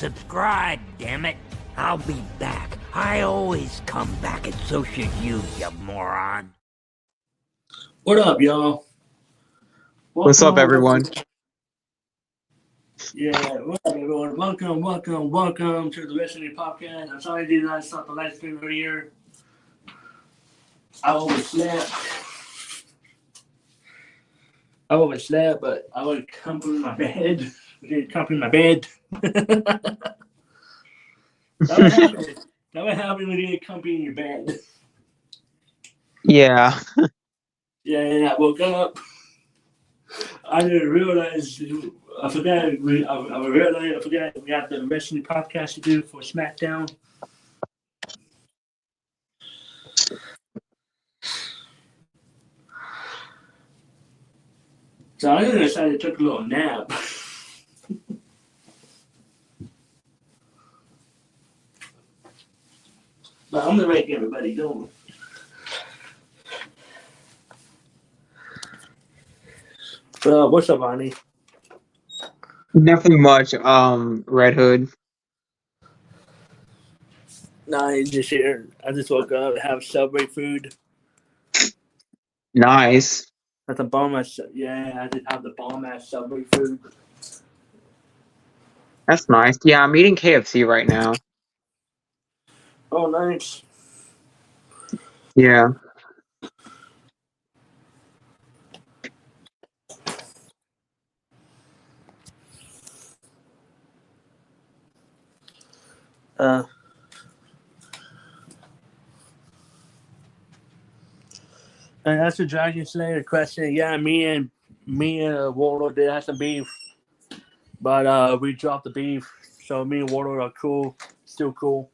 subscribe, damn it. I'll be back. I always come back, and so should you moron. What up, y'all? What's up, everyone? Yeah, what up, everyone? Welcome to the Wrestling Podcast. I'm sorry I did not start the live stream earlier. I overslept, but I would come in my bed. That would happen when you get comfy in your bed. Yeah. Yeah, and I woke up. I didn't realize. I forgot. We got the wrestling podcast to do for Smackdown. So I decided to take a little nap. But I'm gonna make everybody doing. What's up, Bonnie? Nothing much. Red Hood. Nah, I just here. I just woke up to have Subway food. Nice. That's a bomb ass. Yeah, I did have the bomb ass Subway food. That's nice. Yeah, I'm eating KFC right now. Oh, nice. Yeah. And that's the Dragon Slayer question. Yeah, me and Warlord did have some beef, but we dropped the beef. So me and Warlord are cool, still cool.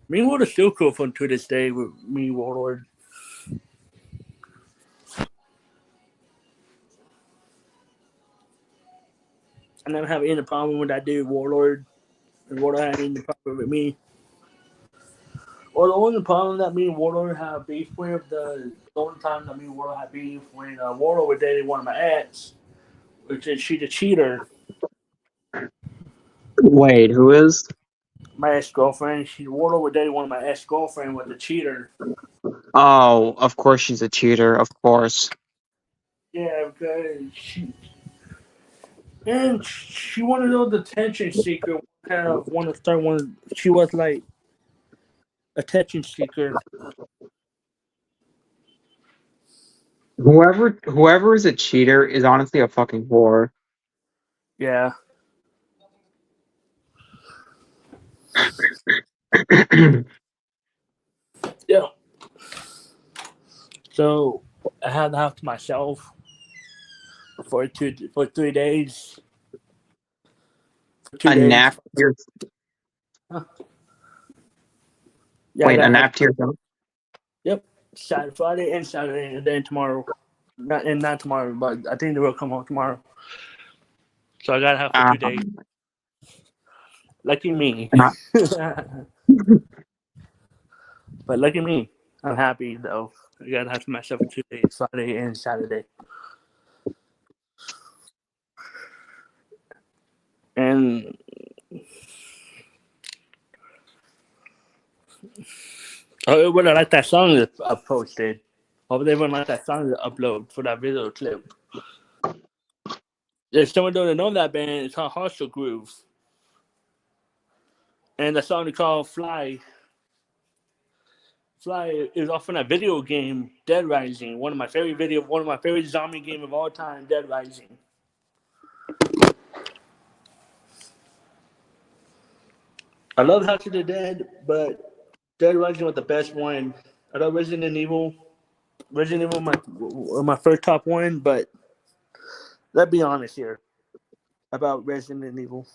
Me and Warlord are still cool to this day with me and Warlord. I never have any problem with that dude, Warlord. And Warlord had any problem with me. Or the only problem that me and Warlord have beef with, the only time that me and Warlord had beef when Warlord was dating one of my ex, which is she's a cheater. Wait, who is? My ex-girlfriend. Warlord was dating one of my ex-girlfriend was a cheater. Oh, of course she's a cheater. Of course. Yeah, because she wanted to know the attention seeker. Kind of want to start one. She was like attention seeker. Whoever is a cheater is honestly a fucking whore. Yeah. Yeah. So I had the house to myself for 3 days. For 2 A days. nap to your Huh. Yeah, Wait, a nap to yourself? Yep. Friday and Saturday, and then tomorrow. Not tomorrow, but I think they will come home tomorrow. So I gotta have for 2 days. Lucky me. But lucky me. I'm happy though. I gotta have to myself for 2 days, Friday and Saturday. And I would like that song that I posted. Hope they would like that song to upload for that video clip. If someone doesn't know that band, it's called Hostile Groove. And the song is called Fly. Fly is off from that video game, Dead Rising. One of my favorite zombie game of all time, Dead Rising. I love House of the Dead, but Dead Rising was the best one. I love Resident Evil. Resident Evil my first top one, but let's be honest here about Resident Evil.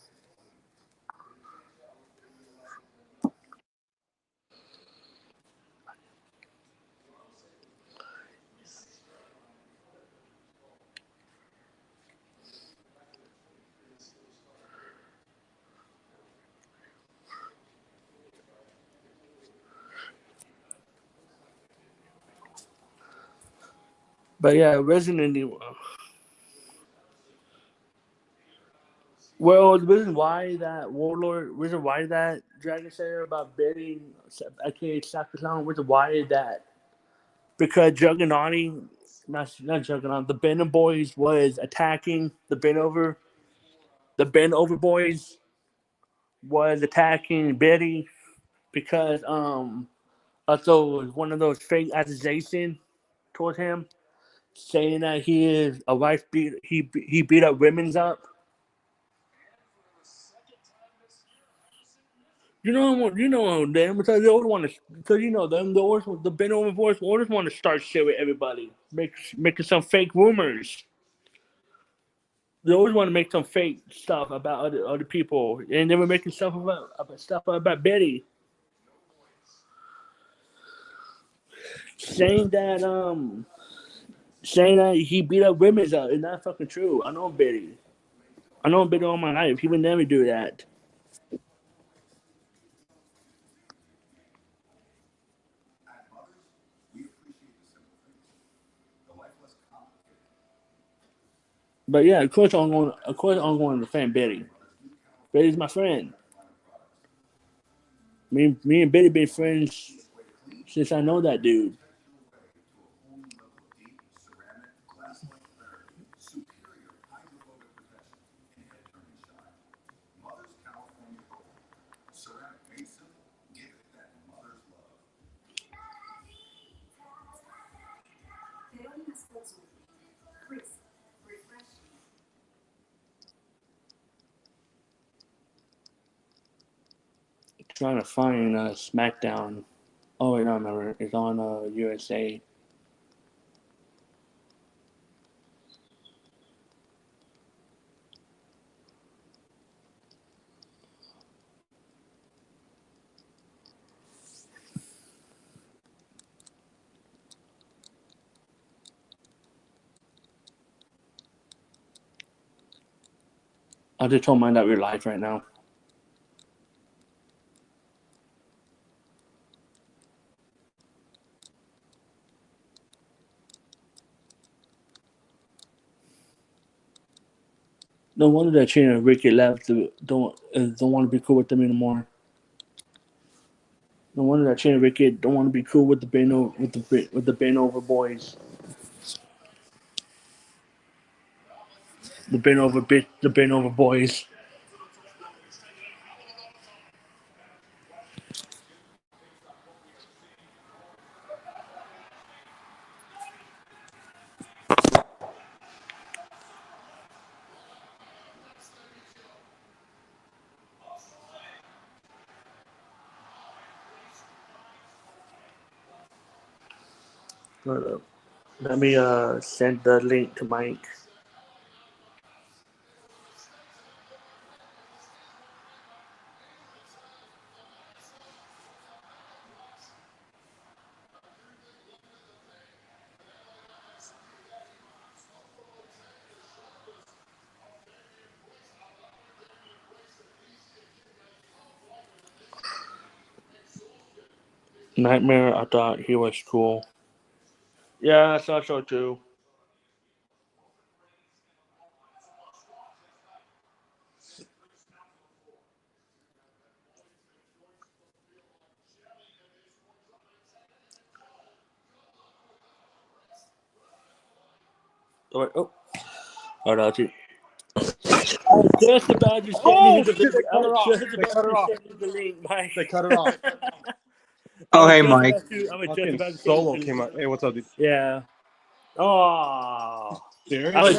But yeah, Resident Evil. Well, the reason why that Dragon Slayer about betting, aka Sakasan, reason why is that because Juggernaut, not Juggernaut, the Bend Boys was attacking the Bend Over Boys was attacking Betty because also one of those fake accusations towards him, saying that he is a wife he beat up women's up. Them because they always want to, because them, the Ben Over Boys always want to start shit with everybody, making some fake rumors. They always want to make some fake stuff about other people, and they were making stuff about Betty, saying that he beat up women's up. It's not fucking true. I know Betty. I know Betty all my life. He would never do that. But yeah, of course I'm going. Of course I'm going to defend Betty. Betty's my friend. Me and Betty been friends since I know that dude. Trying to find Smackdown. Oh wait, no, I remember. It's on USA. I just told mine that we're live right now. No wonder that Shane and Ricky left. Don't want to be cool with them anymore. No wonder that Shane and Ricky don't want to be cool with the Ben Over boys. The Ben Over boys. Let me send the link to Mike. Nightmare, I thought he was cool. Yeah, I thought so too. Oh, hold on, too. I was just about to send shit, they cut it off. The link, Mike. They cut it off. Oh, hey, Mike. I was just Fucking about to Solo came out. Hey, what's up, dude? Yeah. Oh. Serious? I was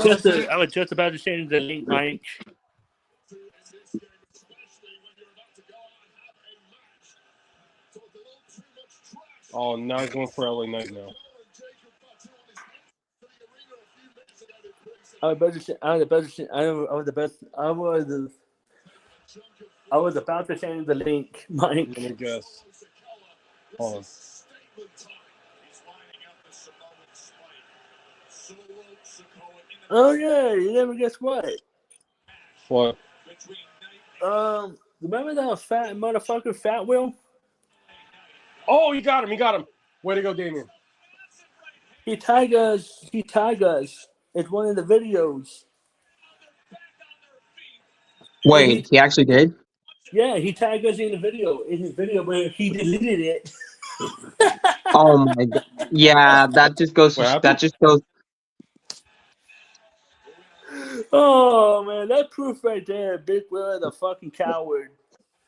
just about to send the link, Mike. Oh, now he's going for LA Knight now. I was about to send the link, Mike. Let me guess. Hold on. Oh yeah, you never guess what? What? Remember that fat motherfucker, Fat Will? Oh, he got him. Way to go, Damien. He tagged us. It's one of the videos. Yeah, Wait, he actually did? he tagged us in his video, but he deleted it. Oh my god. Yeah, that just goes. What That happened? just goes. Oh man, that proof right there, Big Will is a fucking coward.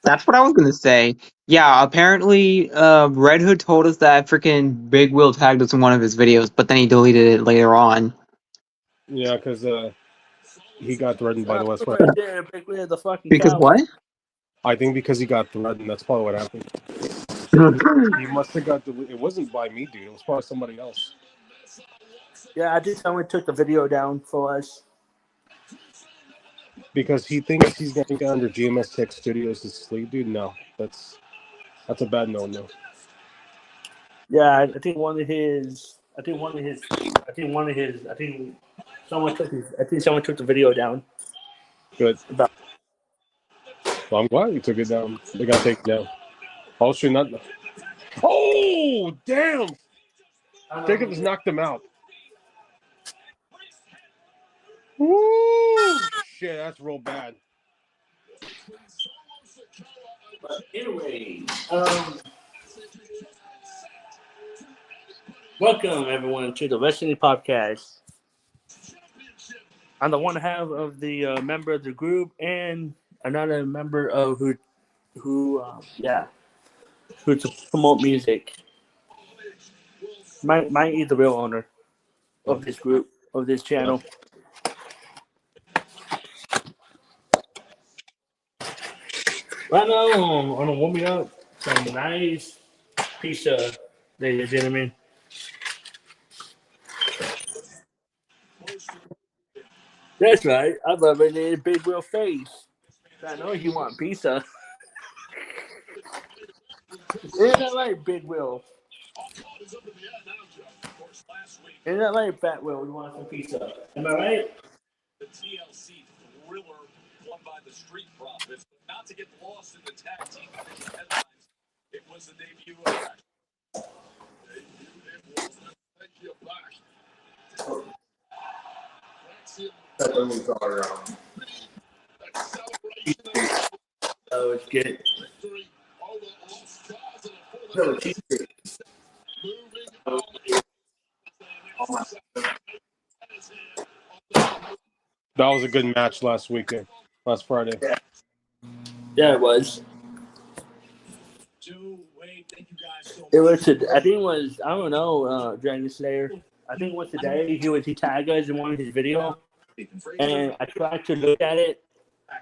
That's what I was gonna say. Yeah, apparently, Red Hood told us that freaking Big Will tagged us in one of his videos, but then he deleted it later on. Yeah, because he got threatened by the That West proof West. right there, Big Will is a fucking Because coward. what? I think because he got threatened. That's probably what happened. He must have got deleted. It wasn't by me, dude. It was probably somebody else. Yeah, I think someone took the video down for us. Because he thinks he's going to get under GMS Tech Studios to sleep, dude. No, that's a bad no. Yeah, I think someone took the video down. Good. About Well, I'm glad he took it down. They got to take it down. Also, not. Oh, damn! Jacobs knocked him out. Woo! Shit, that's real bad. But anyway, welcome everyone to the Wrestling Podcast. I'm the one half of the member of the group and another member of who to promote music. Mike is the real owner of this group, of this channel. Right now, I'm gonna warm me up some nice pizza, ladies and gentlemen. That's right. I love it in Big Will face. I know you want pizza. Isn't that right, Big Will? Isn't that right, Fat Will? You want some pizza? Am I right? The TLC thriller won by the Street Profits, but not to get lost in the tag team headlines. It was the debut of Oh, it's good. That was a good match last weekend, last Friday. Yeah, it was. It was. I think it was. I don't know. Dragon Slayer. I think it was today. He tagged us in one of his videos, and I tried to look at it,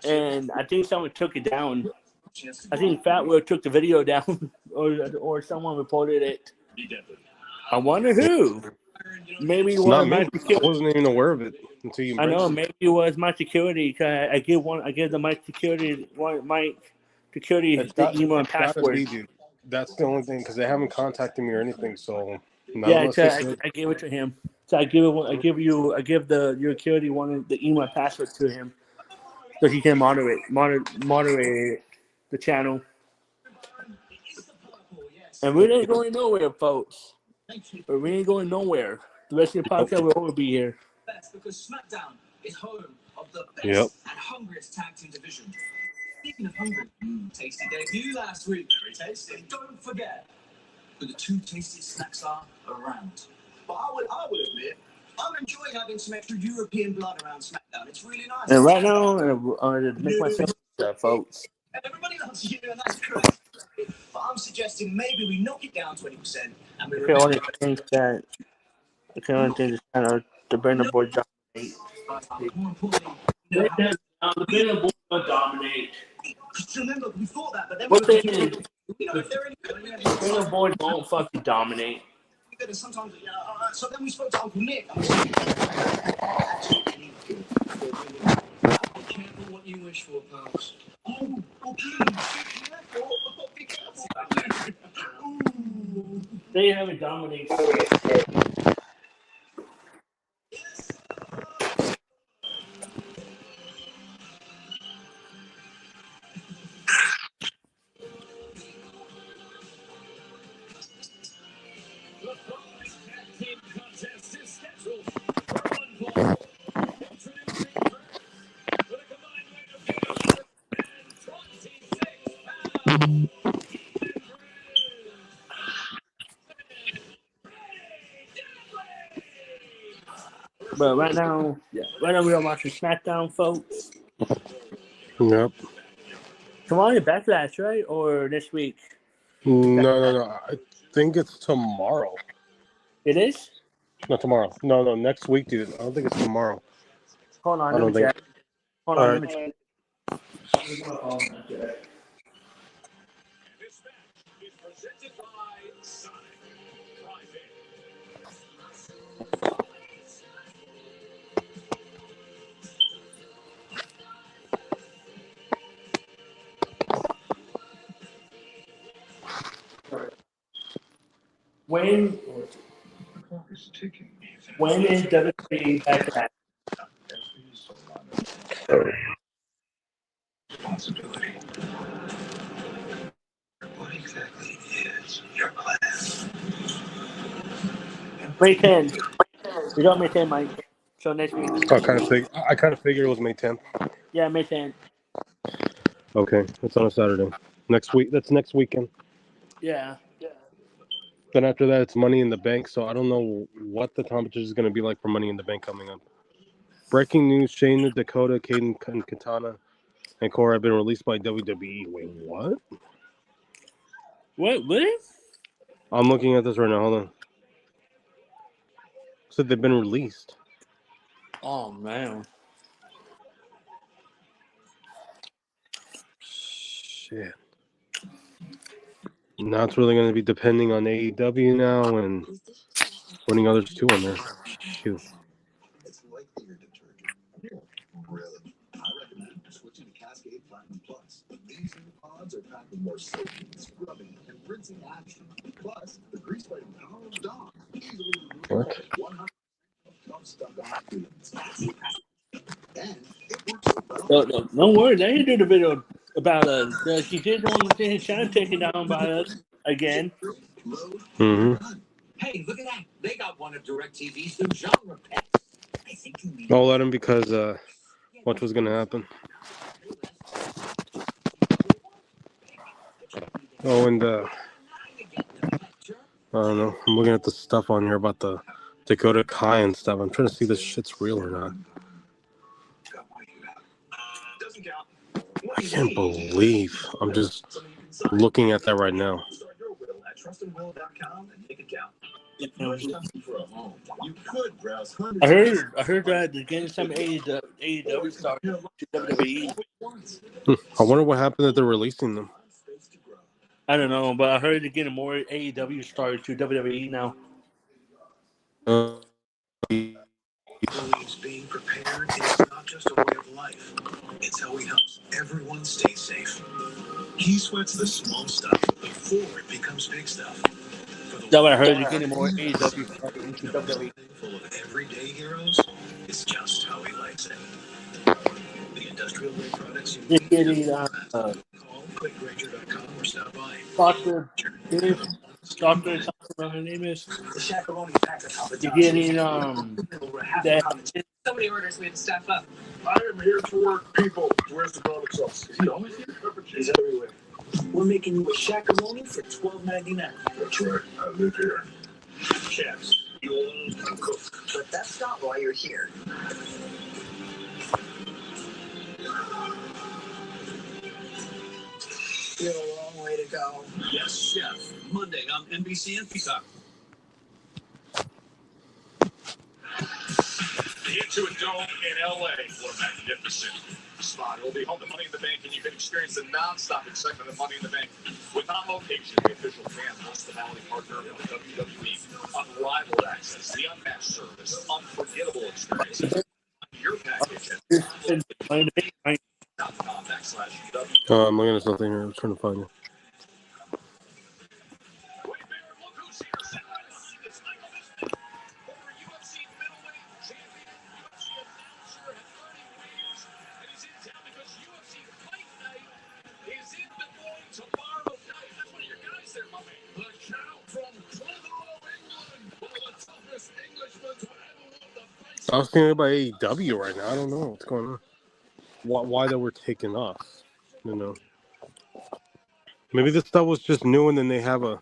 and I think someone took it down. I think Fat Will took the video down, or someone reported it. I wonder who. Maybe it Not was my me. I security. wasn't even aware of it until you I know. mentioned it. Maybe it was my security. Cause I give the my security It's the email and gotta password. be, dude. That's the only thing because they haven't contacted me or anything. So Yeah, so I gave it to him. So I give your security one the email and password to him, so he can moderate the channel. And we ain't going nowhere, folks. But we ain't going nowhere. The rest of the podcast will always be here. Because Smackdown is home of the best and hungriest tag team division. Speaking of hungry, tasty debut last week. Very tasty. Don't forget who the two tastiest snacks are around. But I will admit, I'm enjoying having some extra European blood around SmackDown. It's really nice. And right now, I'm going to make myself folks. And everybody loves you, and that's great. But I'm suggesting maybe we knock it down 20%, and we I can only think that the Brandon boy dominate. more importantly, The Brandon boy will dominate. remember, we thought that, but then What thing is, if they're any good, the Brandon boy don't fucking dominate. and sometimes, so then we spoke to Uncle Nick. And we said, be careful what you wish for, pals. Oh, please. Be careful. They haven't dominated. But right now we are watching SmackDown, folks. Yep. Tomorrow Backlash, right? Or this week? No. I think it's tomorrow. It is? Not tomorrow. No. Next week, dude. I don't think it's tomorrow. Hold on, I let don't me think. check. Hold All on, right. let me check. When is WWE Backlash? Responsibility. What exactly is your plan? May 10. We got May 10, Mike. So next week. I kind of figured it was May 10th. Yeah, May 10. Okay, it's on a Saturday. Next week. That's next weekend. Yeah. Then after that, it's Money in the Bank. So I don't know what the competition is going to be like for Money in the Bank coming up. Breaking news: Shayna, Dakota, Kaden, and Katana, and Cora have been released by WWE. Wait, what? What? Really? I'm looking at this right now. Hold on. Said they've been released. Oh, man. Shit. Now it's really going to be depending on AEW now and putting others too on there. Shoot. It's likely your detergent. Really? I recommend switching to Cascade Platinum Plus. These new pods are packed with more soaking, scrubbing, and rinsing action. Plus, the grease fighting power of Dawn easily removes What? 100 of stuck on ingredients. And it works so well. Don't worry. They didn't do the video about she did the one with his channel taken down by us again. Mm-hmm. Hey, look at that. They got one of DirecTV's new genre packs. I think you mean I'll let him because what was going to happen. Oh, and I don't know. I'm looking at the stuff on here about the Dakota Kai and stuff. I'm trying to see if this shit's real or not. I can't believe I'm just looking at that right now. I heard that they're getting some AEW stars to WWE. I wonder what happened that they're releasing them. I don't know, but I heard they're getting more AEW stars to WWE now. Believes being prepared is not just a way of life. It's how he helps everyone stay safe. He sweats the small stuff before it becomes big stuff. That's what I heard. They're getting more AEW stars into WWE. Full of everyday heroes is just how he likes it. The industrial grade products you They're need. getting Call quickgranger.com or stop by. Doctor her name is. The Shakaroni pack of You're getting that. So many orders, we had to staff up. I am here to work people. Where's the garlic sauce? Is he always here? He's everywhere. We're making you a shakaroni for $12.99. That's right. I live here. Chefs, you alone can cook. But that's not why you're here. You have a long way to go. Yes, Chef. Monday on NBC and Peacock. The Intuit Dome in LA. What a magnificent spot. It will be home to Money in the Bank, and you can experience the non-stop excitement of Money in the Bank with On Location, the official fan hospitality partner of the WWE. Unrivaled access, the unmatched service, unforgettable experience. Your package at I'm I'm looking at something here. I'm trying to find it. I was thinking about AEW right now. I don't know what's going on. Why they were taken off. You know. Maybe this stuff was just new and then they're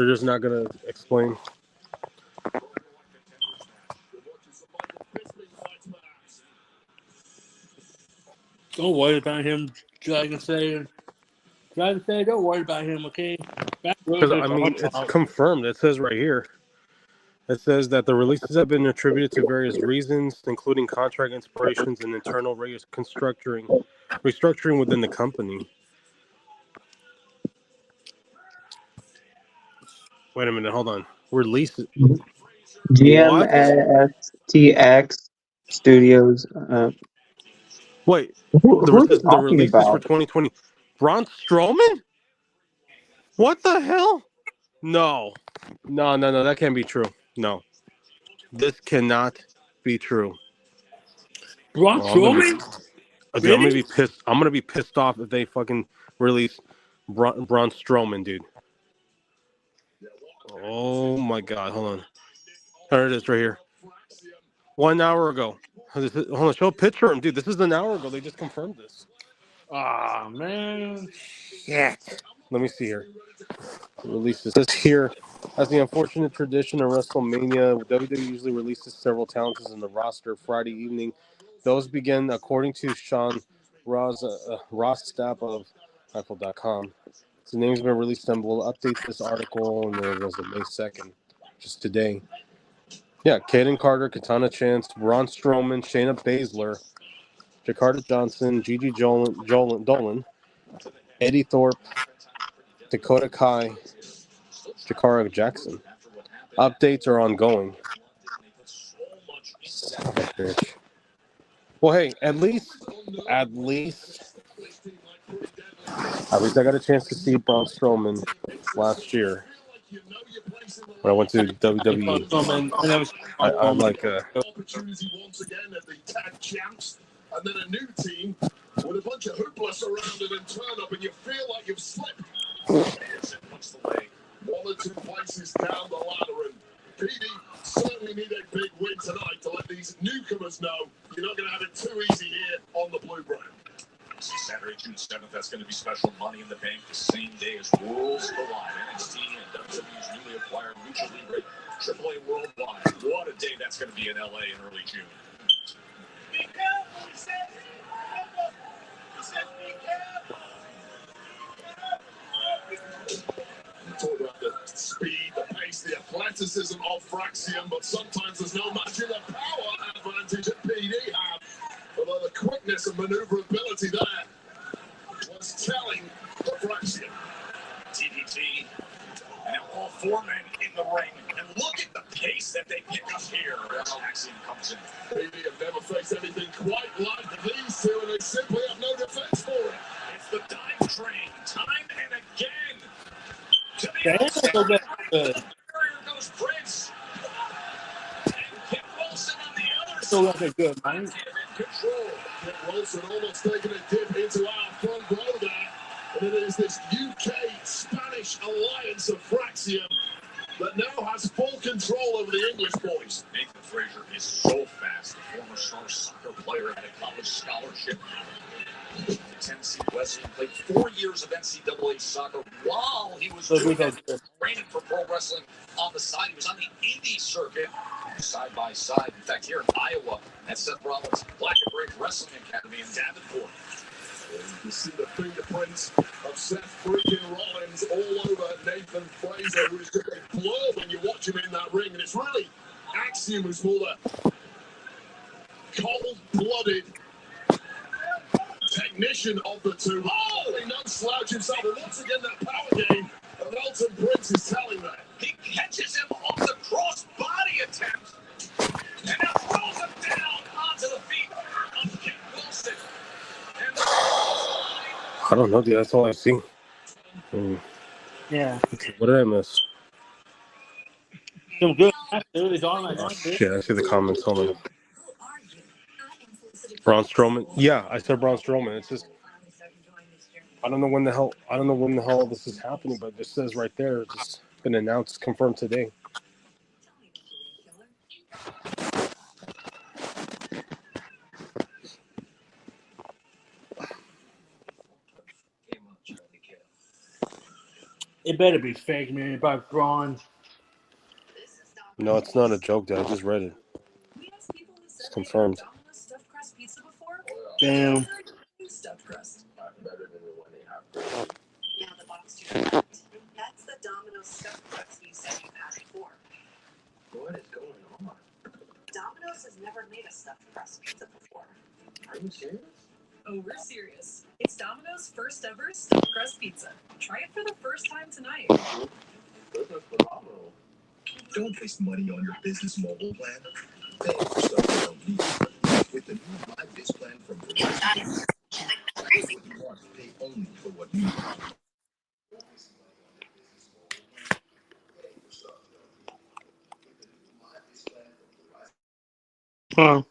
just not going to explain. Don't worry about him, Dragon Slayer. Dragon Slayer, don't worry about him, okay? Because, I mean, it's confirmed. It says right here. It says that the releases have been attributed to various reasons, including contract inspirations and internal restructuring within the company. Wait a minute, hold on. Releases. GMSTX Studios. Wait, Who are you the talking releases for about? 2020. Braun Strowman? What the hell? No, that can't be true. No, this cannot be true. Braun Strowman? Dude, I'm gonna be pissed. I'm gonna be pissed off if they fucking release Braun Strowman, dude. Oh my god, hold on. There it is, right here. 1 hour ago. Hold on, show a picture of him, dude. This is an hour ago. They just confirmed this. Ah, man. Shit. Let me see here. Releases. It says here, as the unfortunate tradition of WrestleMania, WWE usually releases several talents in the roster Friday evening. Those begin, according to Sean Rostapp of Fightful.com. The name's been released, and we'll update this article, and it was May 2nd, just today. Yeah, Kaden Carter, Katana Chance, Braun Strowman, Shayna Baszler, Jakarta Johnson, Gigi Dolan, Eddie Thorpe, Dakota Kai, Jakara Jackson. Updates are ongoing. Son of a bitch. Well, hey, at least I got a chance to see Braun Strowman last year when I went to WWE. I'm like, opportunity once again at the tag champs, and then a new team with a bunch of hoopla surrounded and turn up, and you feel like you've slipped. What's the way? One or two places down the ladder, and PD certainly need a big win tonight to let these newcomers know you're not going to have it too easy here on the Blue Brand. Saturday, June 7th, that's going to be special Money in the Bank the same day as Worlds Collide. NXT and WWE's newly acquired Lucha Libre AAA Worldwide. What a day that's going to be in LA in early June. Be careful, he said. He said, be careful. Talk about the speed, the pace, the athleticism of Fraxium, but sometimes there's no matching the power advantage that PD have. Although the quickness and maneuverability there was telling for Fraxium. TDT. And now all four men in the ring. And look at the pace that they pick up here as Axiom comes in. PD have never faced anything quite like these two, and they simply have no defense for it. It's the dive train, time and again. To the outside. Here goes Prince. And Kip Wilson on the other So side. that's good, man. Control. Kip Wilson almost taking a dip into our front row there. And it is this UK-Spanish alliance of Fraxium that now has full control over the English boys. Nathan Frazier is so fast. The former star soccer player had a college scholarship. Tennessee Wesleyan played 4 years of NCAA soccer while he was doing training for pro wrestling on the side. He was on the indie circuit, side by side. In fact, here in Iowa, at Seth Rollins' Black and Break Wrestling Academy in Davenport. You see the fingerprints of Seth freaking Rollins all over Nathan Frazier, who is just a blur when you watch him in that ring. And it's really Axiom who's more the cold-blooded technician of the two. Holy no slouch himself. And once again, that power game of Elton Prince is telling that. He catches him off the cross-body attempt and now throws him down onto the feet of Kip Wilson. And I don't know, dude. That's all I see. Yeah. What did I miss? Some good matches on that. Oh, shit, I see the comments. Hold on. Braun Strowman. Yeah, I said Braun Strowman. It's just I don't know when the hell this is happening, but it just says right there, it's just been announced, confirmed today. It better be fake, man. About Braun. No, it's not a joke, dude. I just read it. It's confirmed. Damn. stuffed crust. Better than the one they have. Now the box to your left. That's the Domino's stuffed crust you said you've had before. What is going on? Domino's has never made a stuffed crust pizza before. Are you serious? Oh, we're serious. It's Domino's first ever stuffed crust pizza. Try it for the first time tonight. This is phenomenal. Don't waste money on your business mobile plan. Pay for stuff you don't need. With the new My Biz plan from Verizon, what you want, pay only for what you need. Huh.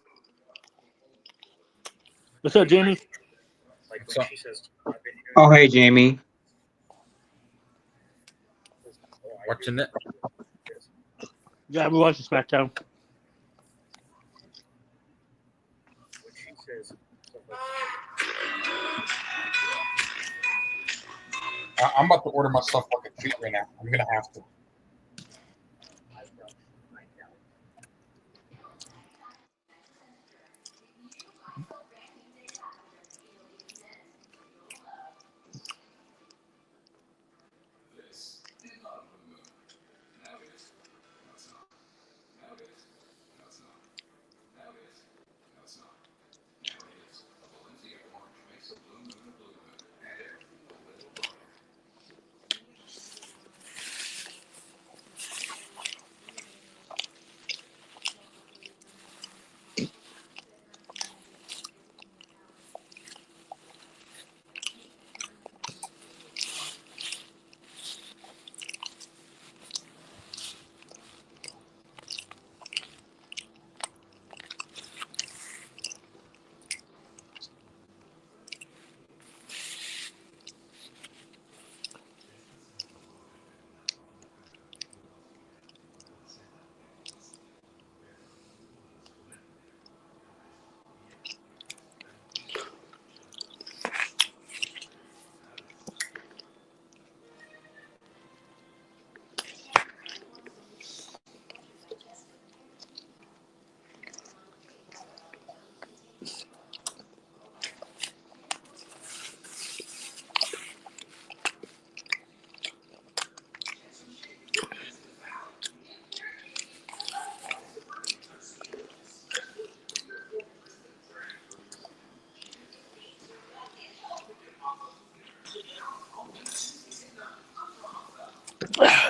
What's up, Jamie? What's up? Oh, hey, Jamie. Watching it. Yeah, we watching Smackdown. I'm about to order myself like a treat right now. I'm gonna have to.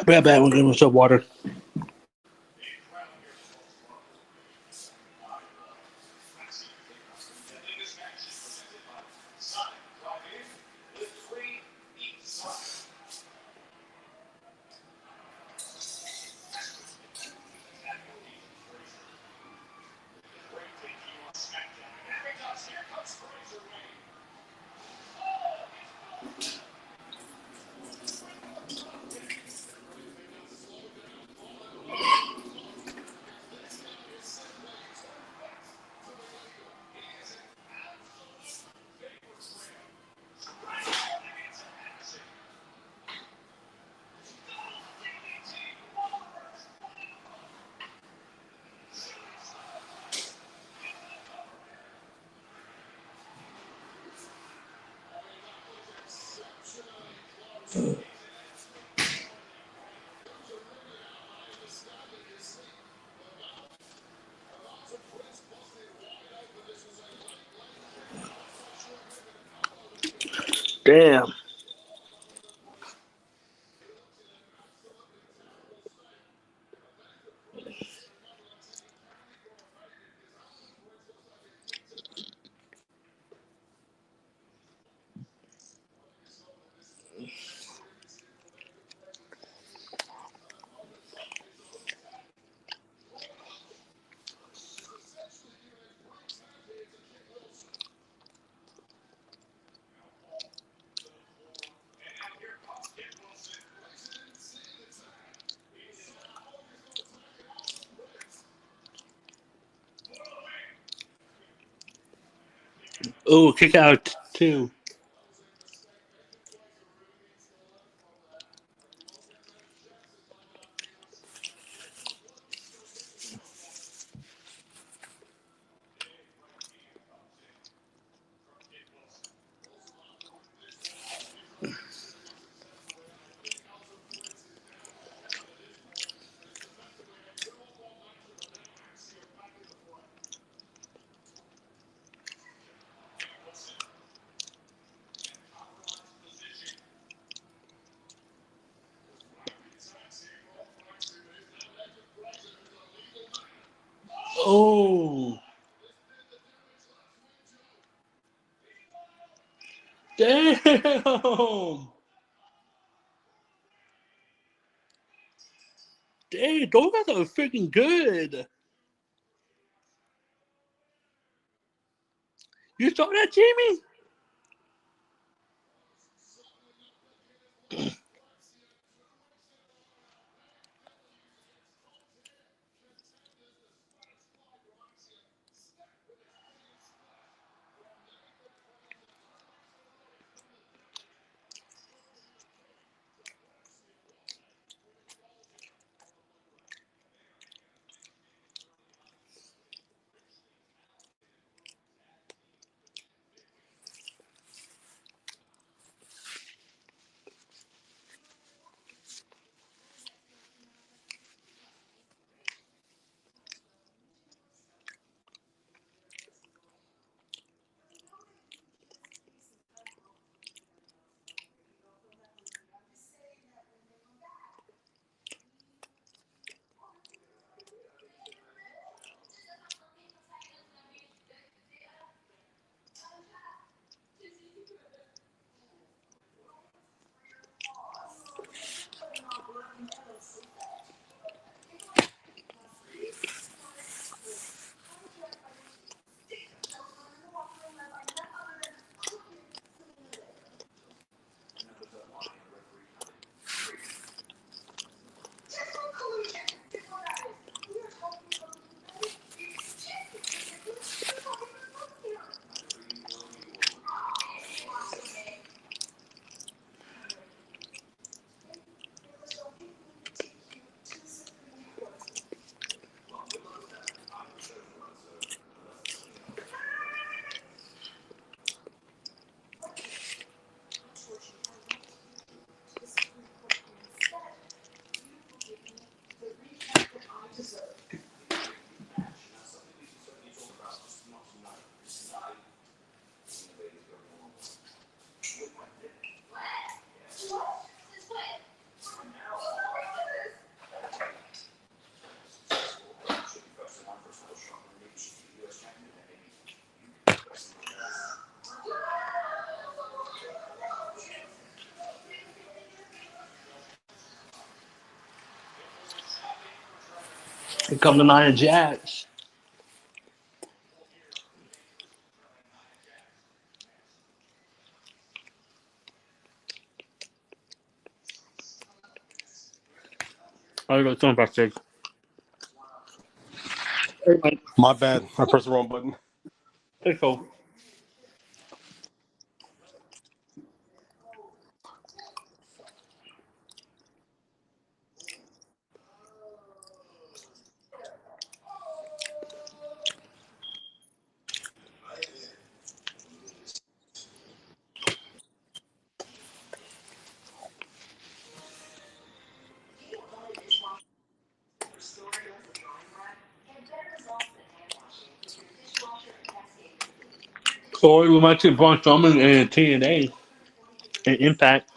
Bad, we'll give him some water. Damn. Oh, kick out too. Oh. Damn. Dang, those guys are freaking good. You saw that, Jamie? Here come the Nine Jacks. I got some plastic. Hey, Mike. My bad. I pressed the wrong button. Hey, Cole. Or we might see Braun Strowman and TNA and Impact.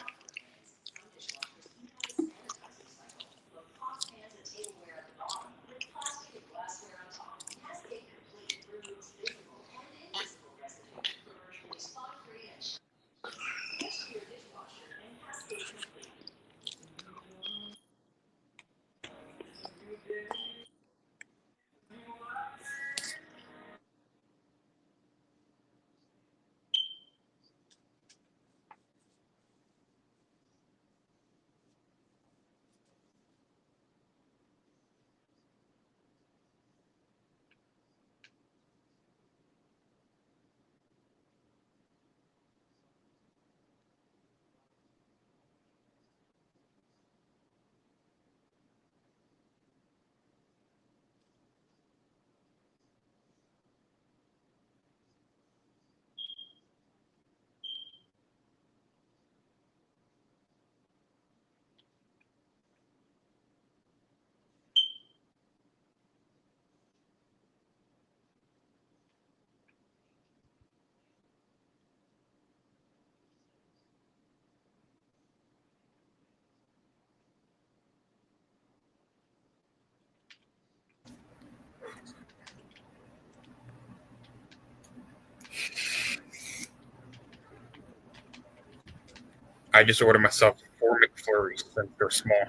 I just ordered myself 4 McFlurries since they're small.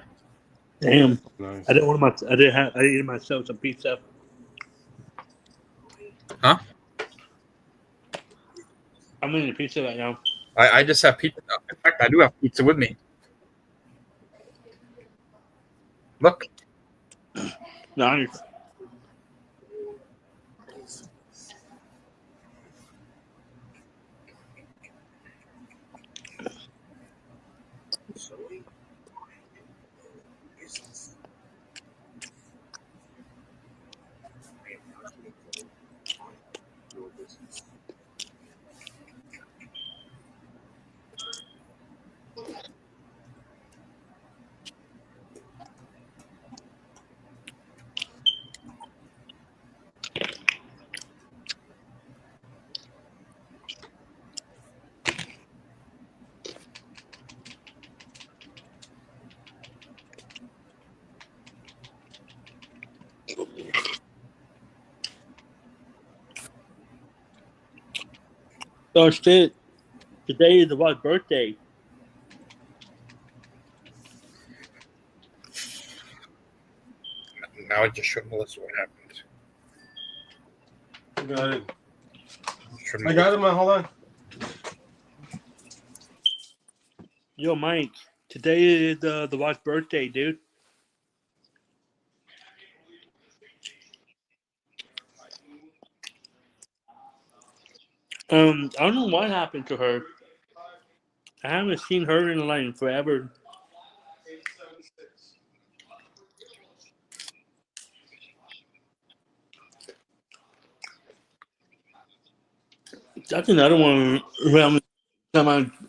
Damn. Nice. I didn't myself some pizza. Huh? I'm eating pizza right now. I just have pizza. In fact, I do have pizza with me. Look. Nice. So shit. Today is the Rock's birthday. Now I just showed Melissa what happened. Got it. I got it, man. Hold on. Yo, Mike. Today is the Rock's birthday, dude. I don't know what happened to her. I haven't seen her in the line forever. That's another one who I'm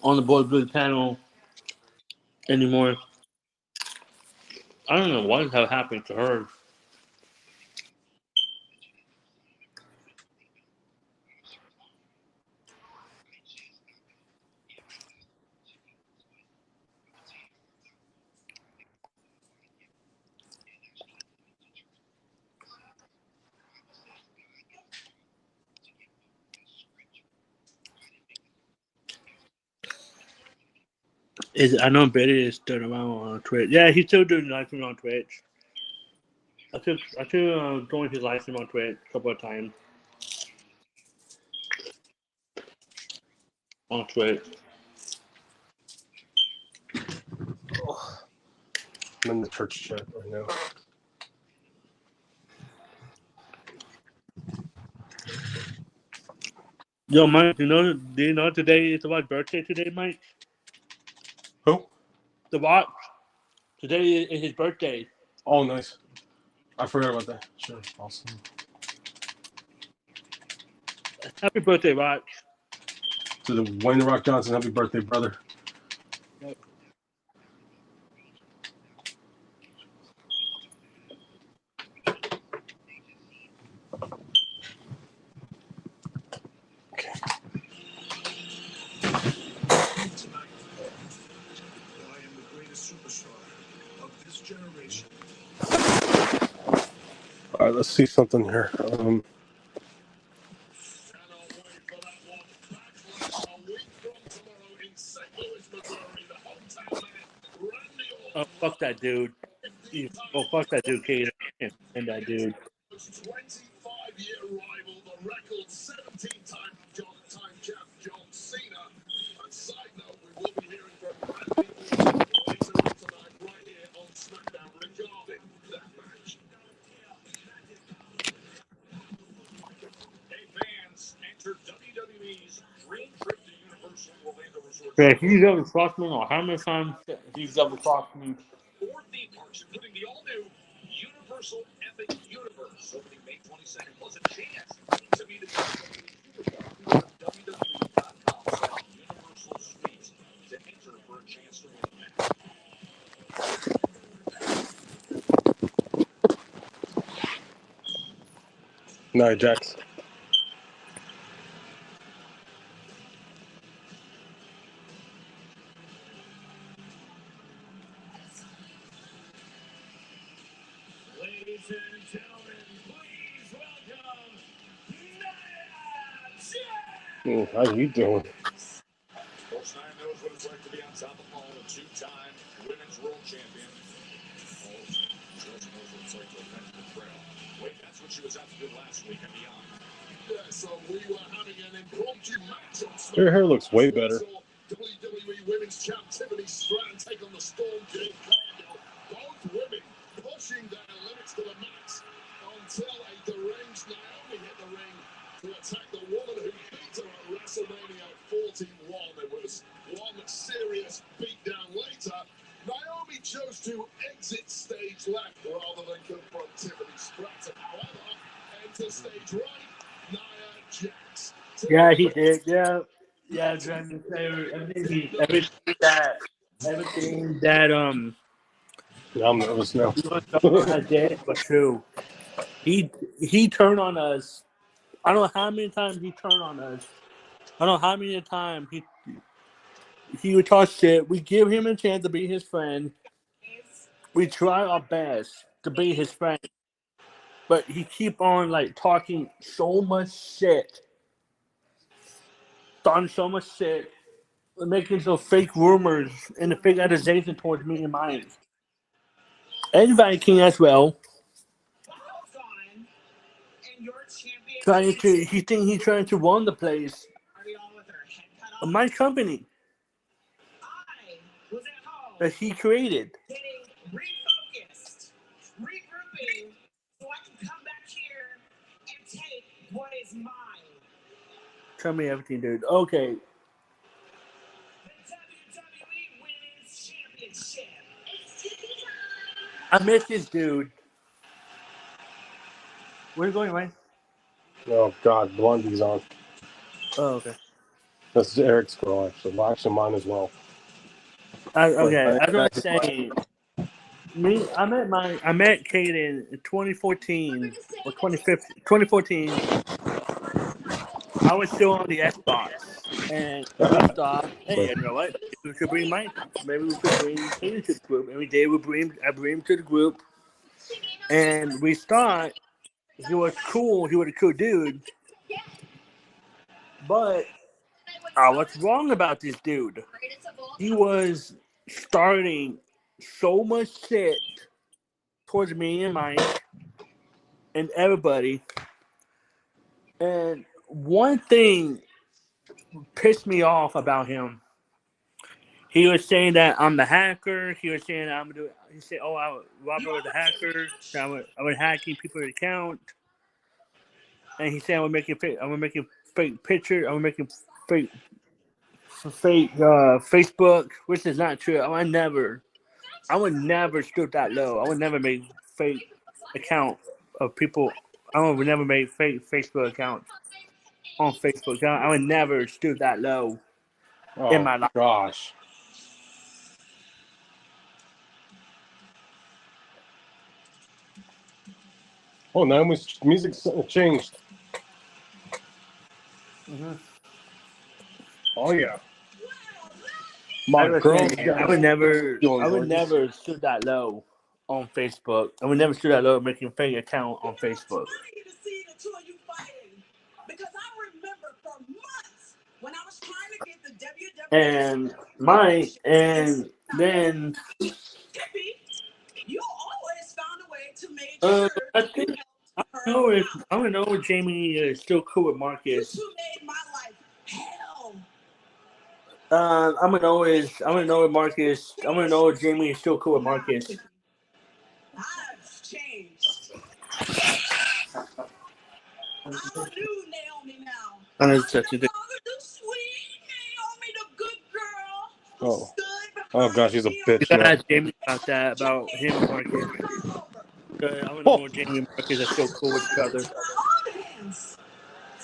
on the Board Blue panel anymore. I don't know what happened to her. I know Betty is still around on Twitch. Yeah, he's still doing live stream on Twitch. I took joined his live stream on Twitch a couple of times on Twitch. I'm in the church chat right now. Yo, Mike, do you know today is the Rock's birthday today, Mike? Who? The Rock. Today is his birthday. Oh, nice. I forgot about that. Sure. Awesome. Happy birthday, Rock. To the Wayne The Rock Johnson, happy birthday, brother. All right, let's see something here. Oh, fuck that dude. Fuck that dude, Kate. And that dude. 25-year rival, the record 17-time champ John Cena. And side note, we will be hearing from Randy Orton later on tonight, right here on Smackdown, regarding that match. Hey fans, enter WWE's Dream Trip to Universal Orlando Resort. Yeah, he's double crossed me or how many times he's double crossed me. 4 theme parks, including the all-new Universal Epic Universe, opening May 22nd, plus a chance to meet a WWE WWE.com/Universal Suites to enter for a chance to win a match. No, Jax. Ladies and gentlemen, please welcome Nia Jax! How you doing? Coach Nia knows what it's like to be on top of two-time women's world champion. Wait, that's what she was out to do last week and beyond. Yeah, so we were having an impromptu match on SmackDown. Her hair looks way better. WWE Women's Champ Tiffany Stratton take on the Storm King Cargill. Both women pushing their limits to the max until a deranged Naomi hit the ring to attack the woman who beat her at WrestleMania 41. There was one serious beatdown later. Naomi chose to exit stage left rather than confront Tiffany Stratton. However, enter stage right, Nia Jax. Yeah, he did. Yeah, trying to say everything that Now I'm nervous now. I did was true. He turned on us. I don't know how many times he turned on us. I don't know how many times he would talk shit. We give him a chance to be his friend. We try our best to be his friend, but he keep on like talking so much shit, making some fake rumors and the fake accusation towards me and mine, and Viking as well. He trying to run the place of my company that he created. Refocused, regrouping, so I can come back here and take what is mine. Tell me everything, dude. Okay. The WWE Women's Championship. I miss this dude. Where are you going, Ryan? Oh God, Blondie's on. Oh, okay. That's Eric's girl, actually. Well, actually, mine as well. Okay, I was gonna say, I met Kaden in 2014 or 2014. I was still on the Xbox, and we thought, hey, you know what? We should bring Mike. Maybe we should bring Kaden to the group, and we did. I bring him to the group, and we thought he was cool. He was a cool dude, but what's wrong about this dude? He was starting so much shit towards me and Mike and everybody. And one thing pissed me off about him. He was saying that I'm the hacker. He was saying that I'm gonna do it. He said, Robert was the hacker. So I was hacking people's account. And he said I'm making fake pictures. I'm making fake Facebook, which is not true. I would never stoop that low. I would never make fake account of people. I would never make fake Facebook accounts on Facebook. I would never stoop that low in my life. Gosh. Oh, now music changed. Mm-hmm. Oh yeah. I would never stoop that low on Facebook. I would never stoop that low making fake account on Facebook. And then you always found a way to make sure I don't know if Jamie is still cool with Marcus. you made my life hell. I'm gonna know if Jamie is still cool with Marcus. I've changed. I'm a new Naomi now. I know such a thing. The sweet Naomi, the good girl. Oh. Oh gosh, he's a bitch. You gotta ask Jamie about that, about him and Marcus. I want to know if Jamie and Marcus are still cool with each other.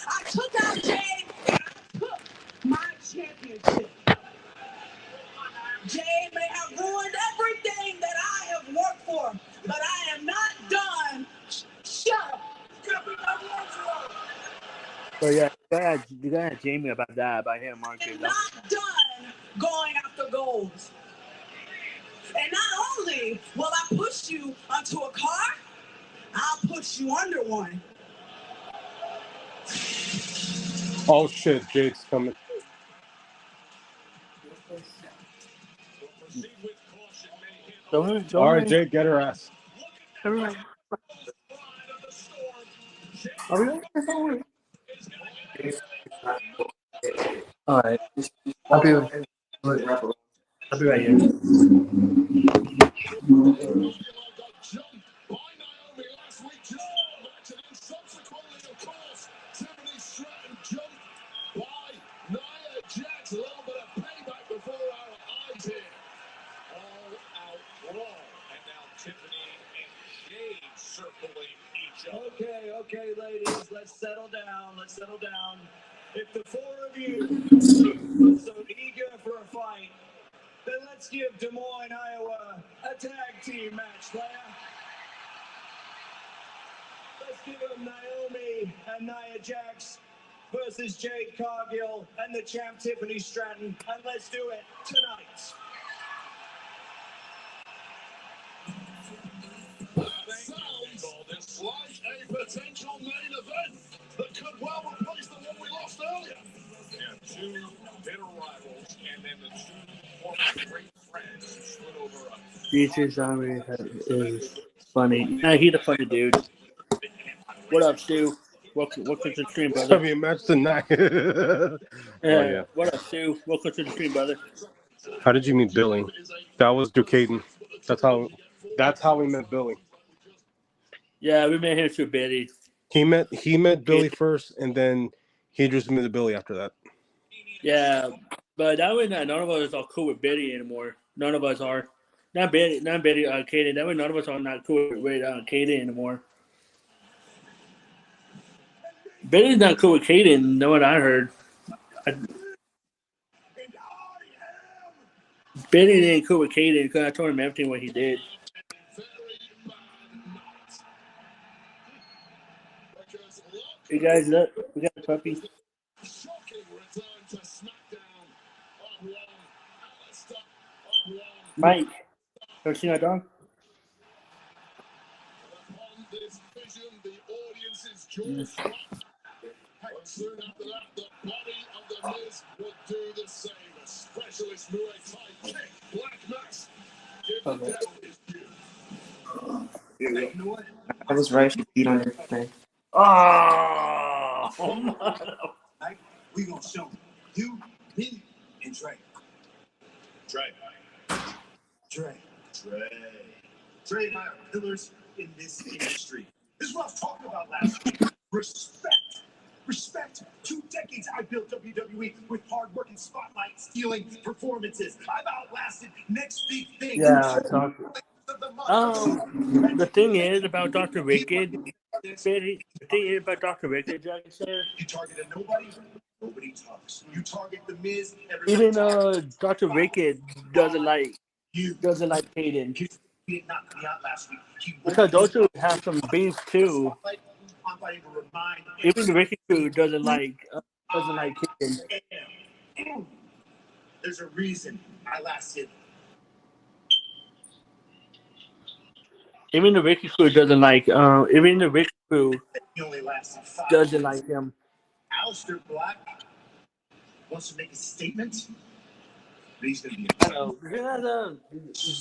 I took out Jay and I took my championship. Jay may have ruined everything that I have worked for, but I am not done. Shut up. So yeah, you gotta ask Jamie about that, about him and Marcus. I'm not done going after goals. And not only will I push you onto a car, I'll push you under one. Oh shit, Jake's coming. All right, Jake, get her ass. Everybody. Are we on? All right. I'll be right here. Okay, ladies, let's settle down. If the four of you are so eager for a fight, then let's give Des Moines, Iowa a tag team match, player. Let's give them Naomi and Nia Jax versus Jade Cargill and the champ Tiffany Stratton, and let's do it tonight. Sounds like a potential main event that could well replace the one we lost earlier. Yeah, two bitter rivals, and then the two former great friends who split over a... DJ Zombie is funny. Yeah, he's a funny dude. What up, Stu? Welcome to the stream, It's brother. gonna be a match tonight. Yeah. What up, Stu? Welcome to the stream, brother. How did you meet Billy? That was Ducaden. That's how we met Billy. Yeah, we met him through Betty. He met Billy first, and then he introduced me to Billy after that. Yeah, but that way none of us are cool with Betty anymore. None of us are. Not Betty, Kaden. That way none of us are not cool with Kaden anymore. Betty's not cool with Kaden, know what I heard. Betty didn't cool with Kaden because I told him everything what he did. Hey guys, look, we got a puppy. Shocking return to Smackdown on Raw. Mike, ever seen our dog? Upon this vision, the audience's jaws dropped. And soon after that, the body of the Miz would do the same. A specialist Muay Thai kick, Black Mass. Give the devil his due. You know what? I was right. She beat on everything. Oh, Right? We gonna show you, me, and Dre. Dre and I are pillars in this industry. This is what I was talking about last week. Respect. 2 decades I built WWE with hard work and spotlight stealing performances. I've outlasted next big thing. yeah. The thing is about Dr. Wicked, Betty. The thing is about Dr. Wicked, Jack said. You targeted nobody talks. You target the Miz, everybody Even talks. Dr. Wicked doesn't like Kaden He did knock me out last week. because those two have some beef too. I'm fighting to remind Even the Wicked crew doesn't like Kaden. There's a reason I lasted. Even the Wicked crew doesn't like. Even the Wicked crew He only lasted 5 doesn't minutes. like him. Aleister Black wants to make a statement, but he's going to be.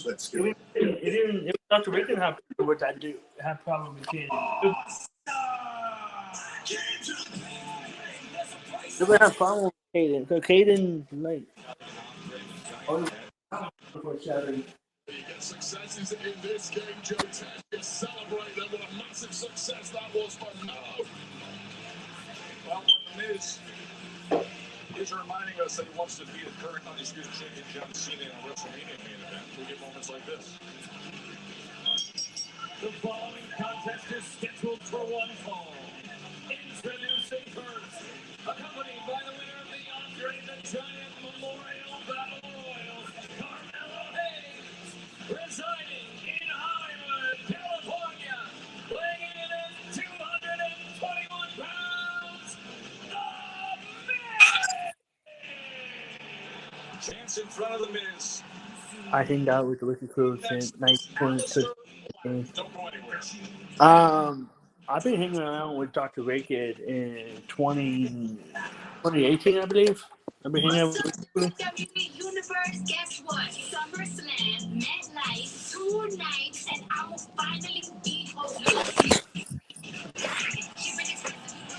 Let's go. Even Dr. Wicked have problem with Kaden. They would have problem with Kaden. So Kaden like. You get successes in this game, Joe Ted. You celebrate them. What a massive success that was for Melo. Well, when the Miz is reminding us that he wants to be the current undisputed champion John Cena in a WrestleMania main event, we get moments like this. The following contest is scheduled for one fall. Introducing first, accompanied by the winner of the Andre the Giant Memorial Battle Royal, Carmelo Hayes, residing in Hollywood, California, weighing in at 221 pounds, The Miz! Chance in front of the Miz. I think that was the Wicked crew since 1926. Don't go anywhere. I've been hanging around with Dr. Wicked in 2018, I believe. I've been hanging out with WWE Universe, guess what? SummerSlam, MetLife, 2 nights, and I will finally be hosting.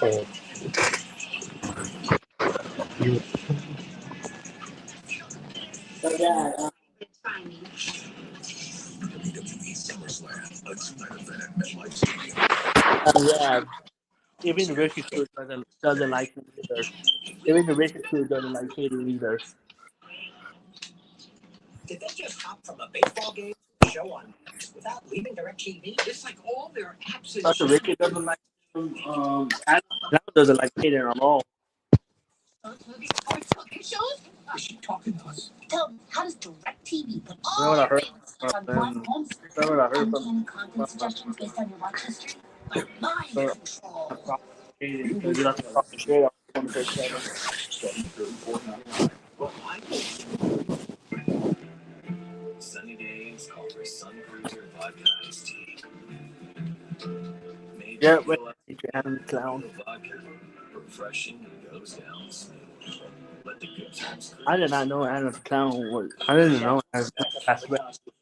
Oh, you yeah, WWE SummerSlam, a two-night event at MetLife Stadium. yeah. Even the Ricky crew doesn't like him either. Even the Ricky crew doesn't like Katie either. Did they just hop from a baseball game to a show on without leaving DirecTV? It's like all their apps and Dr. Ricky doesn't like him. Adam doesn't like Katie at all. shows? Is she talking to us? So, how does DirecTV put You know all what I their heard favorites on from one home screen? you know what I heard Uncanny content suggestions based on your watch history? Like mind control. Katie, because you have to talk shit on 24/7. Sunny days call for Sun Cruiser vodka iced tea. Made Yeah, to wait, feel like Adam the Clown. vodka. Refreshing and goes down smooth. Let the good times cruise. I did not know Adam the Clown was. I didn't know Adam the Clown passed away.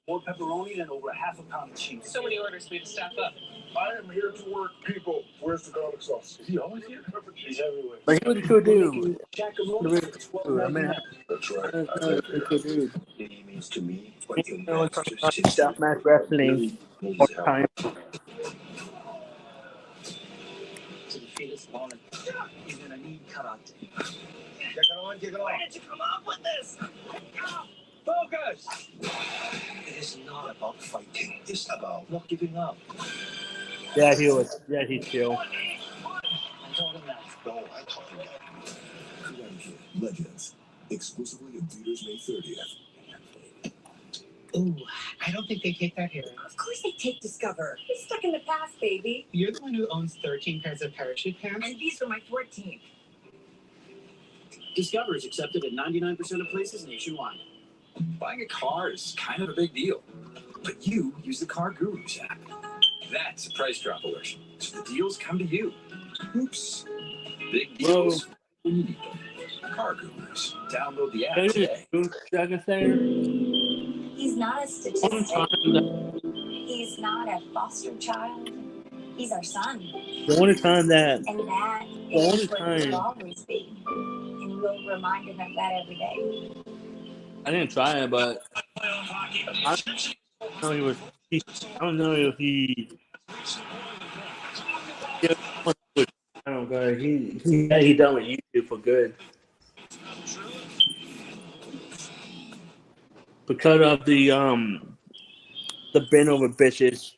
More pepperoni and over a half a pound of cheese. So many orders, we have to staff up. I am here to work people. Where's the garlic sauce? Is he always here? He's everywhere. But he was a cool dude. Jackalope. I mean, That's right. I was a cool dude. It means to me He what your was master's talking about deathmatch wrestling all the time. to defeat his opponent. He's gonna need karate. Where did you come up with this? Focus! It is not about fighting. It's about not giving up. Yeah, he was. Yeah, he's chill. I told him that. No, I told him that. Legends. Exclusively in theaters May 30th. Ooh, I don't think they take that here. Of course they take Discover. It's stuck in the past, baby. You're the one who owns 13 pairs of parachute pants? And these are my 14th. Discover is accepted at 99% of places nationwide. Buying a car is kind of a big deal. But you use the Car Gurus app. That's a price drop alert. So the deals come to you. Oops. Big deals when you need them. Car Gurus. Download the app today. He's not a statistic. He's not a foster child. He's our son. The only time that. And that The only is what time. he'll always be. And we'll remind him of that every day. I didn't try it, but I don't know he was. I don't know if he. I don't know. He done with YouTube for good because of the bend over bitches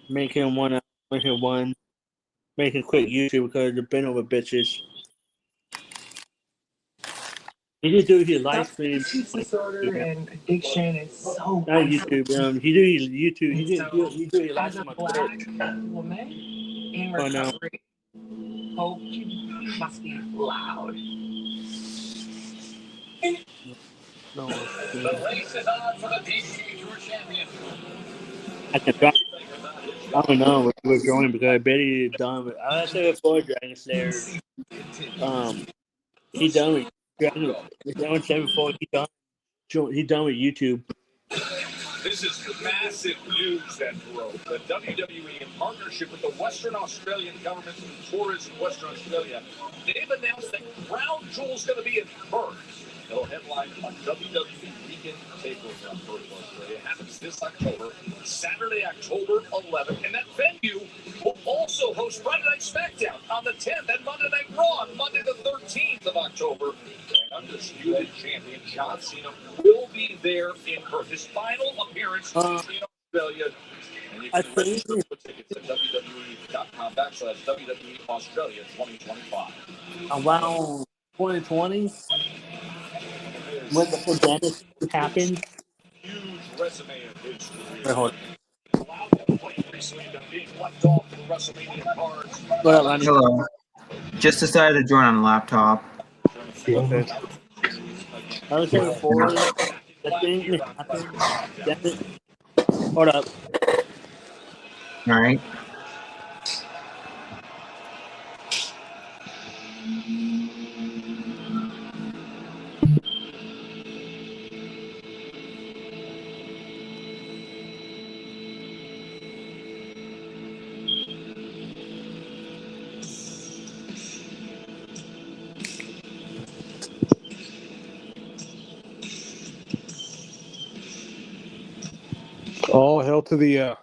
making him making quit YouTube because of the bend over bitches. He just do his live stream. Disorder and addiction is so Not YouTube. He do his YouTube. He do his live as a stream on black Twitch. woman in Oh, no. recovery. Hope must be loud. No, The race is on for the PGA Tour Championship. I can try. I don't know what we're joining because Betty is done with. I said before Dragon Slayer. He done with Dragon. Dragon Slayer before he done. He done with YouTube. This is massive news that broke. The WWE, in partnership with the Western Australian government and tourism in Western Australia, they've announced that Crown Jewel's going to be in Perth. It'll headline a WWE Weekend Takeover on Perth, Australia. It happens this October, Saturday, October 11th. And that venue will also host Friday Night Smackdown on the 10th and Monday Night Raw on Monday the 13th of October. And undisputed champion John Cena will be there in Perth. His final appearance in Australia. And you I can think register for tickets at WWE.com/WWE Australia 2025. around 2020 when the pandemic happened. Huge resume of his Wait, career. hold Allowed to play recently than being left off the WrestleMania cards. on. What up, Lonnie? Hello. Just decided to join on a laptop. Okay. I was saying before the thing that happened. Hold up. All right. Oh, hell to the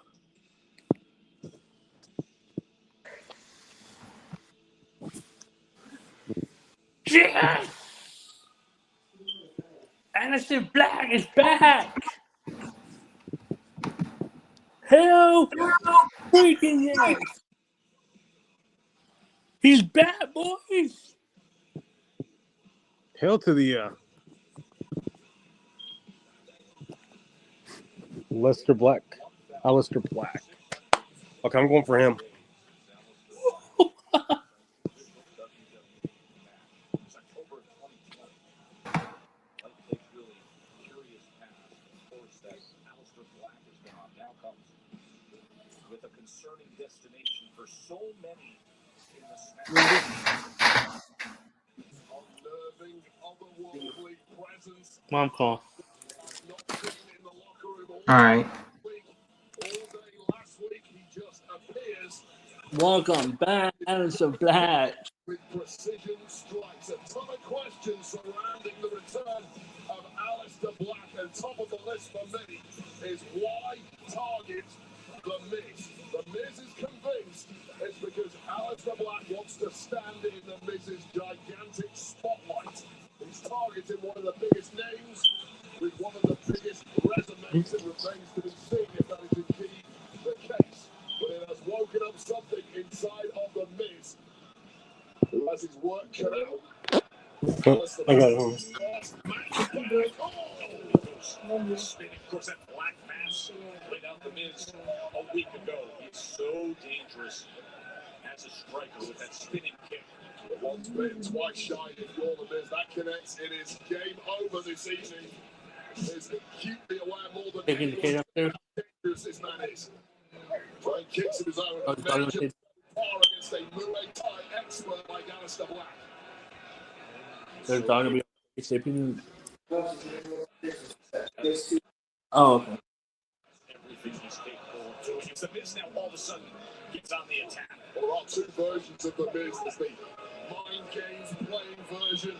Yes! Anderson Black is back! Hell freaking yes! He's back, boys! hell to the Aleister Black. Okay, I'm going for him. With a concerning destination for so many in the Smackdown. Unnerving, otherworldly presence. Mom call. Not seen in the locker room all Alright. week. All day last week, he just appears Welcome back, Anderson Black. with precision strikes. A ton of questions surrounding the return of Aleister Black, and top of the list for me is why target The Miz. The Miz is convinced it's because Aleister Black wants to stand in The Miz's gigantic spotlight. He's targeting one of the biggest names with one of the biggest resumes. It remains to be seen if that is indeed the case. But it has woken up something inside of The Miz, who has his work cut out. I got it. Spinning, of course, that black mass laid out the Miz a week ago. He's so dangerous as a striker with that spinning kick. Once bitten, twice shy. If you're The Miz, that connects. It is game over this evening. Miz acutely aware more than Taking the kid anyone up there. how dangerous this man is. Trying kicks of his own. Oh, And sorry, mentioned far against a Muay Thai expert like Aleister Black. They're talking to be sleeping. Oh, okay. Everything he's capable of doing. It's the Miz now all of a sudden gets on the attack. There are two versions of The Miz. There's the mind games playing version,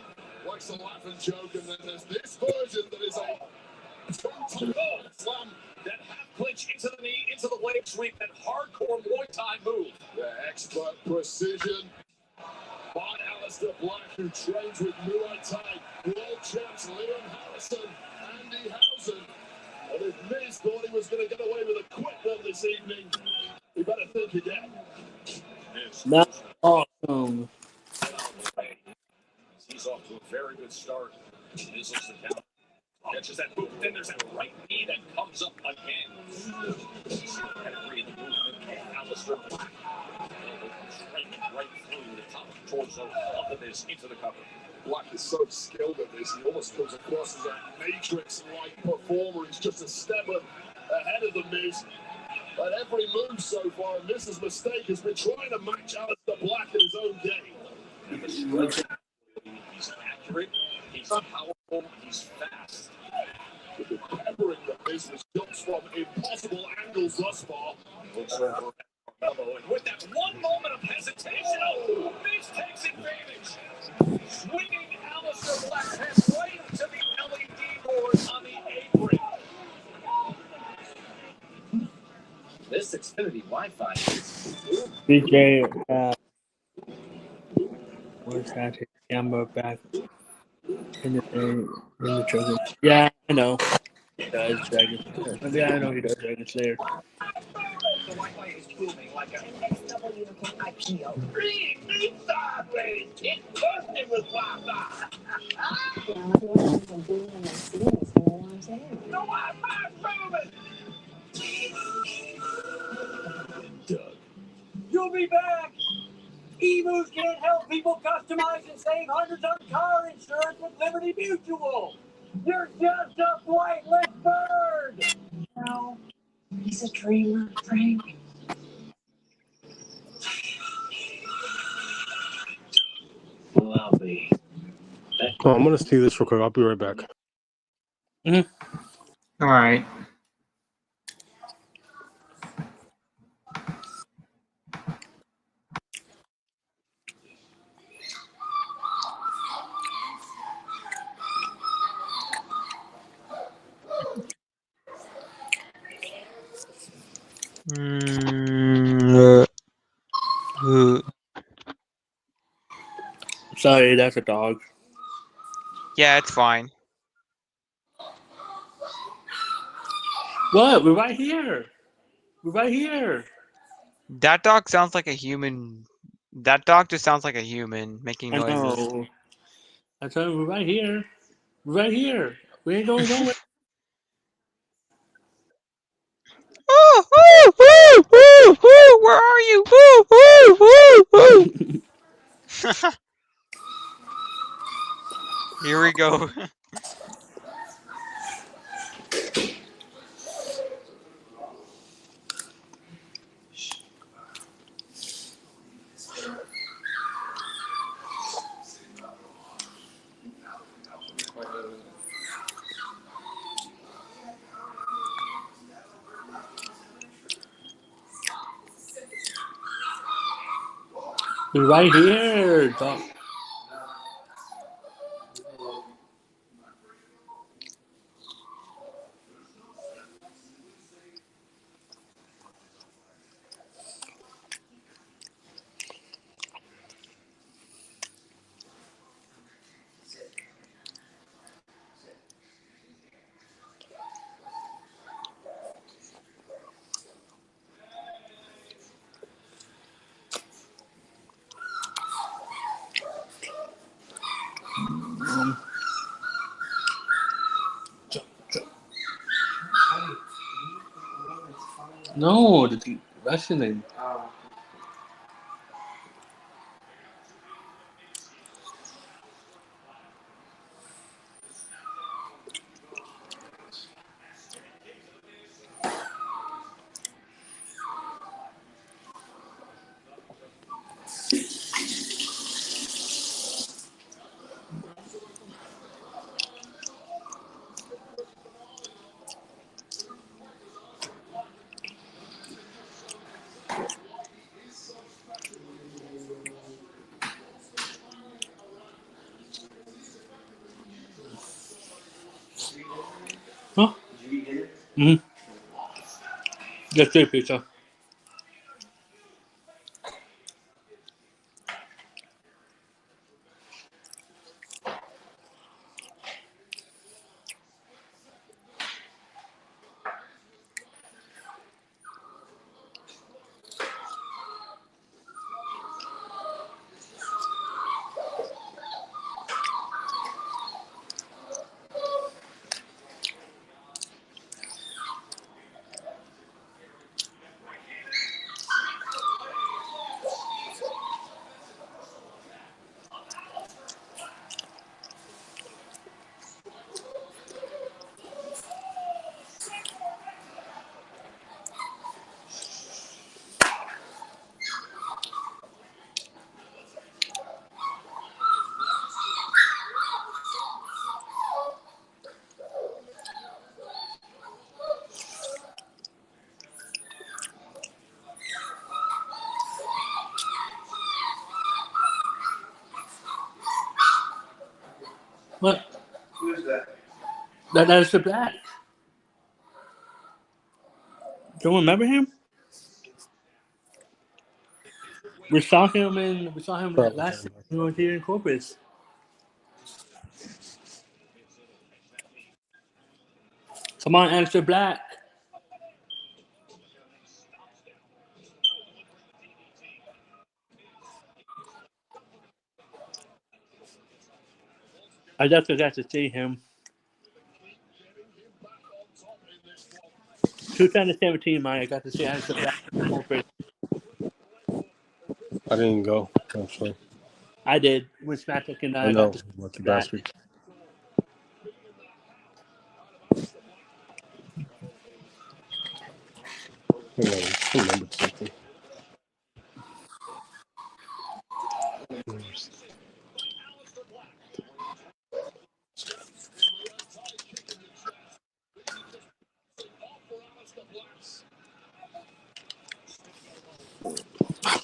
likes to laugh and joke, and then there's this version that is a two-time Slam, that half clinch into the knee, into the leg sweep, that hardcore Muay Thai move. the expert precision by Aleister Black, who trains with Muay Thai world champs Leon Harrison, Andy Housen. And if Miz thought he was going to get away with a quick one this evening, he better think again. That's awesome. He's off to a very good start. Miz looks the count. Catches that move, then there's that right knee that comes up again. Pedigree in the movement of Aleister Black. Striking right through the top torso of the Miz into the cover. Black is so skilled at this, he almost comes across as a Matrix-like performer. He's just a step ahead of The Miz. But every move so far, Miz's mistake has been trying to match Aleister Black in his own game. He's accurate, he's powerful, he's fast. Peppering The Miz with shots from impossible angles thus far. Looks over elbow, and with that one moment of hesitation, oh, Miz takes advantage. Swinging Aleister Black's head right into the LED board on the apron. This Xfinity Wi-Fi is BJ, where's that camera back in the truck? Yeah, I know. He does Dragon. Yeah, I know he does Dragon Slayer. the Wi-Fi is booming like a NXW can IPO. green sideways. It's busted with Wi-Fi. Yeah, if you want something booming and seeing this, you know what I'm saying? The Wi-Fi's booming. Doug. You'll be back. Emus can't help people customize and save hundreds on car insurance with Liberty Mutual. You're just a flightless bird. No, he's a dreamer, Frank. Well, I'll be. Oh, I'm gonna see this real quick. I'll be right back. Alright. Sorry, that's a dog. Yeah, it's fine. What? We're right here. We're right here. That dog sounds like a human. That dog just sounds like a human making I noises. know. I told him we're right here. We're right here. We ain't going nowhere. Woo, woo, woo, woo, woo, where are you? Woo, woo, woo, woo. Here we go. We're right here, dog. No, the Russian. Huh? Mm-hmm. Just take a picture. What? Who is that? That's the black. Don't remember him? We saw him last time he was here in Corpus. Come on, extra black. I just got to see him. 2017, Mike. I got to see extra black in Corpus. I didn't go, actually. I did when Smackdown and I I got know, to see lucky black. bastard. I remembered something.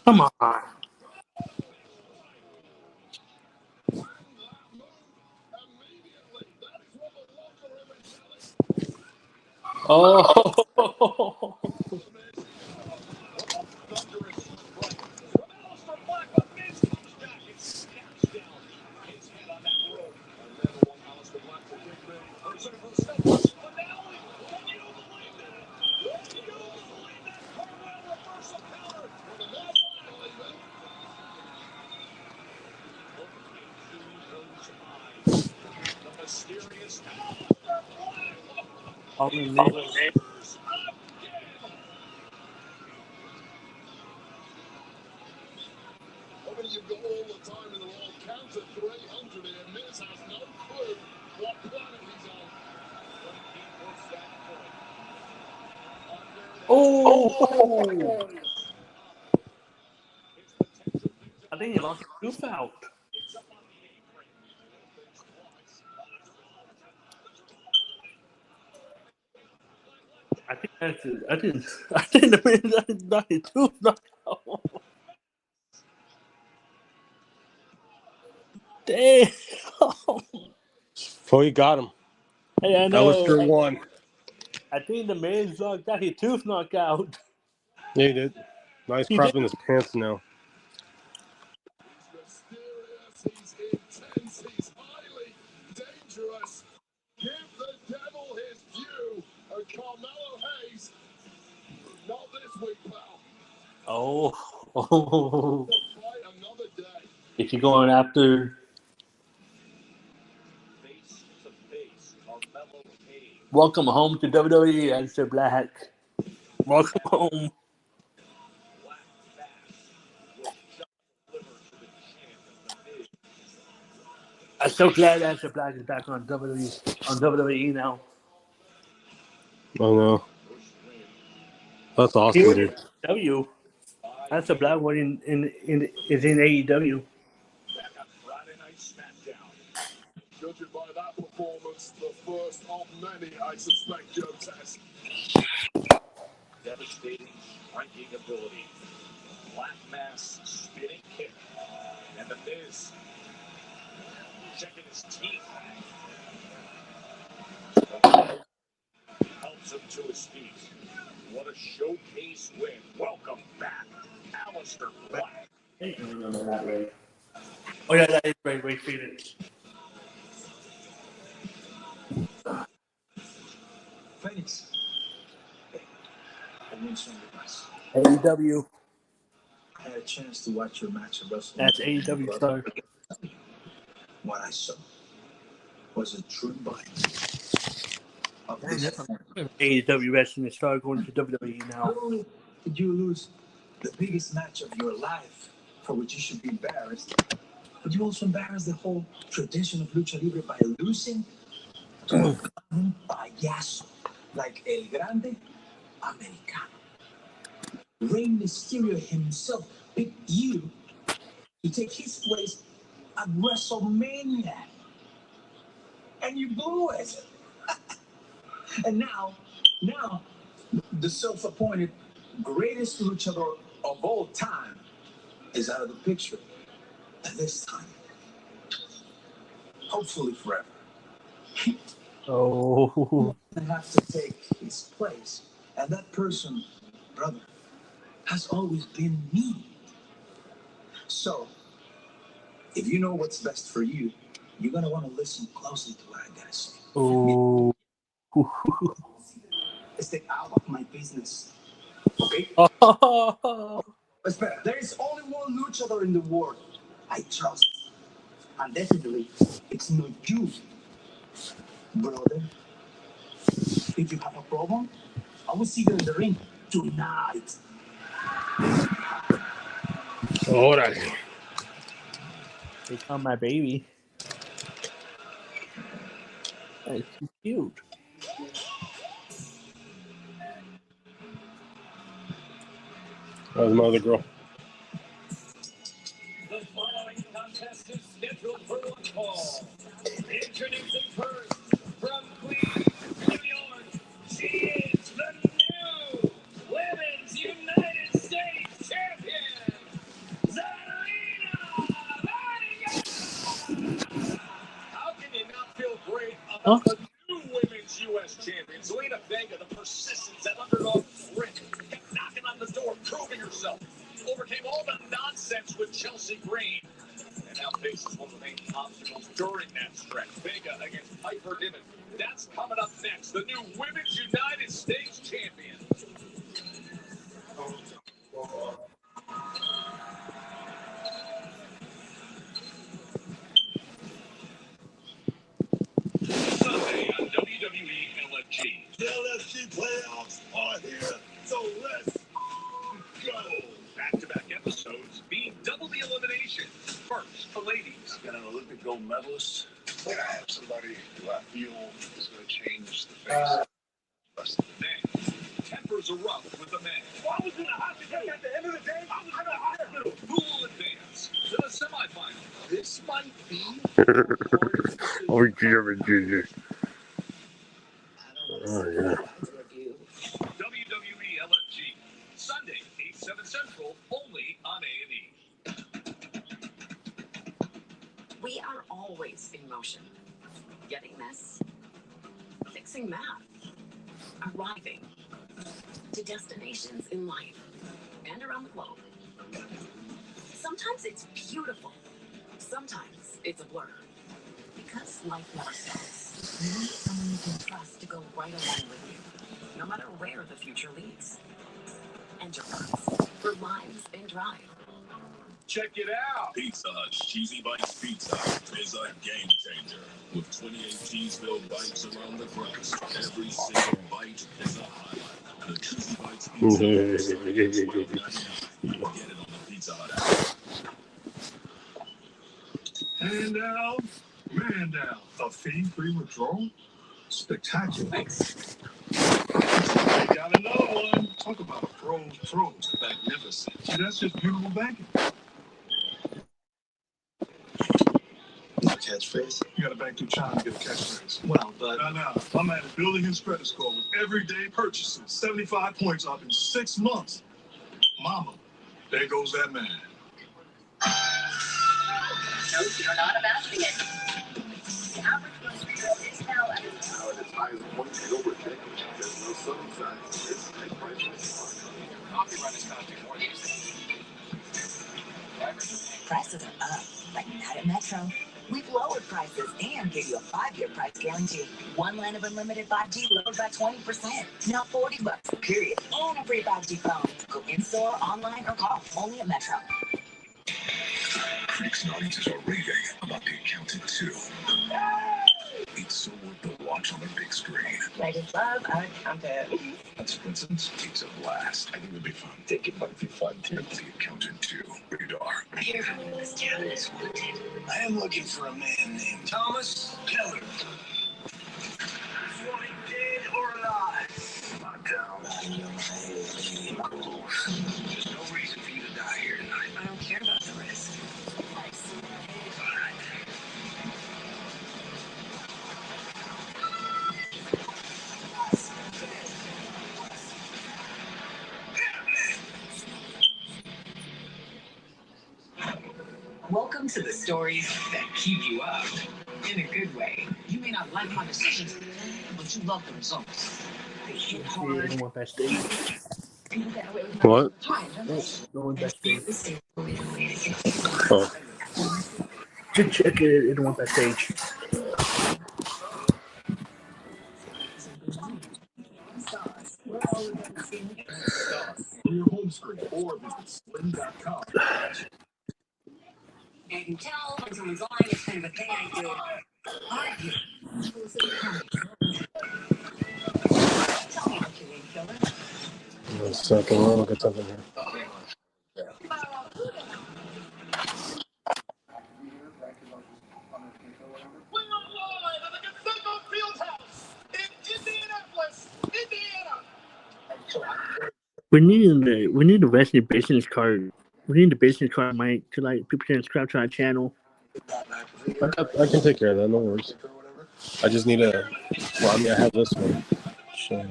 Come on. Oh. Probably Miz. I mean, you've got all the time in the world. Counter 300 here. Miz has no clue what planet he's on. Oh! I think he lost his tooth out. I think that's it. I think the man knocked his tooth knocked out. Damn. Oh, he got him. Hey, I know. Alistair won. I think the man's got his tooth knocked out. Yeah, he did. Nice He crap did. in his pants now. He's mysterious, he's intense, he's highly dangerous. Give the devil his due. And Carmelo Hayes, not this week, pal. Oh. Fight another day. Is he going after? Welcome home to WWE, Alistair Black. Welcome home. I'm so glad Alistair Black is back on WWE now. Oh, no. That's He awesome, was dude. in AEW. Alistair Black was is in AEW. Friday Night Smackdown. Judging by that performance, the first of many, I suspect, Joe Test. Devastating striking ability. Black mass spinning kick. And the Miz checking his teeth. Helps him to his feet. What a showcase win. Welcome back, Alistair Black. I don't remember that right. Oh yeah, that is Ray Phoenix. Phoenix. I want some advice. AEW. I had a chance to watch your match at WrestleMania. That's AEW star. What I saw was a true body of Dang, that's disappointment. AEW wrestling star going to WWE now. Not only did you lose the biggest match of your life, for which you should be embarrassed, but you also embarrassed the whole tradition of lucha libre by losing to a goddamn payaso like El Grande Americano. Rey Mysterio himself picked you to take his place at WrestleMania. And you blew it. And now, the self-appointed greatest luchador of all time is out of the picture. And this time, hopefully forever. Oh. I have to take his place. And that person, brother, has always been me. So, if you know what's best for you, you're going to want to listen closely to what I got to say. Oh. Stay out of my business. Okay? Espera, there is only one luchador in the world I trust. And definitely, it's not you, brother. If you have a problem, I will see you in the ring tonight. Órale. Become my baby. That's cute. That was my other girl. The following contest is scheduled for one fall. Introducing first, from Queens, New York, she is the new Women's United States Champion, Zelina Vega! How can you not feel great about the new Women's U.S. Champion, Zelina Vega, the persistence, that underdog grit, kept knocking on the door, proving herself, overcame all the nonsense with Chelsea Green, and now faces one of the main obstacles during that stretch. Vega against Piper Niven. That's coming up next. The new Women's United States Champion. Sunday on WWE LFG. gold medalist. I have somebody who I feel is going to change the face of the rest of the day. Tempers erupt with the man. I was in a hospital at the end of the day. I was in a hospital. Who will advance to the semifinal? This might be. Oh, yeah. Oh, yeah. WWE LFG. Sunday, 8/7 Central, only on A&E. We are always in motion. Getting this, fixing math, arriving to destinations in life and around the globe. Sometimes it's beautiful. Sometimes it's a blur. Because life never stops. You need someone you can trust to go right along with you, no matter where the future leads. Enterprise for lives and drive. Check it out. Pizza Hut's Cheesy Bites Pizza is a game changer. With 28 cheese-filled bites around the crust, every single bite is a highlight. The Cheesy Bites Pizza is $12.99. Get it on the Pizza Hut app. And down, man down. A fee-free withdrawal? Spectacular. I got another one. Talk about a pro. Magnificent. See, that's just beautiful banking. No catchphrase? You gotta bank through China to get a catchphrase. Well, but... No. I'm at building his credit score with everyday purchases. 75 points up in 6 months. Mama, there goes that man. No, you're not abandoning it. The average grocery bill is now at its High as points and overtake. There's no southern side. It's high prices. Coffee run is costing more than prices are up, but not at Metro. We've lowered prices and give you a 5-year price guarantee. One line of unlimited 5G lowered by 20%. Now $40, period. And a free 5G phone. Go in-store, online, or call. Only at Metro. Critics and audiences are raving about The Accountant 2. It's so worth the watch on the big screen. I just love our accountant. That's a coincidence. It's a blast. I think it'll be fun. Think it might be fun too. The Accountant 2. Rated R. Everyone in this town is wanted. I am looking for a man named Thomas Keller. Wanting dead or alive? Smackdown. There's no reason for you to die here tonight. I don't care about the risk. Welcome to the stories that keep you up. In a good way. You may not like my decisions, but you love the results. They hit I hard. don't want that stage. What? No one that stage. Oh. Just check it. I don't want that stage. On your home screen or visit sling.com. I can tell when someone's lying. It's kind of a thing I do. Argue. Tell me what you need, killer. One second, I'll look at something here. We are live at the Gazebo Fieldhouse in Indianapolis, Indiana. We need the wrestling business card. We need the business card, Mike, to like people can subscribe to our channel. I can take care of that, no worries. I just need a. Well, I mean, I have this one. So,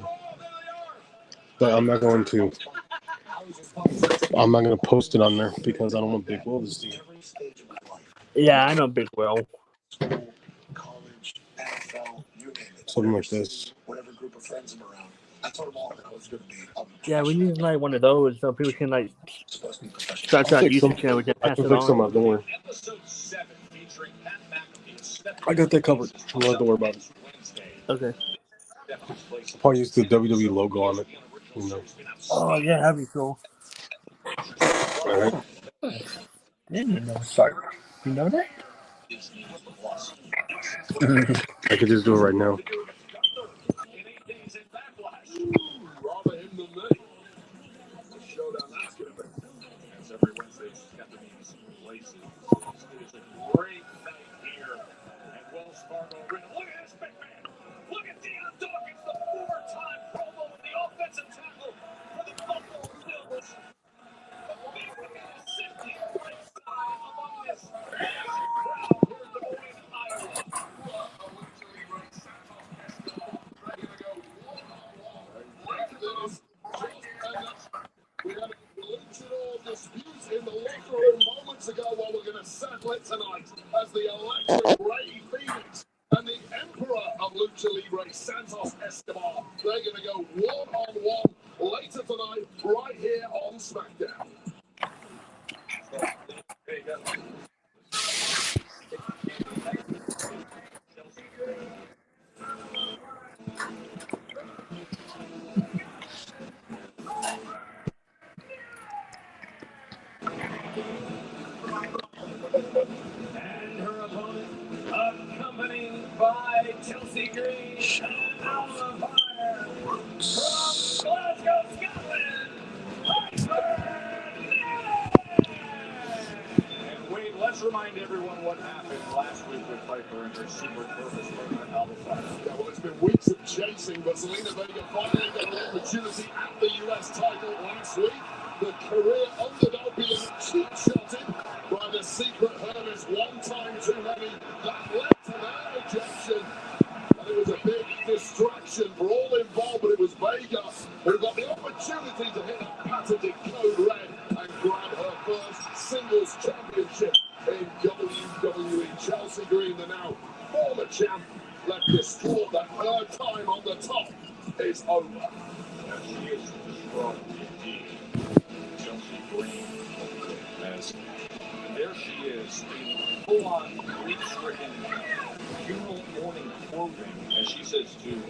but I'm not going to post it on there because I don't want Big Will to see it. Yeah, I know Big Will. Something like this. Whatever group of friends I'm around. I told them all that I was going to be. Yeah, we need like one of those so people can like Supposed to be professional. subscribe to our fix them. YouTube channel. We can I pass can it fix them on. up, don't worry. Episode 7 featuring Pat McAfee. I got that covered. You don't have to worry about it. Okay. I'll probably use the WWE logo on it. You know. Oh yeah, that'd be cool. All right. Didn't know start. You know that? I could just do it right now. Every Wednesday, got the means places. It's a great night here split tonight as the electric Rey Phoenix and the Emperor of Lucha Libre, Santos Escobar. They're going to go one-on-one later tonight, right here on SmackDown. And her opponent, accompanied by Chelsea Green and Alma Fire from Glasgow, Scotland, and Wade, let's remind everyone what happened last week with Piper and her secret purpose for Alma Fire. Yeah, well, it's been weeks of chasing, but Zelina Vega finally got an opportunity at the US title last week. The career underdog being cheap-shotted by the secret Hermes one time too many. That led to that ejection. And it was a big distraction for all involved, but it was Vega who got the opportunity to hit that patented code red and grab her first singles championship in WWE. Chelsea Green, the now former champ, left distraught that her time on the top is over. And she is distraught indeed. Chelsea Green, as there she is, in full-on grief-stricken funeral mourning clothing, as she says, to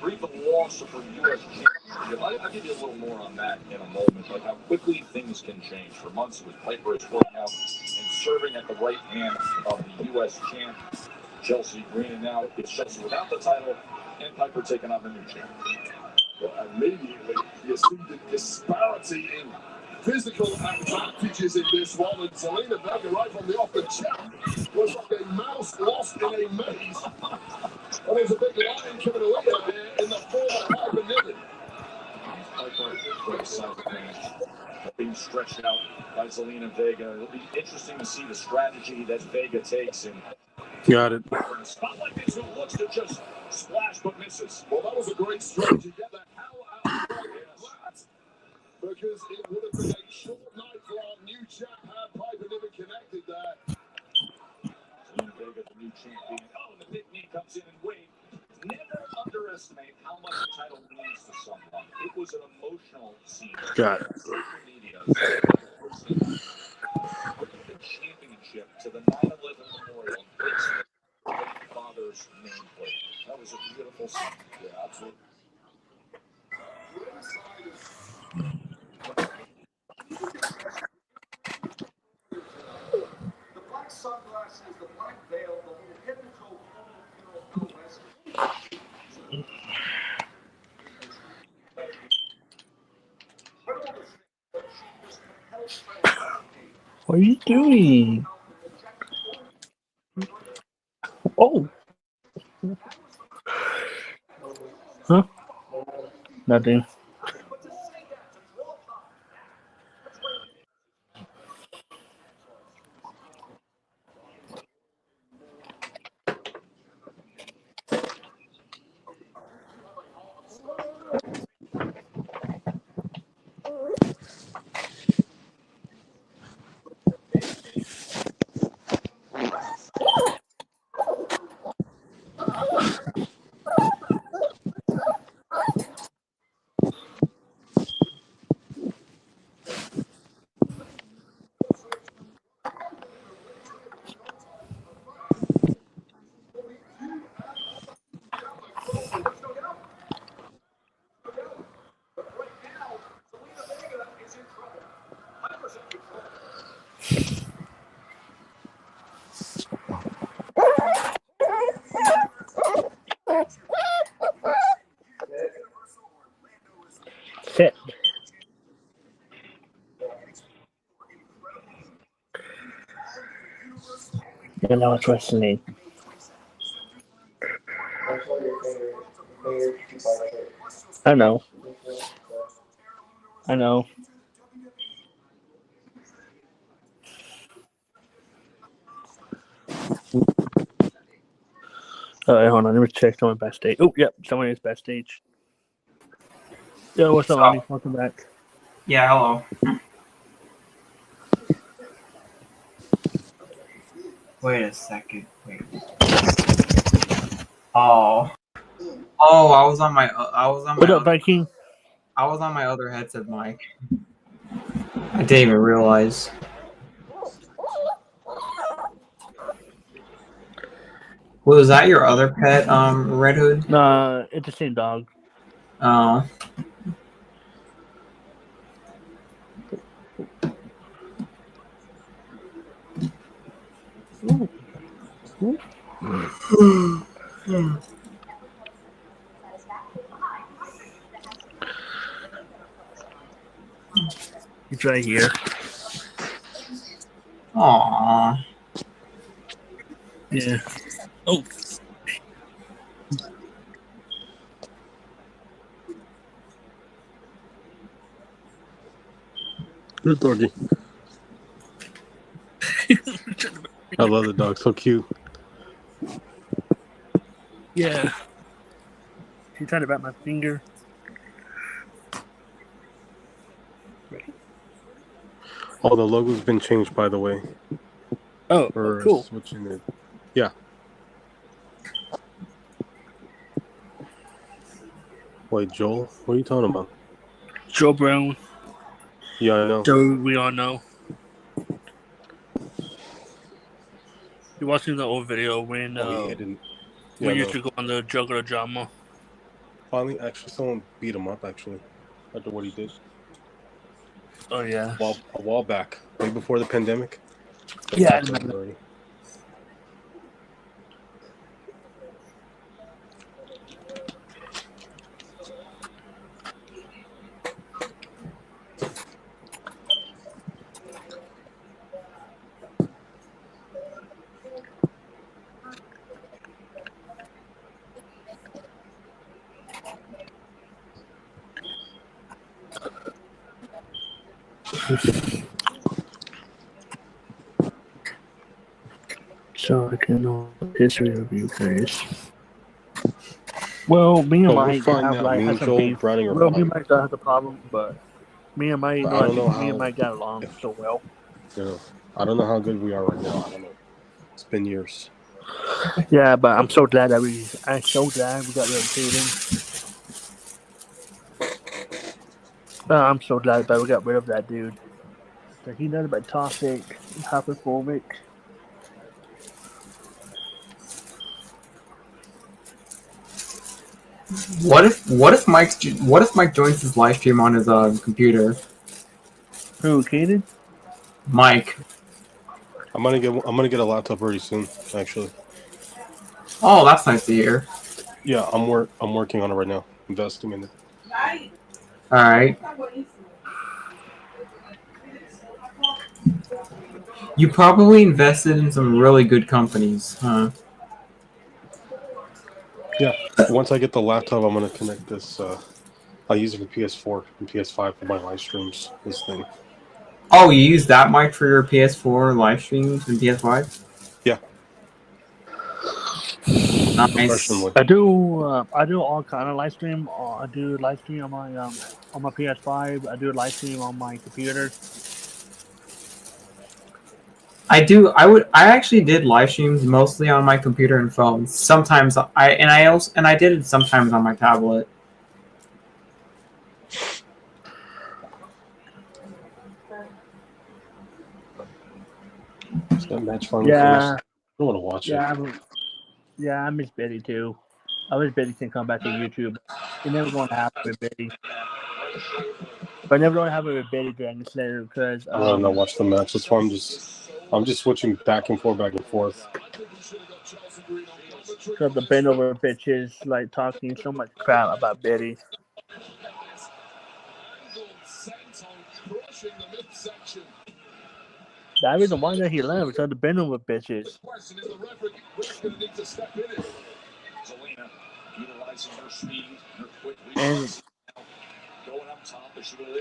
grieve the loss of her U.S. championship. I'll give you a little more on that in a moment, like how quickly things can change. For months with Piper is working out and serving at the right hand of the U.S. champ, Chelsea Green, and now it's Chelsea without the title, and Piper taking on the new champ. Well, immediately, you see the disparity in physical advantages in this one, and Zelina Vega right from the off the champ was like a mouse lost in a maze. And there's a big line coming away here in the form of Piper Niven. Piper, great side advantage, being stretched out by Zelina Vega. It'll be interesting to see the strategy that Vega takes. And Got it. in a spot like this, who looks to just splash but misses. Well, that was a great strategy. Get the hell out of that. Because it would have been a short night for our new champ had Piper Niven connected there. Zelina Vega, the new champion. Oh, and the big knee comes in and Wade. Never underestimate how much a title means to someone. It was an emotional scene. Got it. Social media, the championship to the 9/11 memorial and placed their father's nameplate. That was a beautiful scene. Yeah, absolutely. The black sunglasses, the black veil, the little head and shoulder, What are you doing? Oh. Huh? Nothing. Sit. You know what's wrestling. I know. I know. Alright, hold on. Let me check someone backstage. Oh, yep. Someone is backstage. Yo, what's up, Andy? Welcome back. Yeah, hello. Wait a second. Wait. Oh. Oh, I was on my What up, Viking? I was on my other headset mic. I didn't even realize. Was that your other pet, Red Hood? It's the same dog. Oh. It's right here. Aww. Yeah. Oh. Good doggy. I love the dog. So cute. Yeah. She tried to bite my finger. Oh, the logo's been changed, by the way. Oh, We're cool. switching it. Yeah. Wait, Joel? What are you talking about? Joe Brown. Yeah, I know. Joe, we all know. You're watching the old video when Oh, he didn't. Yeah, we no. used to go on the Juggler drama. Finally, actually, someone beat him up, actually, after what he did. Oh, yeah. A while back, way before the pandemic. Yeah, I remember. Already. So I can know the history of you guys. Well, me and Mike have had some beef. Well, me and Mike don't have the problem, but me and Mike, me and Mike got along so well. Yeah, I don't know how good we are right now. I don't know. It's been years. Yeah, but I'm so glad that we got rid of Caden. I'm so glad that we got rid of that dude. That he nothing but toxic, hyperphobic. What if Mike joins his live stream on his computer? Who, Caden? Mike. I'm gonna get a laptop pretty soon, actually. Oh, that's nice to hear. Yeah, I'm working on it right now, investing in it. All right. You probably invested in some really good companies, huh? Yeah. Once I get the laptop, I'm gonna connect this. I'll use it for PS4 and PS5 for my live streams. This thing. Oh, you use that mic for your PS4 live streams and PS5? Yeah. Nice. I do all kind of live stream. I do live stream on my PS5. I do a live stream on my computer. I actually did live streams mostly on my computer and phone. Sometimes I did it sometimes on my tablet. Is that match fun? Yeah. I don't want to watch it. Yeah, I miss Betty too. I wish Betty can come back to YouTube. You're never going to happen with Betty. But never going to happen with Betty Dragon Slayer because I'd rather not watch the match. That's why I'm just switching back and forth. Because the bend over bitches like talking so much crap about Betty. The reason why that he left is because the bend over bitches. And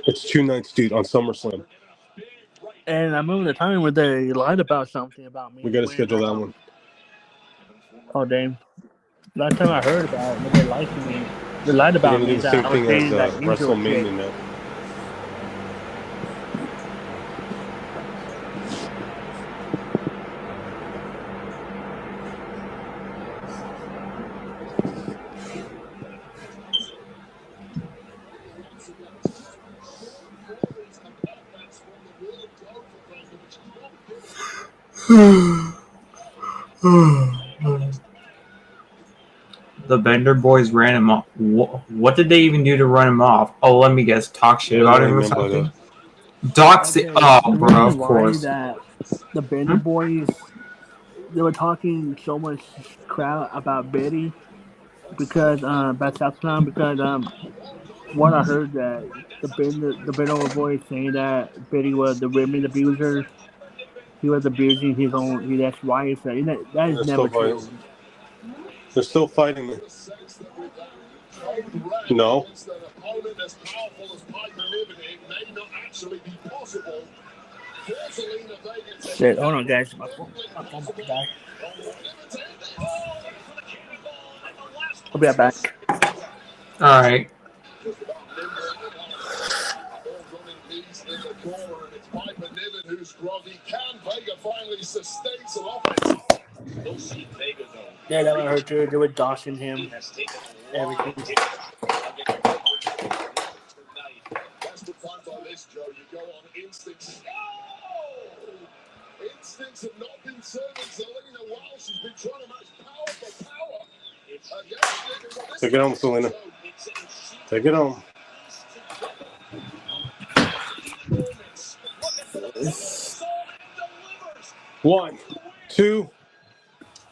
it's 2 nights, dude, on SummerSlam. And I remember the time when they lied about something about me. We gotta schedule that one. Oh, damn. Last time I heard about it, when they lied to me. They lied about me. We're gonna do the same thing as WrestleMania now. The Bender boys ran him off. What did they even do to run him off? Oh, let me guess. Talk shit I don't know about what him you or meant by something? that. Doxy. Okay, Oh, the bro, of reason why course. that the Bender boys they were talking so much crap about Betty because about Southtown because what I heard that the Bender boys saying that Betty was the women abuser. He was abusing his ex-wife. That is They're never still fighting. true. They're still fighting me. No. Shit, hold on, guys. My phone about to die. I'll be right back. All right. In the corner, and it's Piper Niven who's groggy. Can Vega finally sustain some offense? We'll see Vega though. Yeah, that one hurt too. They were dossing him. Has taken a lot Everything. of hits against the tonight. Desperate times like this, Joe, you go on instincts. Oh! Instincts have not been serving Selena while she's been trying to match power for power. Take it home, Selena. Take it home. One, two.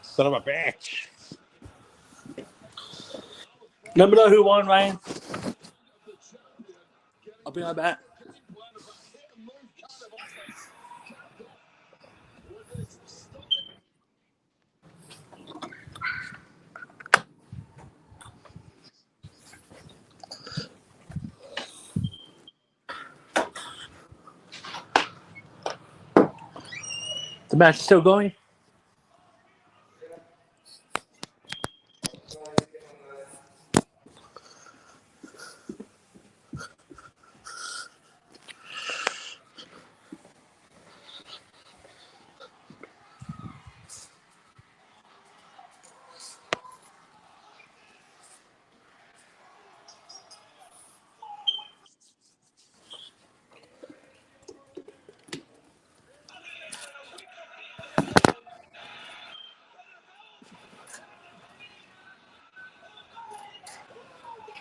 Son of a bitch. Let me know who won, Ryan. I'll be right back. The match is still going.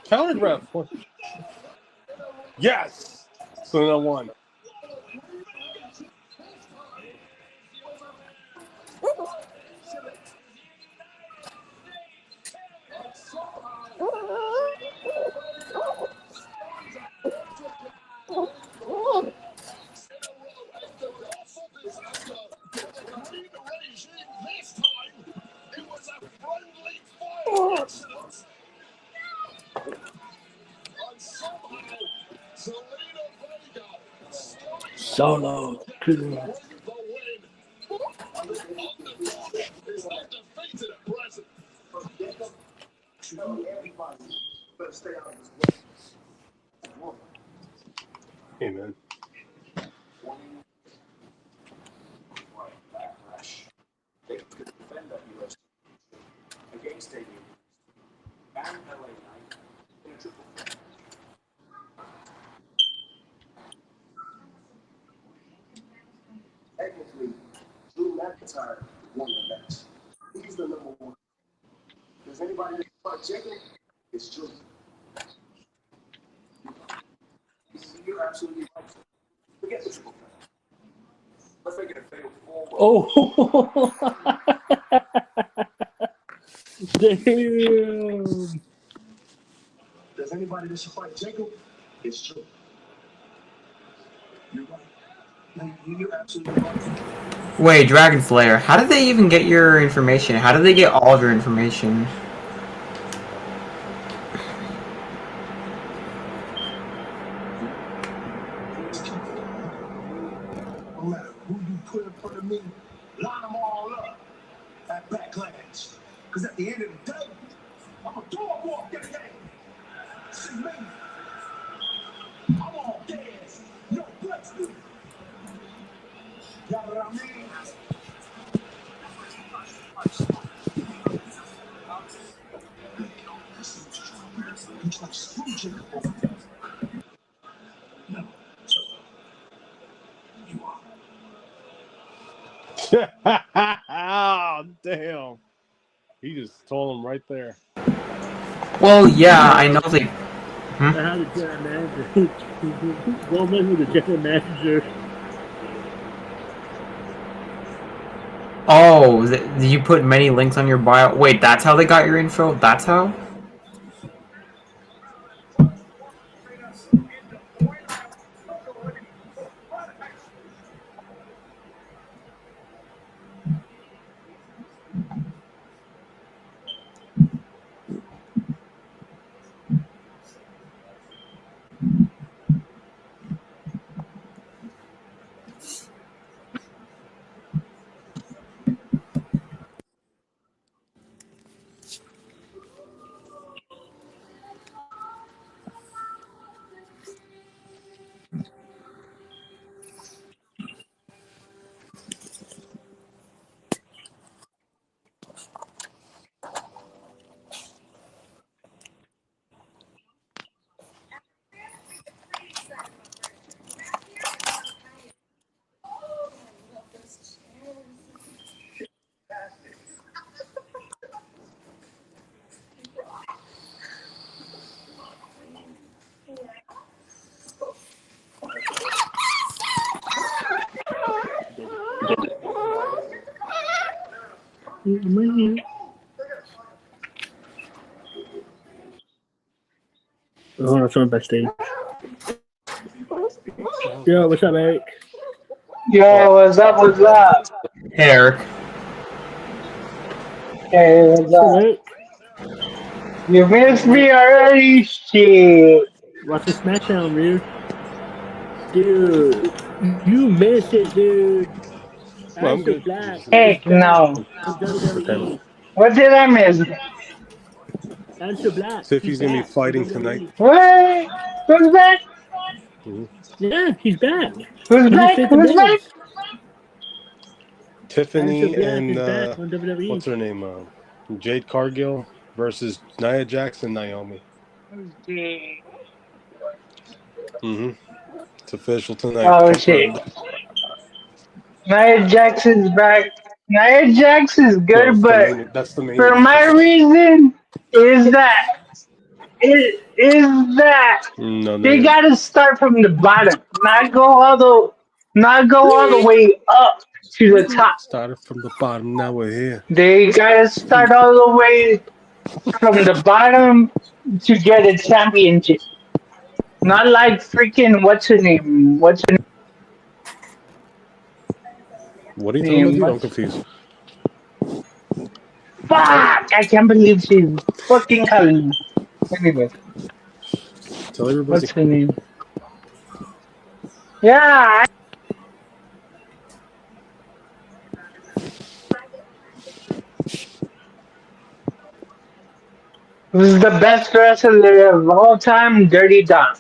Counter ref. Yes. Selena won. Solo. Amen. Against AU and LA Knight in a triple threat. Technically, Drew McIntyre won the match. He's the number one. Does anybody know about Jacob? It's true. You're absolutely right. Forget the triple threat. Let's make it a fatal four-way. Oh. Damn. Does anybody that should fight Jacob? It's true. You're right. You're absolutely right. Wait, Dragon Slayer. How did they even get your information? How did they get all of your information? No matter who you put in front of me, line them all up at Backlash. Because at the end of the day, I'm a dog walk that game. See me? I'm all gas, no breaks me. Got what I mean? You try to screw Jacob over there. No, so you are. Oh, damn. He just told him right there. Well, yeah, I know they. I have the general manager. Gomez was the general manager. Oh, you put many links on your bio. Wait, that's how they got your info? That's how? I'm right here. Oh, that's on backstage. Yo, what's up, Eric? Yo, what's up? What's up? Hey, Eric. Hey, what's up? Eric? You missed me already? Shit. Watching Smackdown, dude. You missed it, dude. Well, I'm Aleister good. Black Heck is back no. in WWE. What did I miss? Aleister Black, See if he's he's going to be back in fighting tonight. WWE. What? Who's back? Yeah, he's back. Who's He just back? fit the Who's back? Miz. Tiffany Aleister Black and is back on WWE. what's her name? Jade Cargill versus Nia Jax and Naomi. It's official tonight. Oh shit. Nia Jackson's back. Nia Jackson's No, good, it's but that's the main for event. my reason is that No, not they yet. gotta start from the bottom, not go all the way up to the top. Started from the bottom. Now we're here. They gotta start all the way from the bottom to get a championship. Not like freaking what's her name? What's her What are you talking about, name? dude? I'm confused. Fuck! I can't believe she's fucking calling. Anyway, Tell everybody. what's her name? Yeah. Who's the best wrestler of all time? Dirty Don.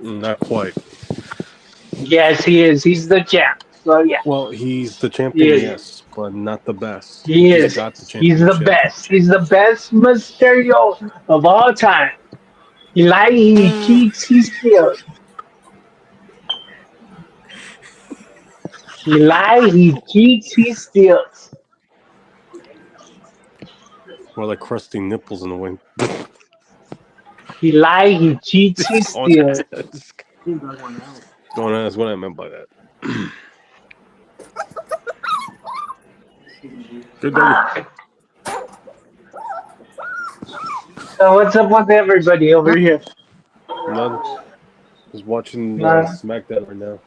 Not quite. Yes, he is. He's the champ. So yeah, Well, he's the he champion, is. yes, but not the best. He He's is. got the He's the championship. best. He's the best Mysterio of all time. He lies, he cheats, he steals. He lies, he cheats, he steals. More like crusty nipples in the wind. He lies, he cheats, he steals. Going on, that's what I meant by that. Good doggy. So what's up with everybody over here? None. Just watching None. SmackDown right now.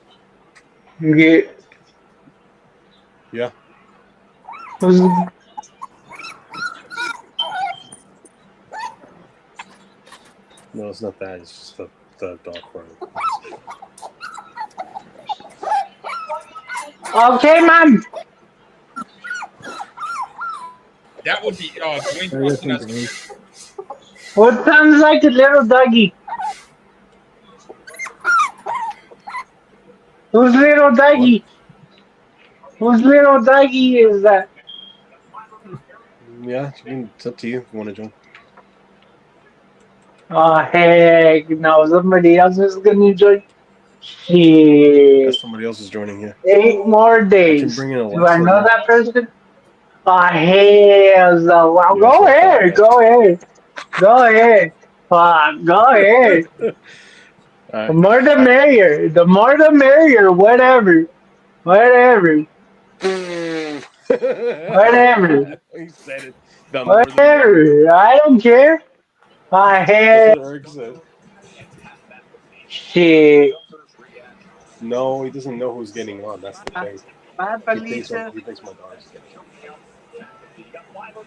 Yeah. Who's, No, it's not that. It's just the dog part. okay, man. That would be Dwayne Johnson as What sounds like a little doggy? Whose little doggy? Whose little doggy is that? Yeah, it's up to you if you want to join. Oh heck no! Somebody else is gonna join. Shit. somebody else is joining here. 8 more I can days. bring in Do I Alexa. know Now. that person? Hell no. Well, Yes, go I thought ahead. Go ahead. Go ahead. Go ahead. All The right. more the merrier. The more the merrier. Whatever. Whatever. Whatever. He said it. The more the merrier. Whatever. I don't care. That's Hell. what Eric said. Shit. No, he doesn't know who's getting on. That's the thing. Bye, He thinks Felicia. my daughter's getting on.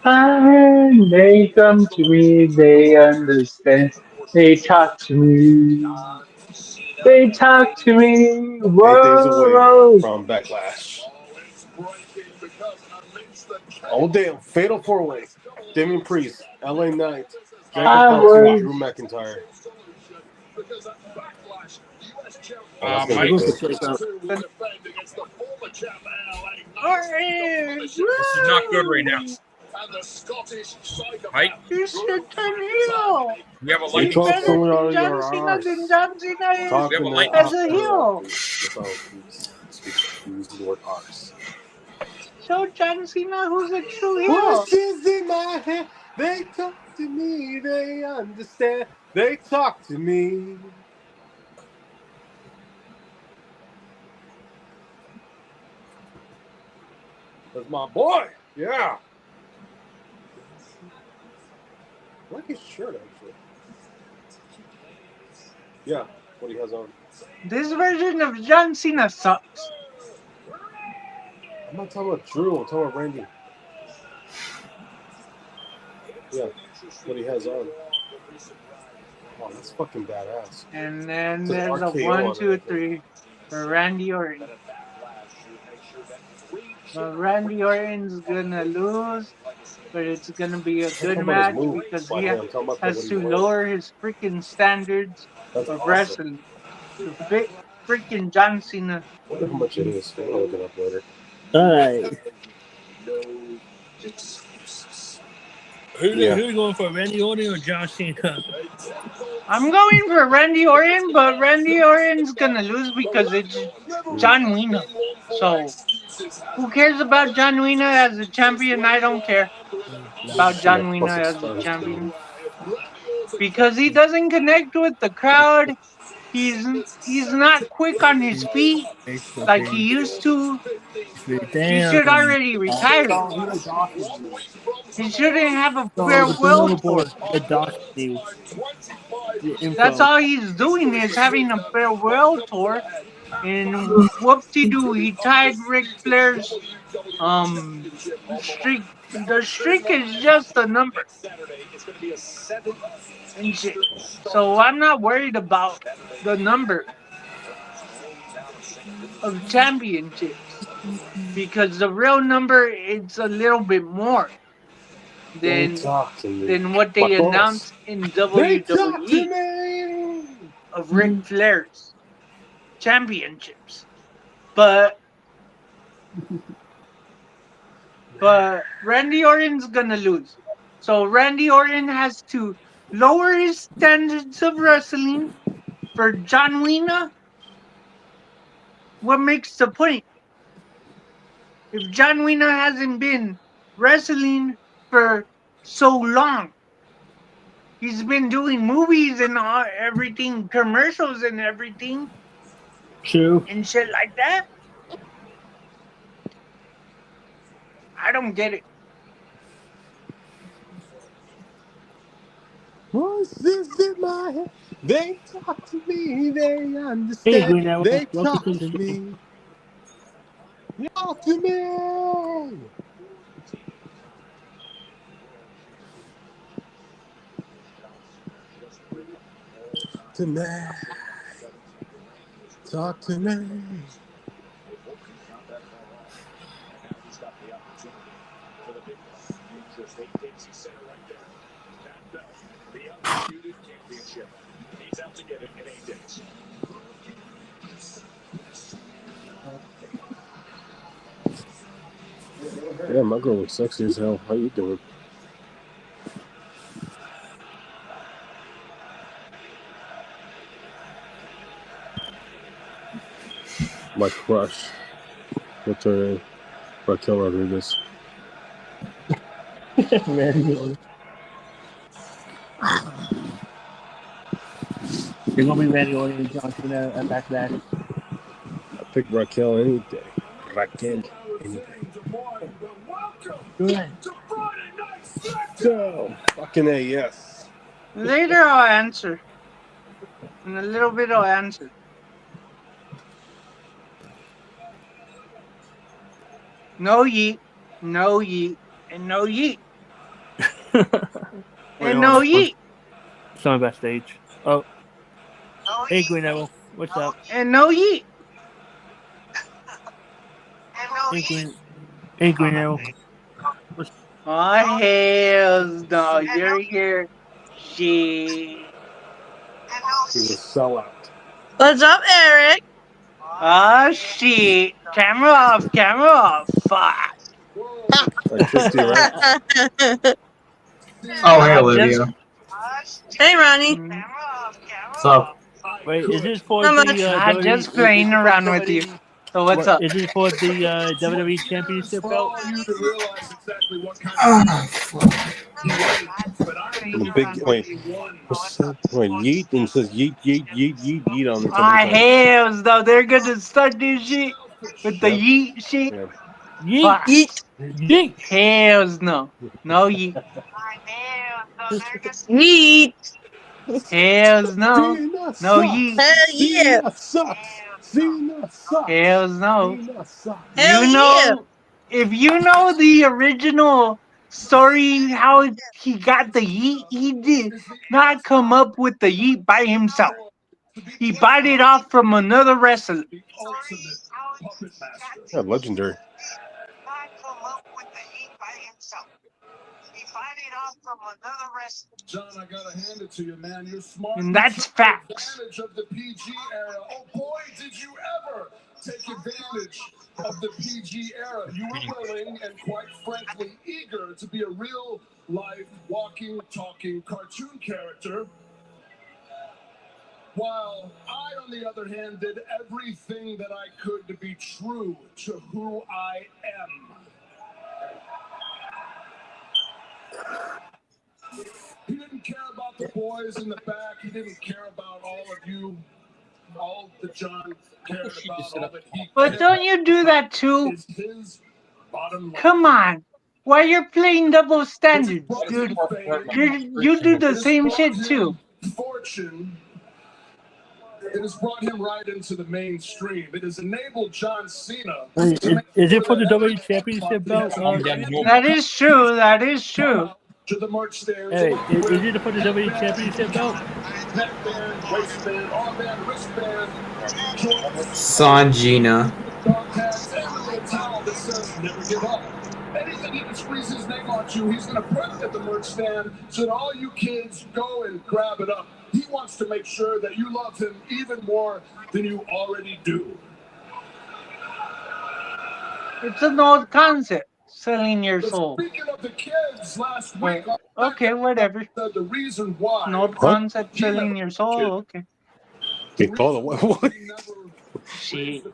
And they come to me, they understand. They talk to me. They talk to me. 8 days Whoa, away whoa. from Backlash. Oh damn! Fatal 4-way. Damian Priest, LA Knight, Jacob I Fatu, and was. Drew McIntyre. Oh, Uh, that's gonna I'm be Mike, going to good. check out. Orange. this is not good right now. Woo! Mike, You should turn heel. we have a You He's lightning talk better storm. somewhere out than of John your Cena than arse. John Cena is We have a Talking lightning as out a storm. heel. That's how he speaks. He uses the word arse. Show John Cena who's a true heel. Voices in my head, they talk to me, they understand, they talk to me. That's my boy. Yeah. I like his shirt, actually. Yeah, what he has on. This version of John Cena sucks. I'm not talking about Drew, I'm talking about Randy. Yeah, what he has on. Oh, that's fucking badass. And then Says there's a RKO 1, on it, 2, I think. 3 for Randy Orton. But Randy Orton's gonna lose, but it's gonna be a I'm good talking about his match move because by he him. I'm talking about what has he's to wearing. lower his freaking standards That's of awesome. wrestling to fit freaking John Cena. I wonder how much it is. I'm gonna look it up later. All right. Who's Yeah. going for Randy Orton or John Cena? I'm going for Randy Orton, but Randy Orton's gonna lose because it's John Cena. So who cares about John Cena as a champion? I don't care about John Cena as a champion because he doesn't connect with the crowd. He's not quick on his feet like he used to. He should Damn. already retire. He shouldn't have a The farewell little boy, tour. the doctor, the That's info. all he's doing is having a farewell tour. And whoop-de-doo, he tied Ric Flair's streak. The streak is just a number and shit. So I'm not worried about the number of championships because the real number is a little bit more They than talk to me. what they Patos. announced in They talk to WWE me. of Ric Flair's championships. But Randy Orton's gonna lose. So Randy Orton has to lower his standards of wrestling for John Cena. What makes the point? If John Cena hasn't been wrestling for so long, he's been doing movies and everything, commercials and everything, True. and shit like that. I don't get it. Voices in my head. They talk to me. They Hey, understand. Green Arrow. They Welcome talk to the to show. me. Talk to me. To me. Talk to me. Yeah, my girl looks sexy as hell. How you doing? My crush. What's her name? Raquel Rodriguez. Randy Orton. You're gonna be Randy Orton and John Cena at Backlash. I pick Raquel any day. Raquel any day. Good. So, fucking A, yes. Later I'll answer. In a little bit I'll answer. No yeet, no yeet, and no yeet. And no yeet. Someone backstage. Oh. Hey, Green Arrow. What's up? And no yeet. Hey, Green Arrow. Oh, hells no. You're here. Shit. He's a sellout. What's up, Eric? Oh, shit. Camera off, camera off. Fuck. I tricked you, right? Oh, hey, Olivia. Hey, Ronnie. What's up? Wait, is this for Not the much. I'm just playing around with you. So what's up? Is this for the WWE Championship belt? The big wait. What's that? Wait, yeet and it says yeet, yeet, yeet, yeet, yeet on it. Ah, hells no. They're gonna start this shit with the yeet shit. Yeah. Yeet. Yeet. Yeet. Hells no. No yeet. Yeet. Hells no. No yeet. Hell yeah. Cena sucks. Cena sucks. Hells no. Cena sucks. Hell You know, if you know the original story, how he got the yeet, he did not come up with the yeet by himself. He bought it off from another wrestler. Yeah, legendary. John, I gotta hand it to you, man. You're smart. And that's facts. Advantage of the PG era. Oh boy, did you ever take advantage of the PG era. You were willing and quite frankly eager to be a real life walking, talking cartoon character. While I, on the other hand, did everything that I could to be true to who I am. He didn't care about the boys in the back. He didn't care about all of you. All that John cared about, all that he But don't you do that too? is his bottom line. Come on. Why you're playing double standards, dude? You do the same shit too. Fortune. It has brought him right into the mainstream. It has enabled John Cena. Is it for the WWE Championship belt? That is true. That is true. To the merch stands. Hey, is it for the WWE Championship belt? Neckband, waistband, armband, wristband. Sanjina. Dog tags and a little towel that says "Never give up." Anything he can squeeze his name onto, he's going to put it at the merch stand so that all you kids go and grab it up. He wants to make sure that you love him even more than you already do. It's an old concept, selling your soul. Speaking of the kids, last week, Okay, whatever. the reason why. An old concept, selling your soul. Okay. He thought of what? Shit.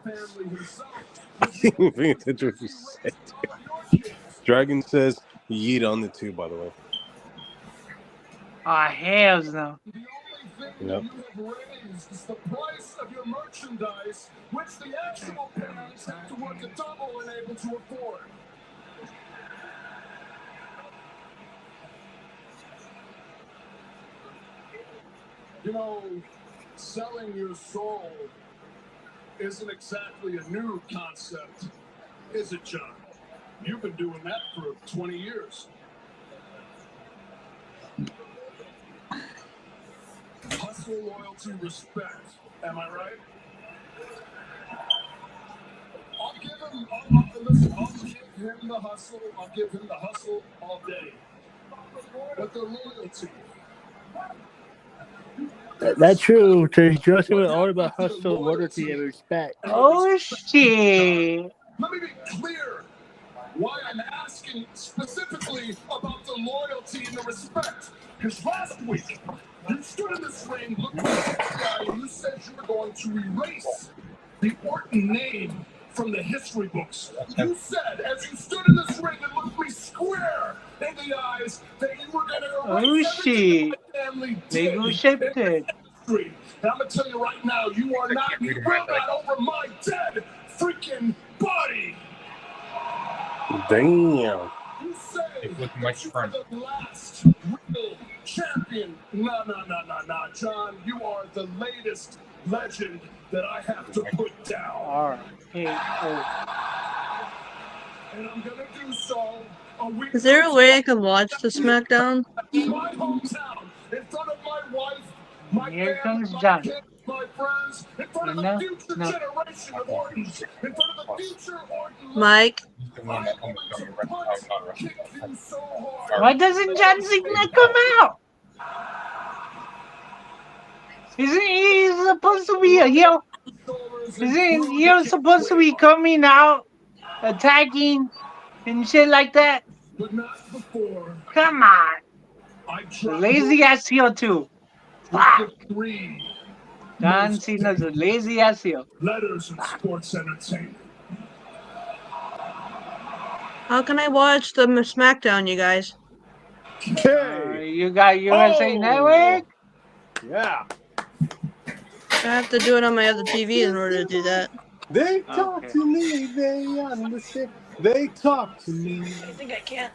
I didn't pay attention to what you said. Dragon says yeet on the two, by the way. Ah, hells no. Yep. You have raised is the price of your merchandise, which the actual parents have to work a double and able to afford. You know, selling your soul isn't exactly a new concept, is it, John? You've been doing that for 20 years. Hustle, loyalty, respect. Am I right? I'll give him the hustle. I'll give him the hustle all day. But the loyalty. That's true. To Justin was all about hustle, loyalty, and respect. Oh shit. Let me be clear why I'm asking specifically about the loyalty and the respect. Because last week, you stood in this ring, looked at the guy, and you said you were going to erase the Orton name from the history books. You said, as you stood in this ring and looked me square in the eyes, that you were going to erase everything that my family did in history. And I'm going to tell you right now, you are not, you will not over my dead freaking body. Damn. You say that you are the last real champion. No, John. You are the latest legend that I have to put down. And I'm gonna do so a week. Is there a way I can watch the Smackdown? My hometown, in front of my wife, my Here family, comes my John. kids, my friends, in front of the future generation of Ortons, in front of the future Orton. Mike? Why doesn't John Cena come out? Isn't he supposed to be a heel? Isn't he supposed to be coming out, attacking, and shit like that? But not before. Come on. Lazy ass heel too. Fuck. John Cena's a lazy ass heel. Letters in sports entertainment. How can I watch the Smackdown, you guys? You got USA Network? Yeah. I have to do it on my other TV in order to do that. They talk to me, they understand. They talk to me. I think I can.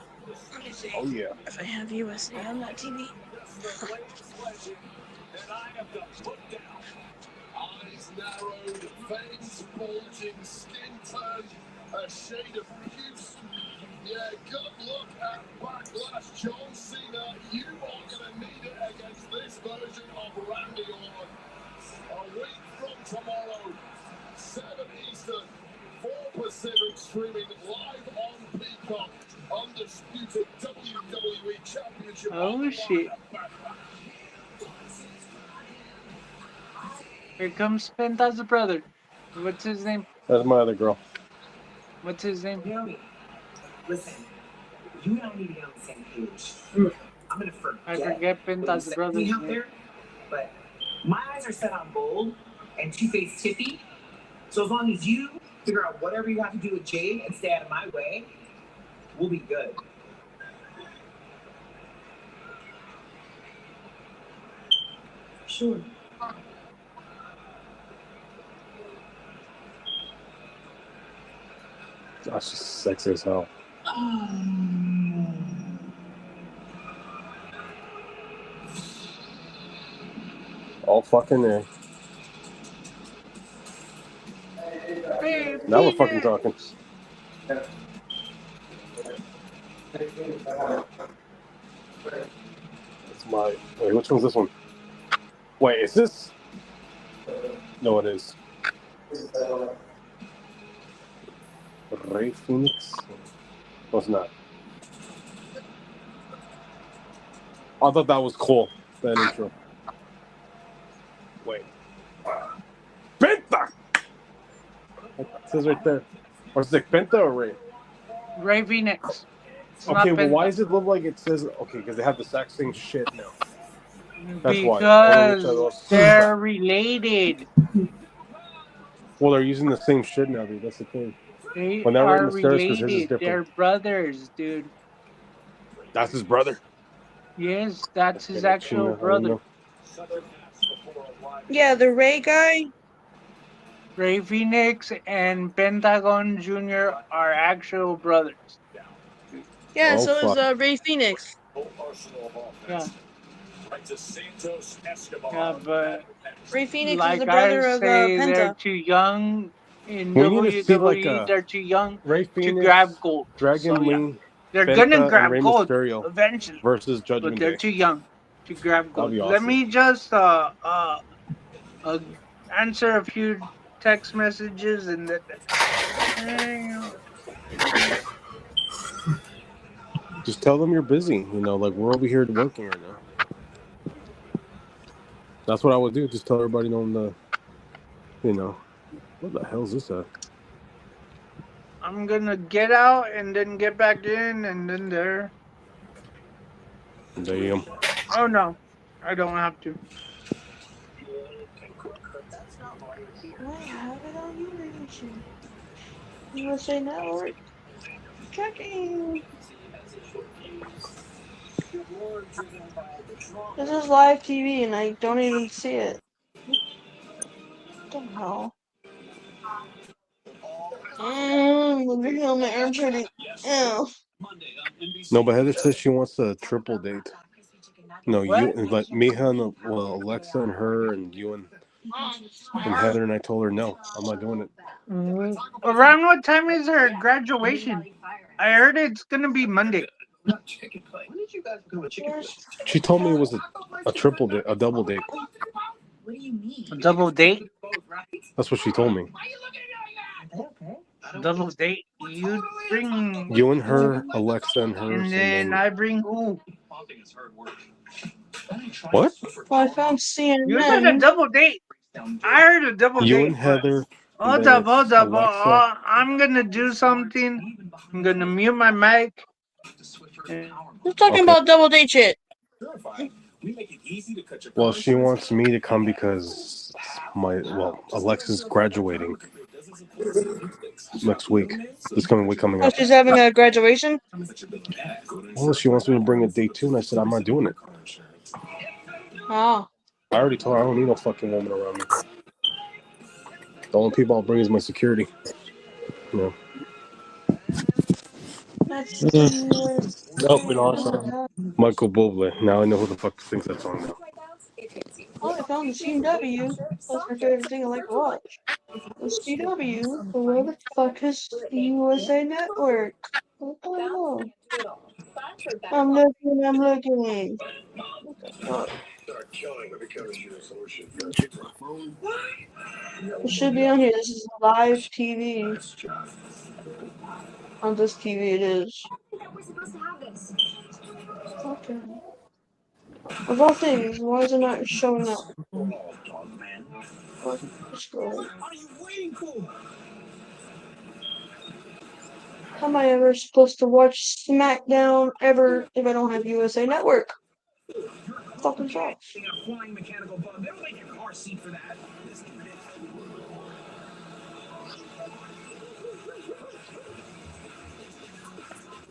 Let me see. Oh, yeah. If I have USA on that TV. Eyes narrowed, veins bulging, skin turned a shade of puce. Yeah, good luck at Backlash, John Cena. You are going to need it against this version of Randy Orton. A week from tomorrow, 7 Eastern, 4 Pacific, streaming live on Peacock. Undisputed WWE Championship. Oh shit. Here comes Penta's brother. What's his name? That's my other girl. What's his name? Naomi, listen, you and I need to be on the same page. I'm gonna forget. I forget Penta's brother's out name. there, but my eyes are set on Bold and Two-Face Tiffy. So as long as you figure out whatever you have to do with Jade and stay out of my way, we'll be good. Sure. That's just sexy as hell. All fucking there. Now we're fucking talking. It's my. Wait, which one's this one? Wait, is this? No, it is. Ray Phoenix? No, it's not. I thought that was cool, that intro. Wait. Penta! It says right there. Or is it Penta or Ray? Ray Phoenix. It's Okay, not well, Penta. why does it look like it says... Okay, because they have the exact same shit now. That's Because they're related. Well, they're using the same shit now, dude. That's the thing. They When they're are writing the stairs, because his is related. different. They're brothers, dude. That's his brother? Yes, that's his actual brother. Yeah, the Ray guy. Ray Phoenix and Pentagon Jr. are actual brothers. Yeah, Oh, so is fuck. Ray Phoenix. Yeah. Yeah, but Ray Phoenix like is the brother I of say, Penta. they're too young in We need to see, like, WWE. They're too young Ray to Phoenix, grab gold. Dragon So, yeah. Lee, They're Penta, gonna and grab Rey gold Mysterio eventually, versus Judgment but they're Day. too young to grab gold. That'd be Let awesome. me just answer a few text messages and then. Just tell them you're busy. You know, like, we're over here working right now. That's what I would do. Just tell everybody on the, you know, what the hell is this at? I'm gonna get out and then get back in and then there. Damn. Oh no, I don't have to. Do I have it on? USA Network. Checking. This is live TV and I don't even see it. What the hell? Look at my arm hurting. Ew. No, but Heather says she wants a triple date. No, What? you like Miha and Alexa and her and you and Heather, and I told her no, I'm not doing it. Around what time is her graduation? I heard it's gonna be Monday. She told me it was a triple date, a double date. A double date? That's what she told me. Double date? You bring You and her, Alexa and hers, and then I bring who? What? Well, I found You said a CNN. double date. I heard a double You date. and Heather. Hold up. Alexa. I'm gonna do something. I'm gonna mute my mic. Who's talking about double date shit? Well, she wants me to come because Alexa's graduating next week. This coming week coming Oh, up. she's having a graduation? Well, she wants me to bring a date too, and I said I'm not doing it. Oh. I already told her I don't need no fucking woman around me. The only people I'll bring is my security. No. That's Michael Bublé. Now I know who the fuck sings that song now. Oh, I found the CW. That's my favorite thing I like to watch. The CW. Where the fuck is the USA Network? What the hell? I'm looking. What the fuck? It should be on here. This is live TV. On this TV it is. Okay. Of all things, why is it not showing up? What? Let's go. How am I ever supposed to watch Smackdown ever if I don't have USA Network? Fucking sucks.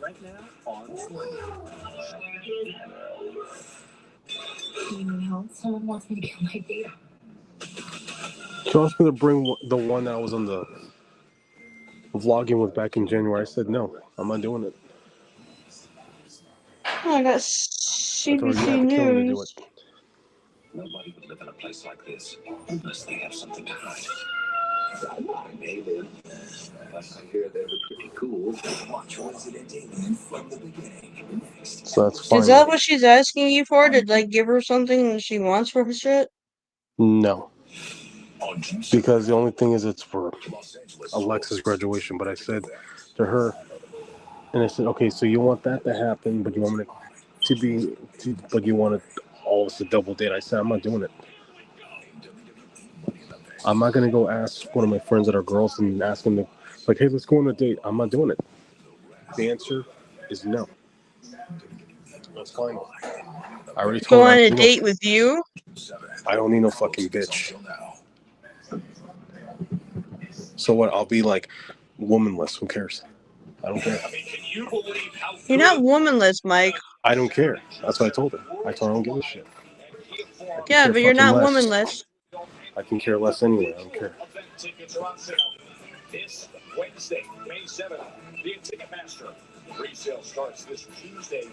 Right now on you need help? Someone wants me to get my data. She wants me to bring the one that I was on the vlogging with back in January. I said no, I'm not doing it. Oh, I got I told her you CBC have to kill me to do News. it. Nobody would live in a place like this unless they have something to hide. Maybe. I hear they were pretty cool. Watch Resident Alien from the beginning. Next. So that's fine. Is that what she's asking you for? To like give her something that she wants for her shit? No. Because the only thing is it's for Alexa's graduation. But I said to her, and I said, okay, so you want that to happen, but you want me but you want it all of us to double date. I said, I'm not doing it. I'm not going to go ask one of my friends that are girls and ask them to, like, hey, let's go on a date. I'm not doing it. The answer is no. That's fine. I already told Go her. on a date with you? I don't need no fucking bitch. So what? I'll be like womanless. Who cares? I don't care. You're not womanless, Mike. I don't care. That's what I told her. I told her I don't give a shit. Yeah, but you're not womanless. I can care less anyway. I don't care. This Wednesday, May 7th, the Ticketmaster. Resale starts this Tuesday,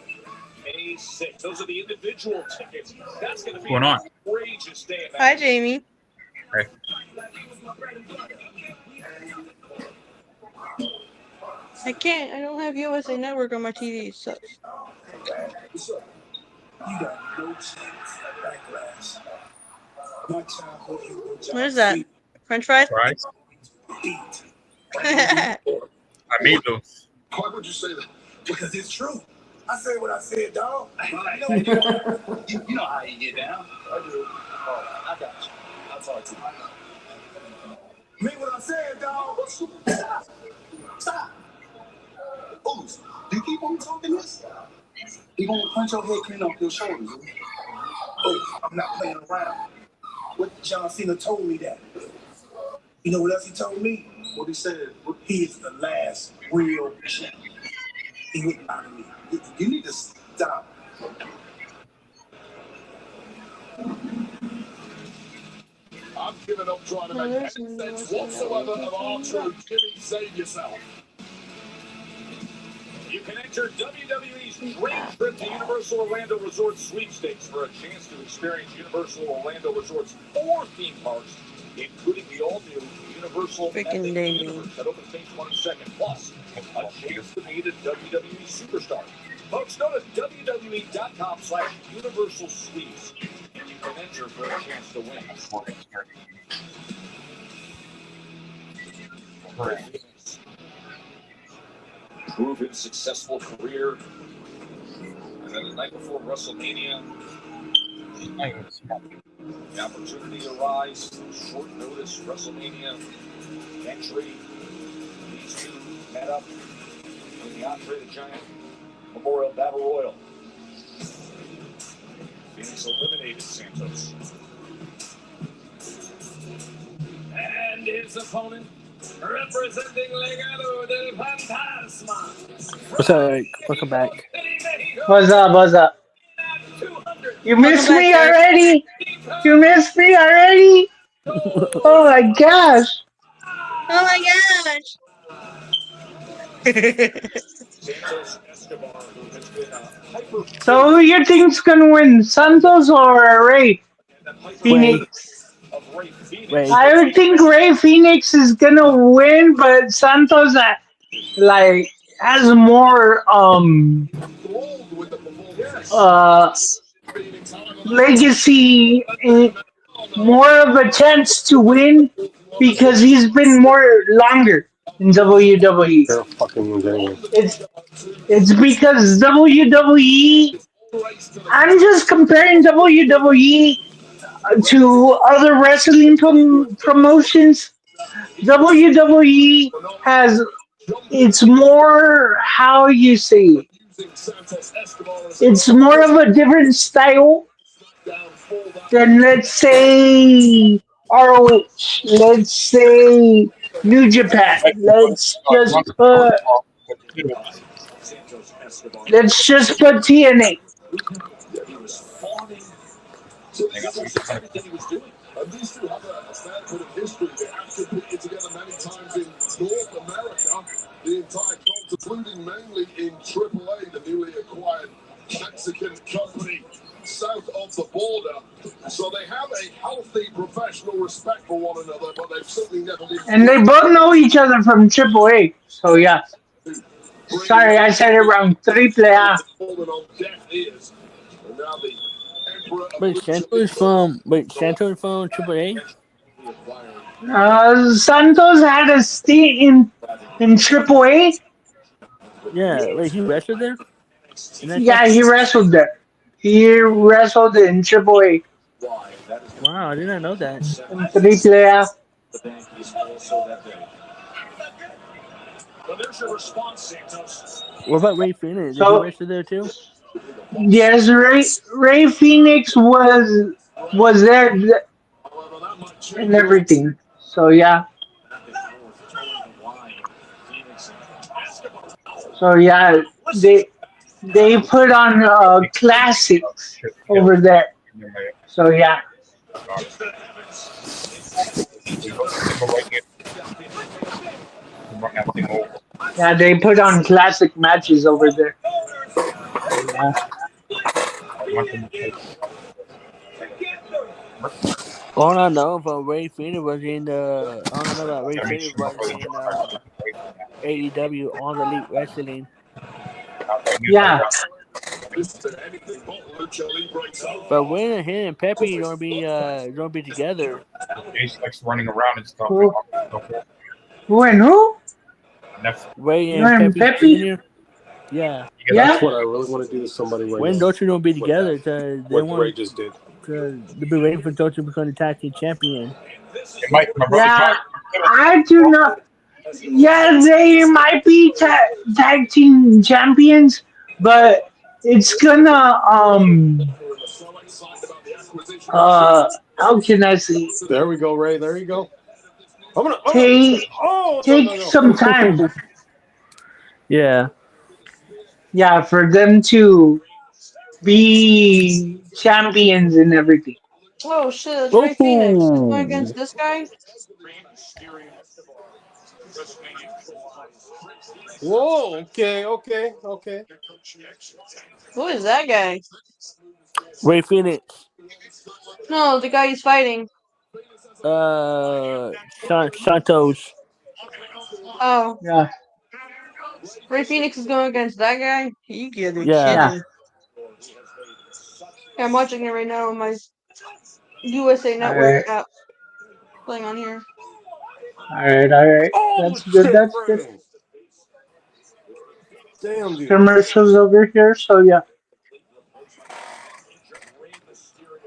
May 6th. Those are the individual tickets. That's going to be an outrageous day. Hi, Jamie. Hey. I can't. I don't have USA Network on my TV. It sucks. What is that? French fries? Fries? I made those. Why would you say that? Because it's true. I said what I said, dog. You know how you get down. I do. Oh, I got you. I'll talk to you. Mean what I said, dog. Stop. Ooze, you keep on talking this? You gonna punch your head clean off your shoulders. Oh, I'm not playing around. What John Cena told me that. You know what else he told me? What he said? He is the last real champ. He wouldn't lie to me. You need to stop. I'm giving up trying to make any sense whatsoever of our truth. Jimmy, save yourself. You can enter WWE's Dream Trip to Universal Orlando Resort sweepstakes for a chance to experience Universal Orlando Resort's 4 theme parks, including the all-new Universal Freaking Epic Damien. Universe that opens May 22nd, plus a chance to meet a WWE superstar. Folks, go to WWE.com/Universal Suites, and you can enter for a chance to win. Proven successful career, and then the night before WrestleMania, the opportunity arise, short notice WrestleMania entry. These two met up in the Andre the Giant Memorial Battle Royal. Phoenix eliminated Santos. And his opponent, representing Legado del Fantasma. What's up, Eric? Welcome back. What's up? What's up? You missed me already? You missed me already? Oh my gosh! Oh my gosh! So who you think's gonna win, Santos or Ray Phoenix? Ray. I would think Ray Phoenix is gonna win, but Santos like has more legacy, more of a chance to win because he's been more longer in WWE. They're fucking getting It's because WWE. I'm just comparing WWE to other wrestling promotions. WWE has, it's more, how you say, it's more of a different style than, let's say, ROH, let's say New Japan, let's just put TNA. So this is everything he was doing. And these two have a fair bit of history. They have competed together many times in North America, the entire continent, including mainly in AAA, the newly acquired Mexican company south of the border. So they have a healthy professional respect for one another, but they've certainly never been. And they both know each other from AAA. So yeah. Sorry, I said it wrong. AAA. Wait, Santos from AAA? Santos had a stint in AAA. Yeah, wait, he wrestled there? Yeah, he wrestled there. He wrestled in AAA. Wow, I did not know that. In AAA. What about Ray Phoenix? Did he So, wrestle there too? yes, Ray Phoenix was there and everything. So yeah. So yeah, they put on classics over there. So yeah. Yeah, they put on classic matches over there. Yeah. All I know about Ray Phoenix was in all I know about Ray Phoenix was in AEW, All Elite Wrestling. Yeah. But when him and Pepe gonna be together? Ace likes running around and stuff. Who and who? Ray and Pepe Jr. Yeah. That's what I really want to do to somebody right when now. don't you gonna be together? Cause they want. Ray just did. They'll be waiting for Dolce to become the tag team champion. Yeah, I do not. Yeah, they might be tag team champions, but it's gonna how can I say? There we go, Ray. There you go. take Oh take no. some time. Yeah. Yeah, for them to be champions and everything. Oh shit, it's Ray Phoenix. He's going Oh. against this guy? Whoa. Okay. Who is that guy? Ray Phoenix. No, the guy he's fighting. Santos. Oh, Yeah, Ray Phoenix is going against that guy? You get it, Yeah. yeah. kidding. Yeah, I'm watching it right now on my USA All Network right, app playing on here. all right. Oh That's good. shit, That's good. Brandon. Damn, dude. Commercials over here. So yeah.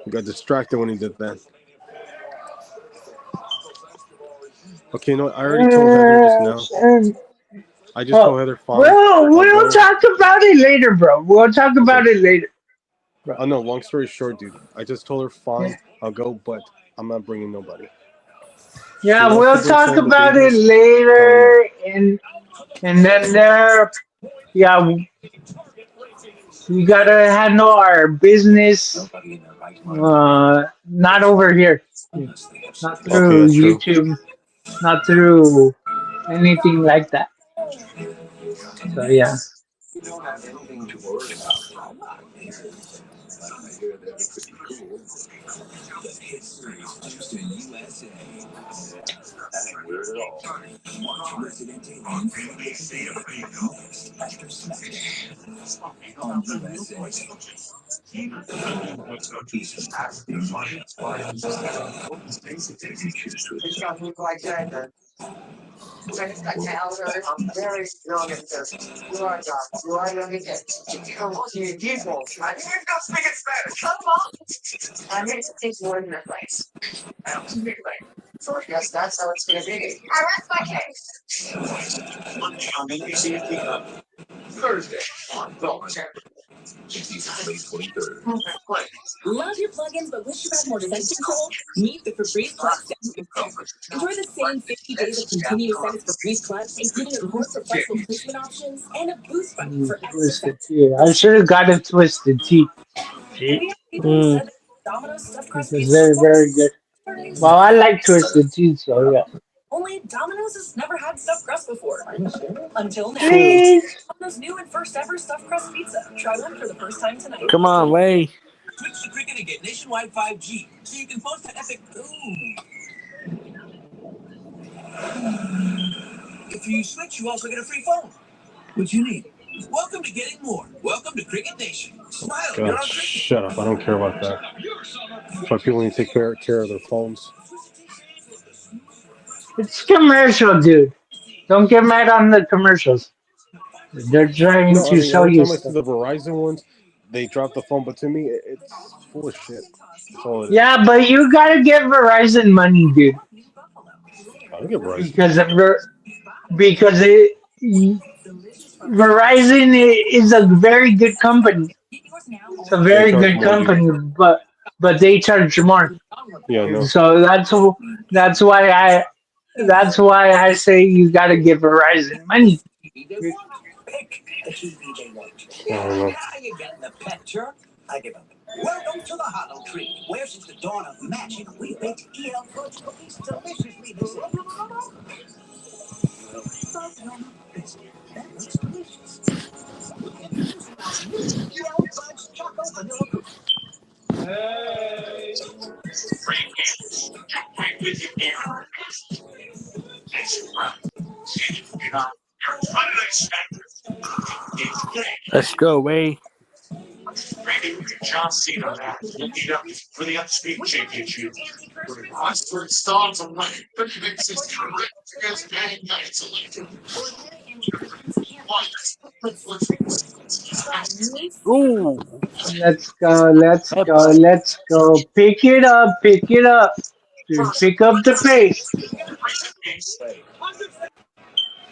I got distracted when he did that. Okay, no, I already told Heather just now. And I just oh, told Heather, fine, I'll we'll go. talk about it later, bro. We'll talk Okay. about it later, bro. Oh no, long story short, dude. I just told her, Yeah, fine, I'll go, but I'm not bringing nobody. She yeah. wants to We'll bring talk someone to about it Vegas. Tell her no. later, and then there, yeah, we gotta handle our business. Not over here. Not Okay, through that's true. YouTube. Not through anything like that. So yeah. You don't have anything to worry about. I hear that it's pretty cool. The history's just in USA. That ain't weird at all. Watch Resident Alien next after Smackdown on USA. He's acting money. He chooses to accept. Thursday on Velvet. May 23rd. Love your plugins but wish you had more scent control? Meet the Febreze Plus Sensitive Kit. Enjoy the same 50 days of continuous scent as Febreze Plus, including a cord for flexible placement options and a boost button for extra scent. Twisted Tea. I should have got a Twisted Tea. We Shit. have people who said that Domino's stuffed crust Because pizza they're very good. Well, I like Twisted Tea, so yeah. only Domino's has never had stuffed crust before. Until now. True. Please. Domino's new and first ever stuffed crust pizza. Try one for the first time tonight. Come on, Ray. Switch to Cricket and get nationwide 5G, so you can post that epic If you switch, you also get a free phone. What you need? Welcome to getting more. Welcome to Cricket Nation. Smile. You're God, on Cricket. shut up. I don't care about that. That's why people need to take care of their phones. It's commercial, dude. Don't get mad on the commercials. They're trying No, I to mean, sell every you time I see stuff. the Verizon ones, they drop the phone, but to me, it's full of shit. That's all it is. Yeah, but you gotta get Verizon money, dude. I don't get Verizon. Because Verizon is a very good company. It's a They very charge good more, dude. company, but they charge more. Yeah, I know. So that's why I say you gotta give Verizon money. Pick the TV they want. I don't know. How you getting the picture? I give up. Welcome to the Hollow Tree, where since the dawn of magic, we baked EL Fudge cookies deliciously designed. That looks delicious. Introducing our new EL Fudge Choco Vanilla Cookie. Let's go, Ray. John Cena for the Undisputed Championship. Oscar starts on right. Makes his correct against Bang Nights. Ooh. Let's go, let's go, Headbutt. let's go. Pick it up, pick it up. Dude, pick up the pace.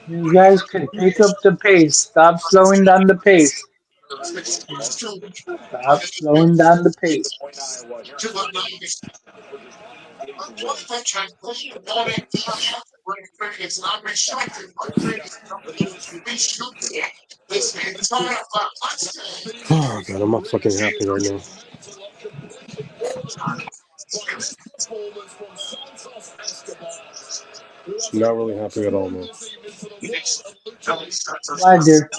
You guys can pick up the pace. Stop slowing down the pace. Stop slowing down the pace. Oh god, I'm not fucking happy right now. Not really happy at all, man. Why, dear?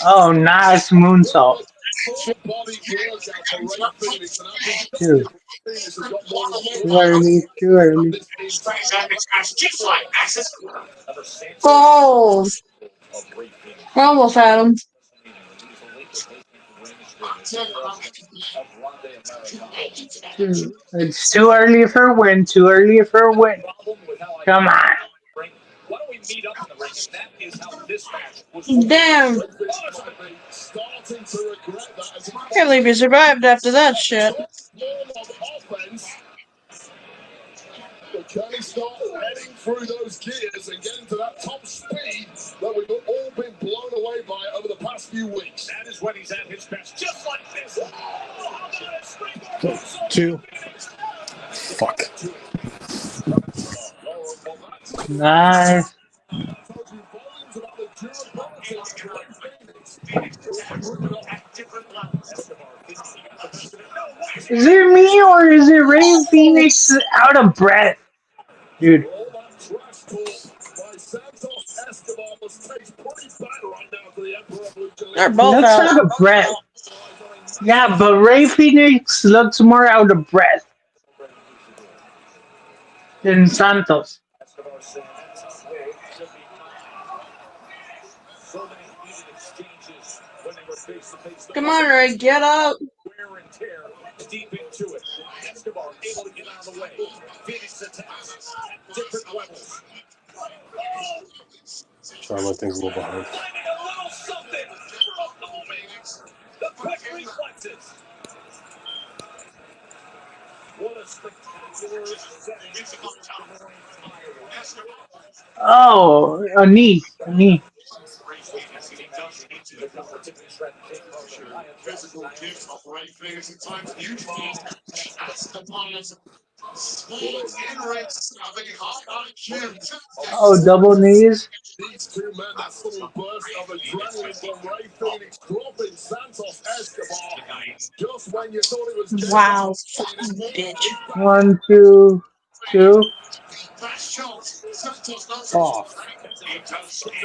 Oh, nice moonsault. Dude. Too early, too early. Oh, I almost had him. Dude, it's too early for a win, too early for a win. Come on. Damn. Can't believe you survived after that shit. But can he start heading through those gears and getting to that top speed that we've all been blown away by over the past few weeks? That is when he's at his best, just like this. Two. Fuck. Nice. Is it me or is it Ray Phoenix out of breath? Dude. They're He both looks out. out of breath. Yeah, but Ray Phoenix looks more out of breath than Santos. Come on, Ray, get up. Deep into it. Escobar able to get out of the way. Phoenix attacks at different levels. Sorry, my thing's a little behind. Finding a little something from the moment. The quick reflexes. What a spectacular setting. Oh, a knee. A knee. Oh, double knees. These two men, that sudden burst of adrenaline from Ray Phoenix dropping Santos Escobar. Just when you thought it was game Wow, fucking bitch. 1, 2, 2. Oh,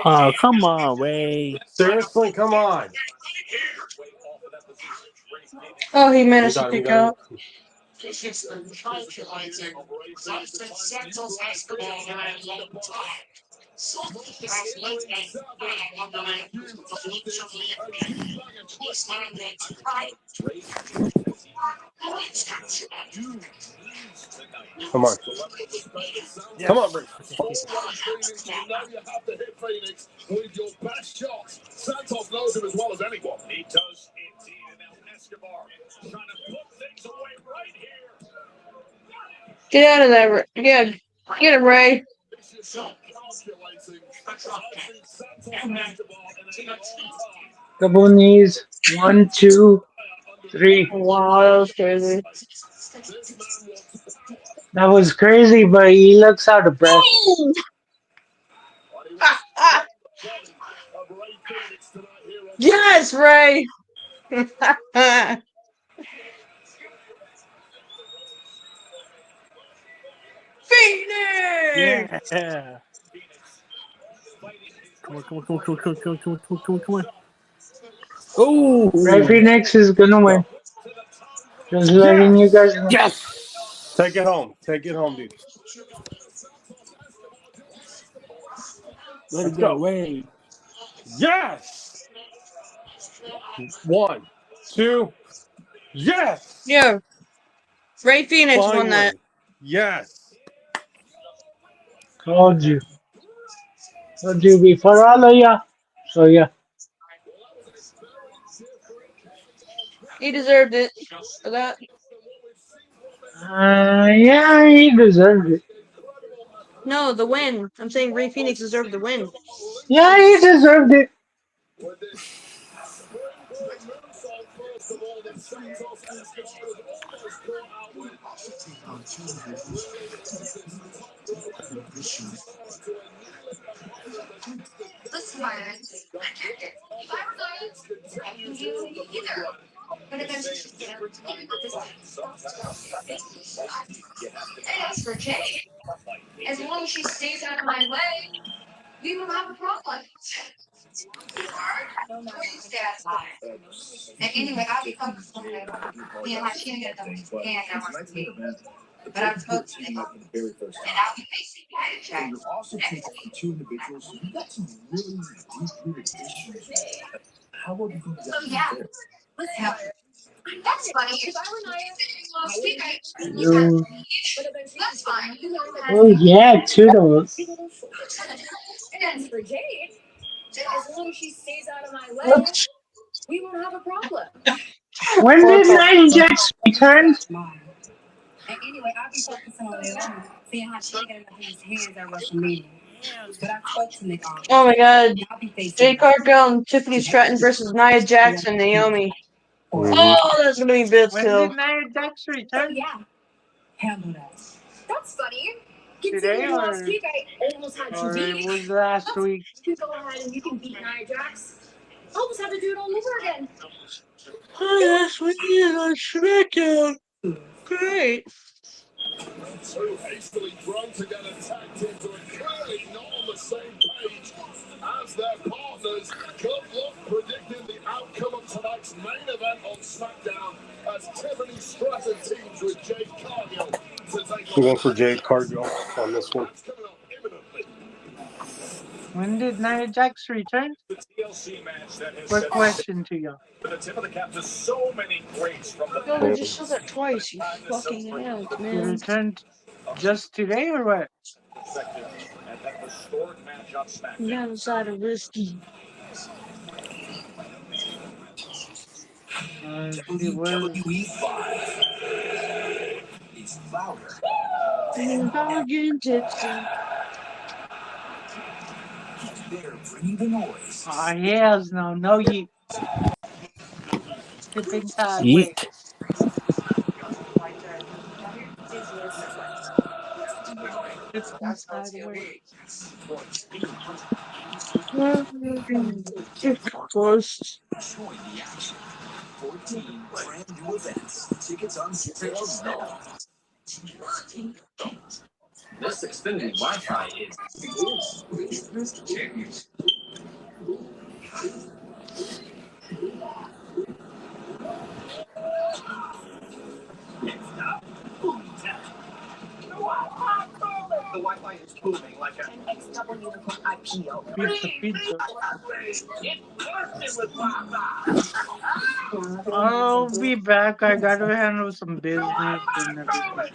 Oh, come on, Ray. seriously? Come on. Oh, he You managed to got him, you kick got him. out. Come on. Yes. Come on, Ray. Phoenix, you know you have to hit Phoenix with your best shots. Santos knows him as well as anyone. He does indeed. And now Escobar trying to put things away right here. Get out of there, Ray. Get him, Ray. Double knees. 1, 2, 3. Wow, that was crazy. That was crazy, but he looks out of breath. Yes, Ray. Phoenix. Yeah. Come on, come on, come on, come on, come on, come on, come on, come on, come on. Oh. Ray Phoenix is gonna win. Just letting you guys know. Yes. Take it home. Take it home, dude. Let Let's it go, go. Ray. Yes. 1, 2. Yes. Yeah. Ray Phoenix won that. Finally. Yes. Told you. Told you before all of ya. So yeah. He deserved it for that. Yeah, he deserved it. No, the win. I'm saying Ray Phoenix deserved the win. Yeah, he deserved it. Listen, Myron, I get it. If I were going, I wouldn't do it either. But eventually she's gonna even with this. And as for Jade, as long as she stays out of my way, we won't have a problem. Please stay out of line. And anyway, I'll be focused on it. Me and my chin get them and I want to meet. But I'm supposed to Nick, and I'll be facing United Jack next week. Two individuals, you got some really deep-rooted issues. How about you think that? Oh yeah, listen up. That's funny. If I were last week, I that's fine. Oh yeah, Toodles. And for Jade, as long as she stays out of my way, we won't have a problem. When did Nia Jax return? And anyway, I'll be focusing on Naomi, seeing how she got in his hands at WrestleMania. But I spoke to Nick on. Oh my god. Jade Cargill and Tiffany Stratton versus Nia Jax and Naomi. Oh, that's gonna be bits When too. did Nia Jax return? Yeah. Handle that. That's funny. Today Considering or last week I almost had you it beat. was last week? You go ahead and you can beat Nia Jax. I'll just have to do it all over again. Oh, yes, we did on Smackdown. Great. Two hastily thrown together tag teams who are clearly not on the same page as their partners. Good luck predicting the outcome of tonight's main event on SmackDown as Tiffany Stratton teams with Jade Cargill to take We're going for Jade Cargill on this one. When did Nia Jax return? The TLC match that has Quick question to you. to the tip of the cap to so many greats from the No, they just said that twice, you fucking ass, He man. returned just today or what? perspective at that historic match on SmackDown. You have a side of risky. WWE 5 is louder. Bargain tipsy. They're bringing the noise. Ah, hells no, no yeet. Tipping sideways. Yeet. Tipping sideways. First. Join the action. 14 brand new events. Tickets on sale now. This Xfinity Wi-Fi is the Wi-Fi is booming like an XW unicorn IPO. Pizza. I'll be back. I gotta handle some business and everything.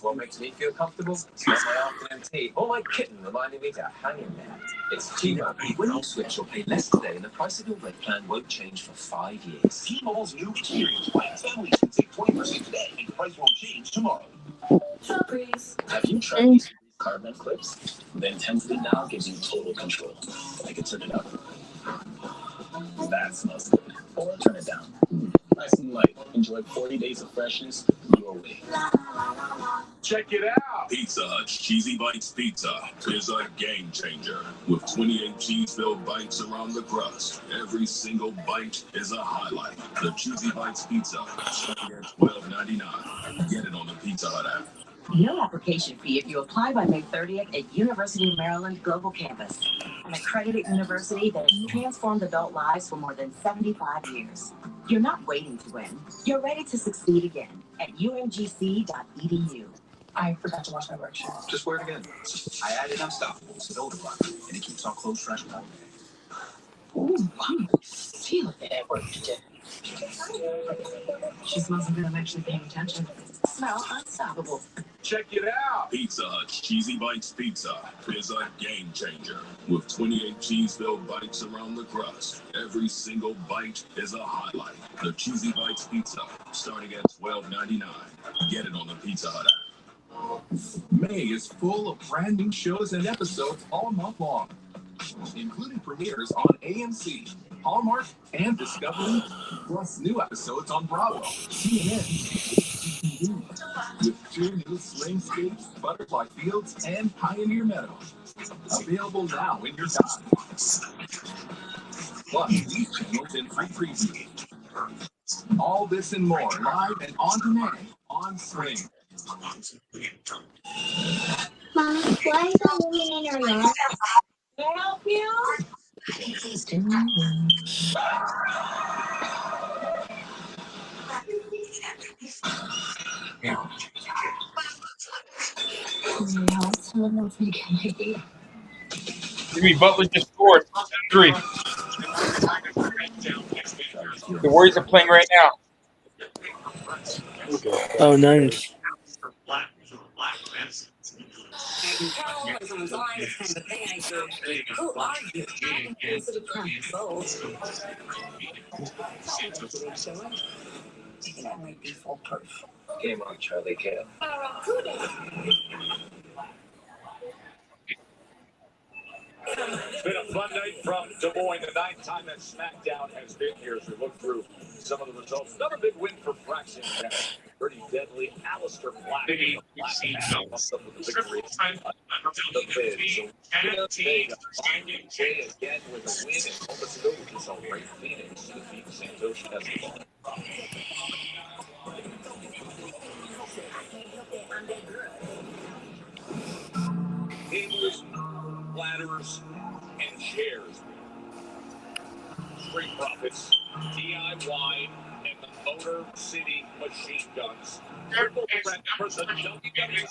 What makes me feel comfortable? Smell my afternoon tea or my kitten reminding me to hang in there. It's T-Mobile. When you switch, you'll pay less today and the price of your rate plan won't change for 5 years. T-Mobile's new experience plan. Families can save 20% today and the price won't change tomorrow. Surprise. Have you tried these carbon clips? The intensity now gives you total control. I can turn it up. That smells good. Or turn it down. Nice and light. Enjoy 40 days of freshness your way. Check it out. Pizza Hut's Cheesy Bites Pizza is a game changer. With 28 cheese-filled bites around the crust, every single bite is a highlight. The Cheesy Bites Pizza, starting at $12.99. Get it on the Pizza Hut app. No application fee if you apply by May 30th at University of Maryland Global Campus, an accredited university that has transformed adult lives for more than 75 years. You're not waiting to win. You're ready to succeed again at umgc.edu. I forgot to wash my work shirt. Just wear it again. I added Unstoppable to build a block, and it keeps all clothes fresh all day. Ooh, mommy, feel it at work today. She smells good. I'm actually paying attention. Smell Unstoppable. Check it out. Pizza Hut's Cheesy Bites Pizza is a game changer. With 28 cheese-filled bites around the crust, every single bite is a highlight. The Cheesy Bites Pizza, starting at $12.99. Get it on the Pizza Hut app. May is full of brand new shows and episodes all month long, including premieres on AMC, Hallmark, and Discovery, plus new episodes on Bravo, CNN, with 2 new Slingscapes, Butterfly Fields, and Pioneer Meadows. Available now in your guide. Plus, these channels in free preview. All this and more live and on demand on Sling. Mom, why is that woman in your yard? Can I help you? Someone else can get my data. Jimmy Butler just scored 3. The Warriors are playing right now. Oh, nice. Terrorism is lying, this kind of thing, ain't true. Who are you? Is it a crime? Both. That might be full proof. Game on, Charlie Kale. It's been a fun night from Des Moines. The 9th time that Smackdown has been here as we look through some of the results. Another big win for Braxton. Pretty deadly. Alistair Black. Comes up with the victory. The Fizz. So Jay again with a win. And Columbus Goes on Ray Phoenix defeat Santos Escobar. Tables, ladders, and chairs. Street Profits, DIY, and the Motor City Machine Guns. Triple threat for the WWE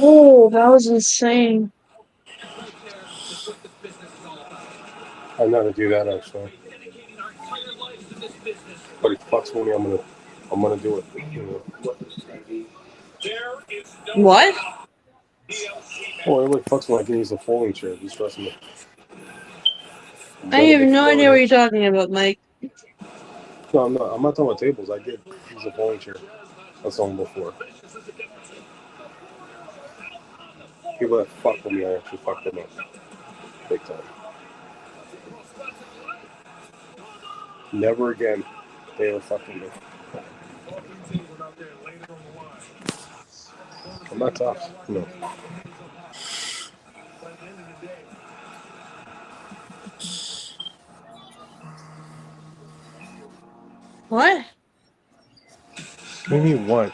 Oh, that was insane. I never do that actually. But it fucks with me. I'm gonna do it. You know. What? Oh, it really fucks when I can use a folding chair. Just trust me. I have no idea what you're talking about, Mike. No, I'm not. I'm not talking about tables. I did use a folding chair on someone before. People that fuck with me, I actually fuck them up. Big time. Never again. They ever fuck with me. I'm not tough. No. What? Maybe what?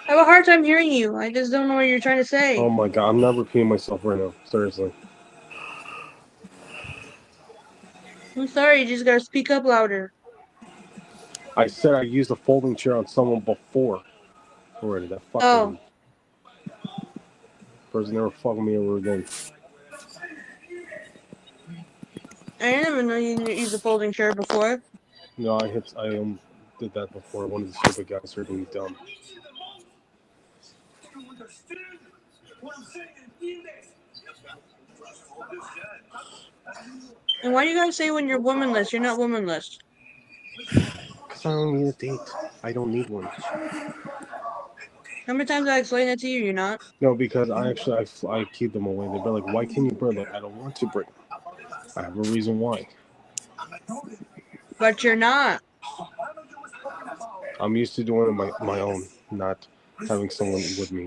I have a hard time hearing you. I just don't know what you're trying to say. Oh my god, I'm not repeating myself right now. Seriously. I'm sorry, you just gotta speak up louder. I said I used a folding chair on someone before. Already, that fucking person never fucking me ever again. I didn't even know you used a folding chair before. No, I did that before. One of the stupid guys heard me dumb. And why do you guys say when you're womanless? You're not womanless. Because I don't need a date. I don't need one. How many times I explained that to you? You're not. No, because I keep them away. They'd be like, "Why can't you bring them?" I don't want to bring them. I have a reason why. But you're not. I'm used to doing it my own, not having someone with me,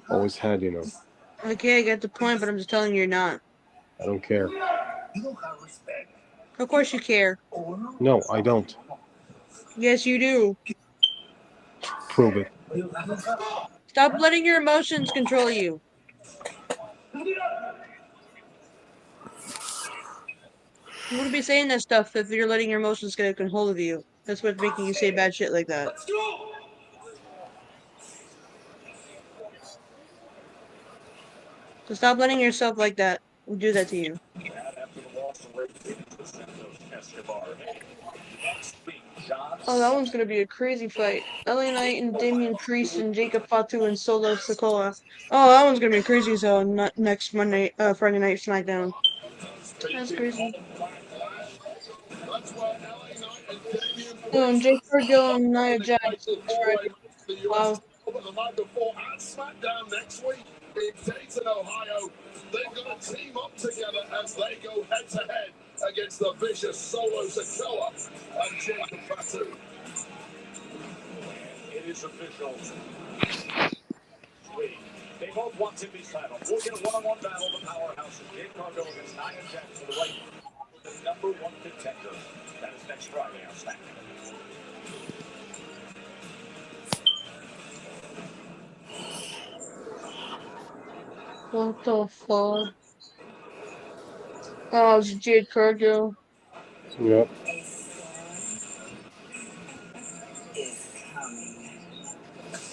Always had, Okay, I get the point, but I'm just telling you you're not. I don't care. Of course you care. No, I don't. Yes, you do. Prove it. Stop letting your emotions control you. You wouldn't be saying that stuff if you're letting your emotions get a hold of you. That's what's making you say bad shit like that. So stop letting yourself like that do that to you. Oh, that one's gonna be a crazy fight. LA Knight and Damian Priest and Jacob Fatu and Solo Sikoa. Oh, that one's gonna be crazy as hell next Friday night SmackDown. That's crazy. Oh, and Jake Cargill and Nia Jax. Wow. But the night before at SmackDown next week in Dayton, Ohio, they've got to team up together as they go head to head against the vicious Solo Sikoa and Jacob Fatu. It is official. They both want Timmy's title. We'll get a one-on-one battle of the powerhouse of Jake Cargill against Nia Jax for the right, the #1 contender. That is next Friday on SmackDown. What the fuck? Oh, it's Jade Cargill. Yep.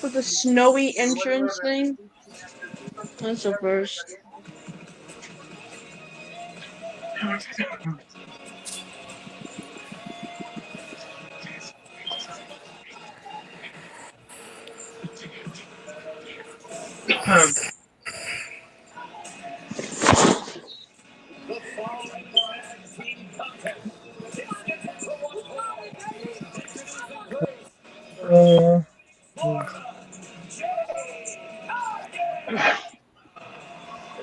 With the snowy entrance thing. That's the first. The following tag team contest is scheduled for one fall. Introducing first, Florida,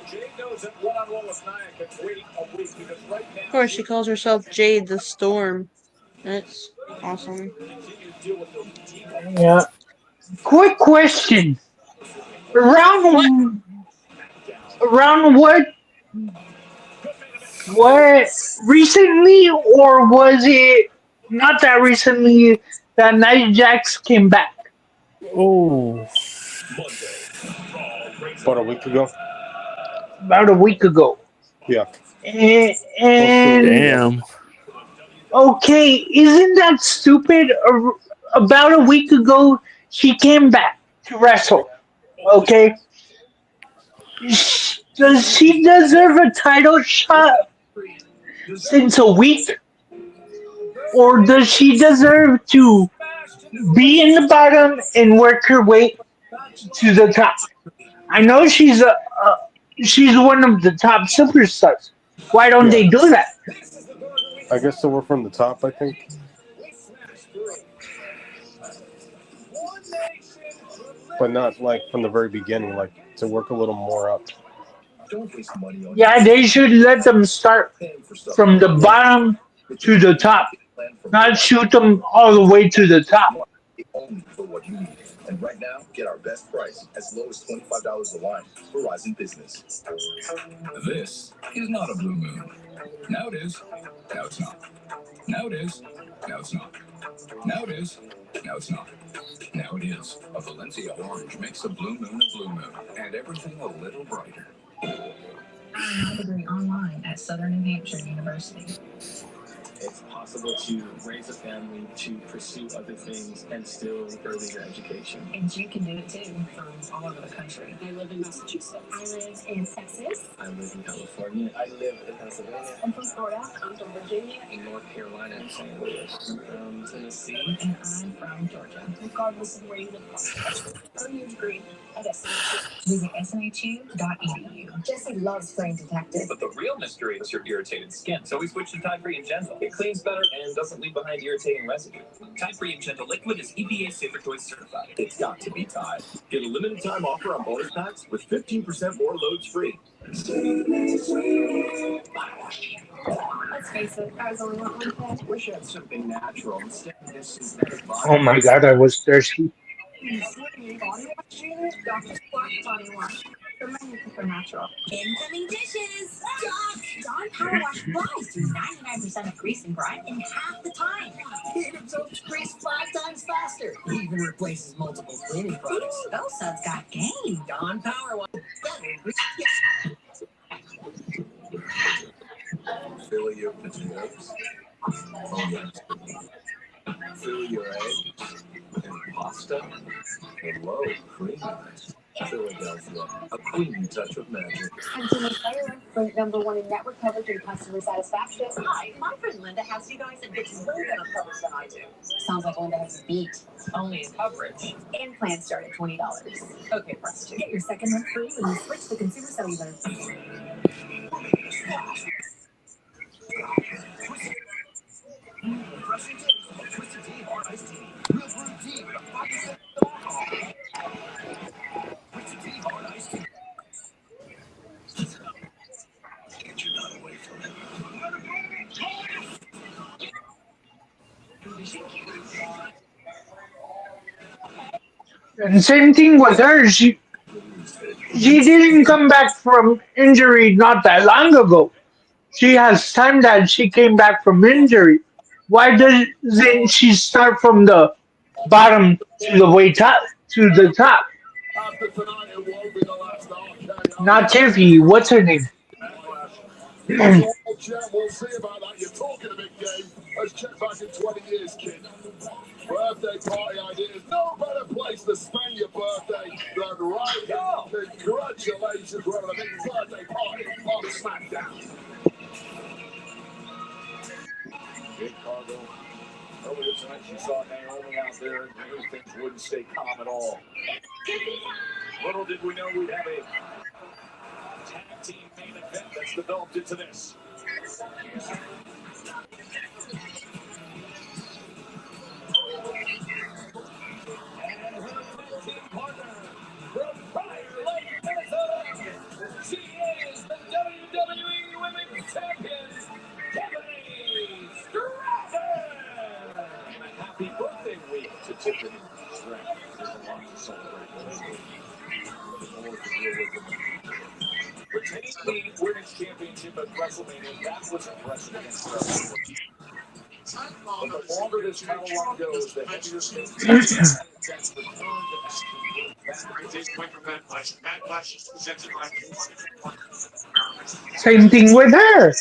Jade knows that one-on-one with Nia can wait a week because right now, Of course, she calls herself Jade the Storm. That's awesome. Yeah. Quick question. Around what recently, or was it not that recently that Nia Jax came back? Oh. About a week ago. About a week ago. Yeah. And Damn. okay, isn't that stupid? About a week ago, she came back to wrestle. Okay. Does she deserve a title shot since a week? Or does she deserve to be in the bottom and work her way to the top? I know she's one of the top superstars. Why don't Yeah. they do that? I guess so. We're from the top, I think. But not like from the very beginning, like to work a little more up. Yeah, they should let them start from the bottom to the top, not shoot them all the way to the top. Only for what you need. And right now, get our best price as low as $25 a line. Verizon Business. This is not a blue moon. Now it is. Now it's not. Now it is. Now it's not. Now it is. Now it's not. Now it is. A Valencia orange makes a blue moon a blue moon. And everything a little brighter. My degree online at Southern New Hampshire University. It's possible to raise a family, to pursue other things, and still further your education. And you can do it too from all over the country. I live in Massachusetts. I live in Texas. I live in California. I live in Pennsylvania. I'm from Florida. I'm from Virginia. In North Carolina and St. Louis. From Tennessee. And I'm from Georgia. Regardless of where you live, earn your degree at SNHU. Visit snhu.edu. Jesse loves playing detective. But the real mystery is your irritated skin. So we switched to Tide Free and Gentle. It cleans better and doesn't leave behind irritating residue. Tide Free and Gentle Liquid is EPA Safer Choice certified. It's got to be Tide. Get a limited time offer on bonus packs with 15% more loads free. Let's face it, I was only want one pet. Wish I had something natural instead of this synthetic body. Oh my god, I was thirsty. Body wash unit, Dr. Squat body wash. Remind for natural. Incoming dishes! Doc! Dawn Power Wash flies through 99% of grease and grime in half the time. It absorbs grease 5 times faster. Even replaces multiple cleaning products. Ooh, those suds got game. Dawn Power Wash. Fill your potatoes. Fill your eggs and pasta and low cream. Philadelphia, a queen touch of magic. I'm Tina Taylor, ranked #1 in network coverage and customer satisfaction. Hi, my friend Linda has you guys and gets way better coverage than I do. Sounds like Linda has a beat. Only in coverage. And plans start at $20. Okay, press 2. Get your second month free when you switch to Consumer Cellular. Refreshing taste of Twisted Tea Hard Iced Tea. Real brewed tea with a 5% alcohol. Twisted Tea Hard Iced Tea. Get your nut away from it. And same thing with her. She didn't come back from injury not that long ago. She has time that she came back from injury. Why doesn't she start from the bottom to the way top to the top? After tonight, it won't be the last RKO. Not Tiffy. What's her name? He's your old champ. We'll see about that. You're talking a big game. Let's check back in 20 years, kid. Birthday party ideas. No better place to spend your birthday than right here. Congratulations. We're having a big birthday party on Smackdown. Big Cargo. Earlier tonight, you saw Naomi out there, and knew things wouldn't stay calm at all. Little did we know we'd have a tag team main event that's developed into this. And her tag team partner from Fire Lake, Minnesota, she is the WWE Women's Champion, Tiffany Stratton. And a happy birthday week to Tiffany Stratton. There's a lot to celebrate. Retaining the Women's Championship at WrestleMania, that was impressive against WrestleMania. But the longer this title run goes, the heavier things that's returned to action. Same thing with her.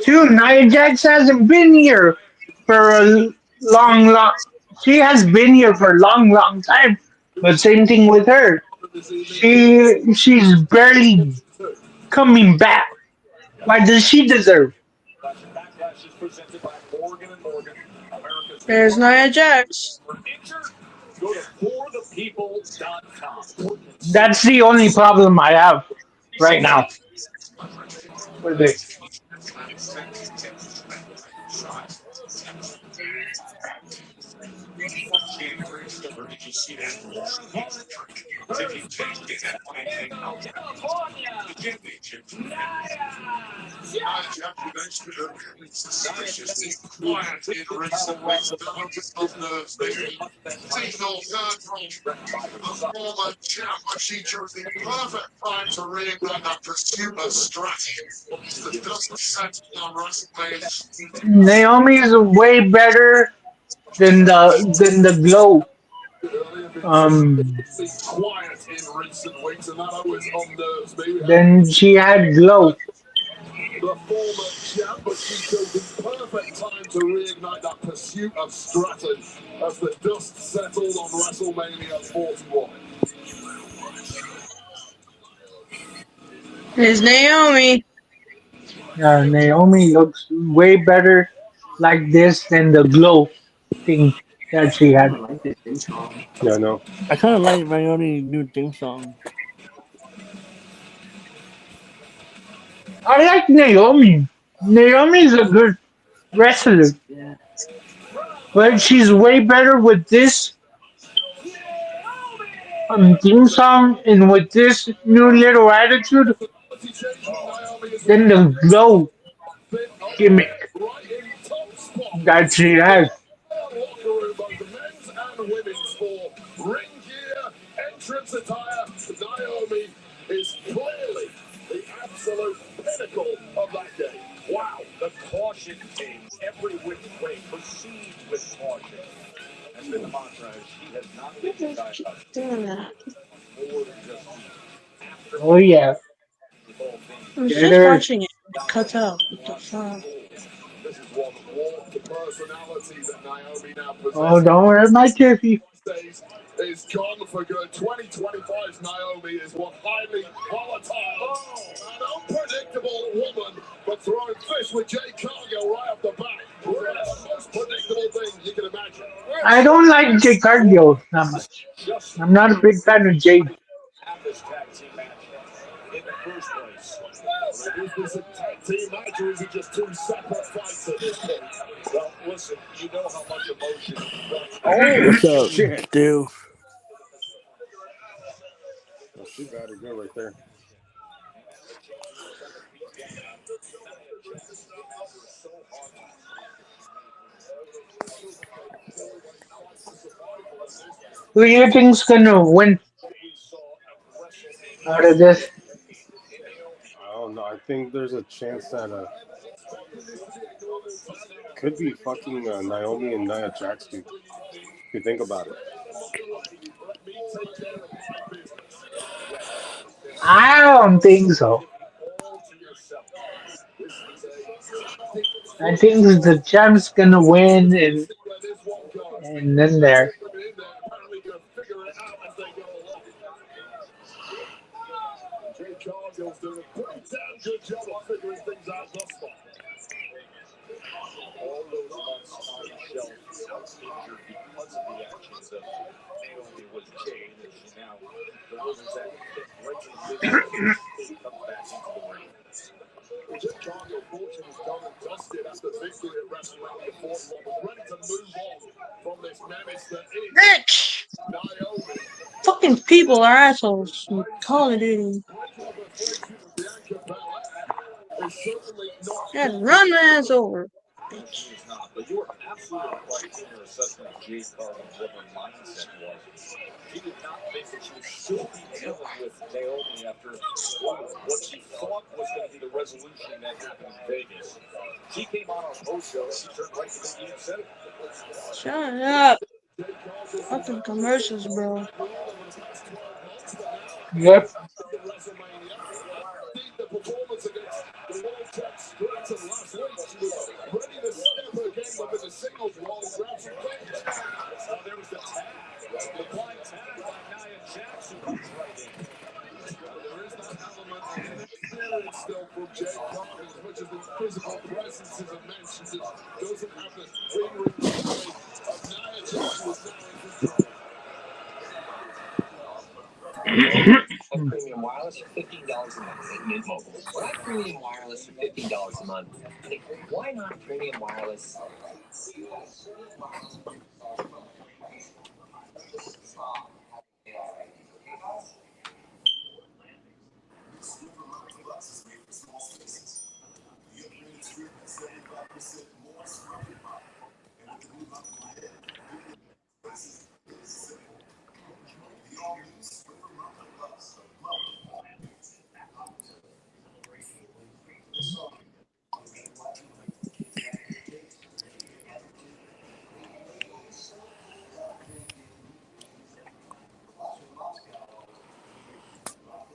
Too. Nia Jax hasn't been here for a long. She has been here for a long time. But same thing with her. She's barely coming back. Why does she deserve? Backlash is presented by Morgan & Morgan, America's There's Nia Jax. Go to forthepeople.com. That's the only problem I have right now. What are they? She chose the perfect time to reignite that pursuit of strategy. The dust set on WrestleMania. Naomi is way better than the glow. Quiet in recent weeks, and that always unnerves me. Then she had glow. The former champ, but she chose the perfect time to reignite that pursuit of Stratton as the dust settled on WrestleMania 41. There's Naomi. Naomi looks way better like this than the glow thing that she had. Yeah, I know. I kind of like Naomi's new theme song. I like Naomi. Naomi's a good wrestler. Yeah. But she's way better with this theme song and with this new little attitude than the glow gimmick that she has. Locker room, both the men's and women's for ring gear, entrance attire. Naomi is clearly the absolute pinnacle of that game. Wow, the caution tape, every which way, proceed with caution. That's been the mantra. She has not been What is she doing that? more than just after Oh yeah. I was Get just her. watching it. It cut out. What the fuck? This is what the personality that Naomi now Oh, possesses. don't worry, my Tiffy. Days, is gone for good. 2025's Naomi is one highly volatile and unpredictable woman, but throwing fish with Jay Cargill right off the bat. That's the most predictable thing you can imagine. I don't like Jay Cargill that much. I'm not a big fan of Jay. Have this tag team match in the first place. Is this a tag team match or is it just two separate fights at this point? Well, listen, you know how much emotion runs. Oh, What's up, shit. dude? Oh, she batted good right there. Who do you think's gonna win out of this? I don't know. I think there's a chance that could be fucking Naomi and Nia Jax, dude. If you think about it. I don't think so. I think the champ's gonna win, and then there. Jay Cargill's doing a pretty damn good job of figuring things out thus far. All those months on the shelf injured because of the actions of Naomi with Jade, and she now delivers that hit right to the midsection. Jade comes back into the ring. Jay Cargill, fortune is done and dusted after victory at WrestleMania 41, was ready to move on from this menace that is Bitch! Naomi. Fucking people are assholes. Call of Duty. Yeah, run my ass over. Bitch. It's not, but you are absolutely right in your assessment of Jade Cargill and what her mindset was. She did not think that she would still be dealing with Naomi after what she thought was going to be the resolution that happened in Vegas. She came on our post show and she turned right to me and said it. Shut up. Fucking commercials, bro. Yep. The performance against the World Tech Stratton last week, she was ready to step her game up in the singles role and grab some credit. So there was the tag, the blind tag by Nia Jax, who comes right in. There is that element of inexperience still from Jay Cargill, as much as the physical presence is immense. She just doesn't have the ring quality of Nia Jax, who is now in control. Have premium wireless for $15 a month at Mint Mobile. When I premium wireless for $15 a month, I think, why not premium wireless?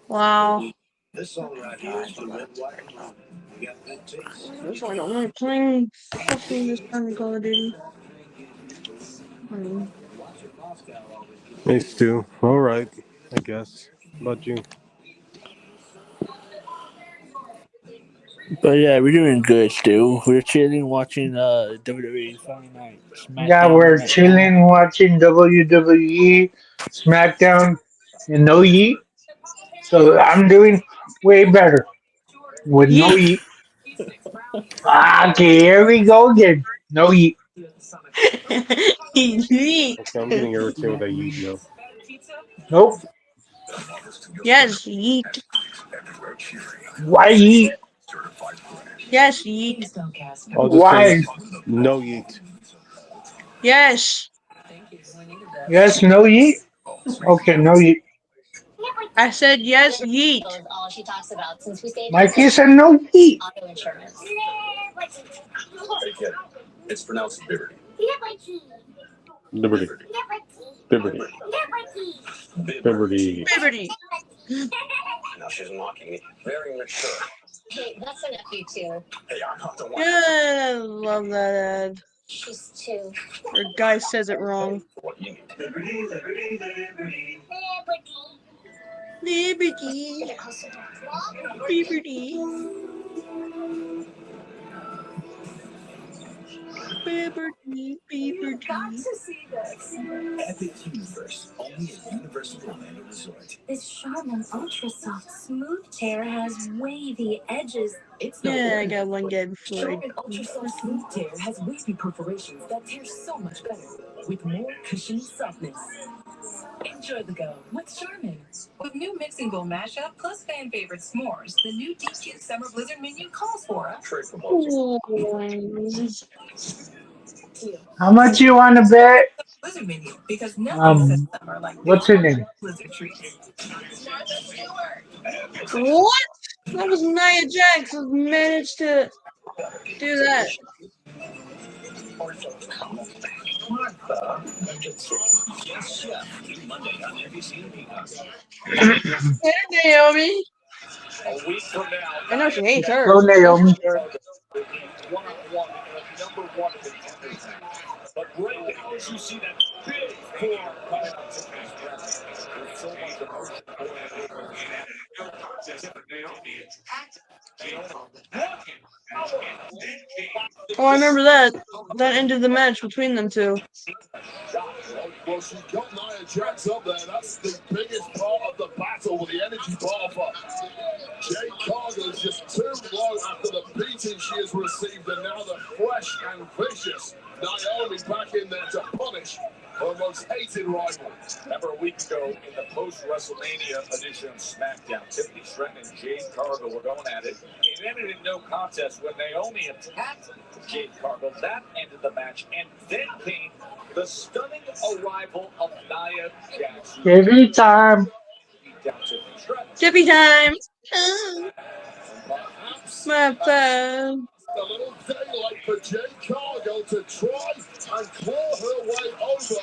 Wow. This song right here is the Red White Room. You got good taste. That's why I don't like playing fucking this kind of Call of Duty. Hey, Stu. All right, I guess. How about you? But yeah, we're doing good, Stu. We're chilling, watching WWE Friday Night Yeah, Smackdown we're right now. chilling watching WWE Smackdown and no yeet. So I'm doing way better with no Yeet. yeet. Okay, here we go again. No yeet. Yeet. Okay, I'm getting irritated with that yeet, yo. Nope. Yes, yeet. Why yeet? Yes, yeet. I'll just say Why? no yeet. Yes. Yes, no yeet? Okay, no yeet. I said yes, yeet. All she talks about since we stayed in Mikey said no yeet. auto insurance. Hey, kid. It's pronounced Liberty. Liberty. Liberty. Liberty. Liberty. Now she's mocking me. Very mature. Hey, that's her nephew too. Hey, I'm not the one. Yeah, I love that ad. She's two. Or guy says it wrong. Liberty. Liberty. Liberty. Liberty. You've got Liberty. to see this. Epic Universe, only at Universal Orlando Resort. This Charmin Ultra Soft Smooth Tear has wavy edges. It's no Yeah, I ordinary. got one guy before I Charmin Ultra Soft Smooth Tear has wavy perforations that tear so much better, with more cushiony softness. Enjoy the go with Charmin. With new mixing bowl mashup plus fan favorite s'mores, the new DQ Summer Blizzard menu calls for a Trade promotion. How much you want to bet? Blizzard menu because nothing says summer like What's her name? Blizzard treats. What? That was Nia Jax who managed to do that. Yes, Chef. Monday on NBC and Peacock. Hey, Naomi. A week from now, I know she hates her. Go, Naomi. one-on-one number one contenders match. But right now, as you see that big forearm coming out to his breast, there's so much emotion going Oh, I remember that. That ended the match between them two. Well, she got Nia Jax up there. That's the biggest part of the battle with the energy bar for Jade Cargill is just too low after the beating she has received, and now the fresh and vicious Naomi back in there to punish her most hated rival. Remember a week ago in the post-WrestleMania edition of SmackDown, Tiffany Stratton and Jade Cargill were going at it. It ended in no contest when Naomi attacked Jade Cargill. That ended the match, and then came the stunning arrival of Nia Jax. Every time. Tippy time. My phone. A little daylight for Jade Cargill to try and claw her way over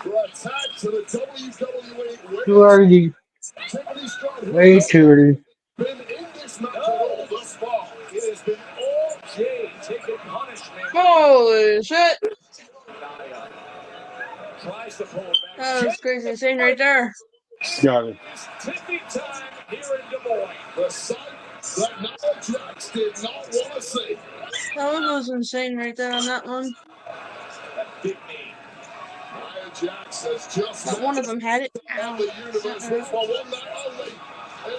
for a tag to the WWE Too early. Tiffany Stratton Way too early. been in this match at all thus far. It has been all Jade taking punishment. Holy shit. Nia tries to pull her back. That was crazy scene right there. Got it. Tippy time here in Des Moines. The sight that Nia Jax did not want to see. That one was insane right there on that one. That big knee. Nia Jax has just But one of them had it. Ow. the universe was for one night only.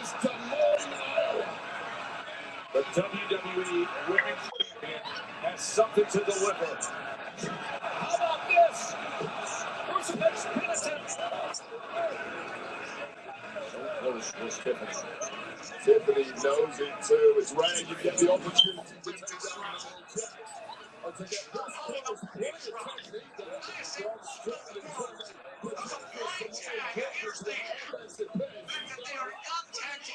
Is Des Moines, Iowa. The WWE Women's Champion has something to deliver. How about this? Crucifix penitent. So close was Tiffany. Tiffany knows it too. It's rare you get the opportunity to take down Nia Jax. Or to get this close. Plenty of technique there from Stratton and Tiffany. But just for some more importance, the offensive pin.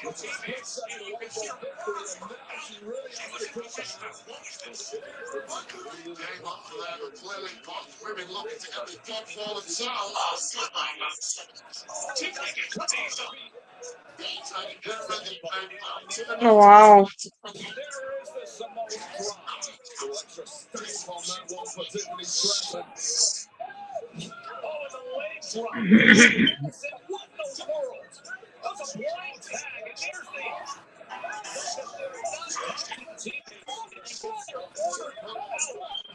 It's a split second away from victory, and now she really has to come Oh, wow. There is the Samoan drop. The extra stamp on that one for Tiffany Stratton. Oh, and the leg drop. I said, what in the world? That's a blind tag, and there's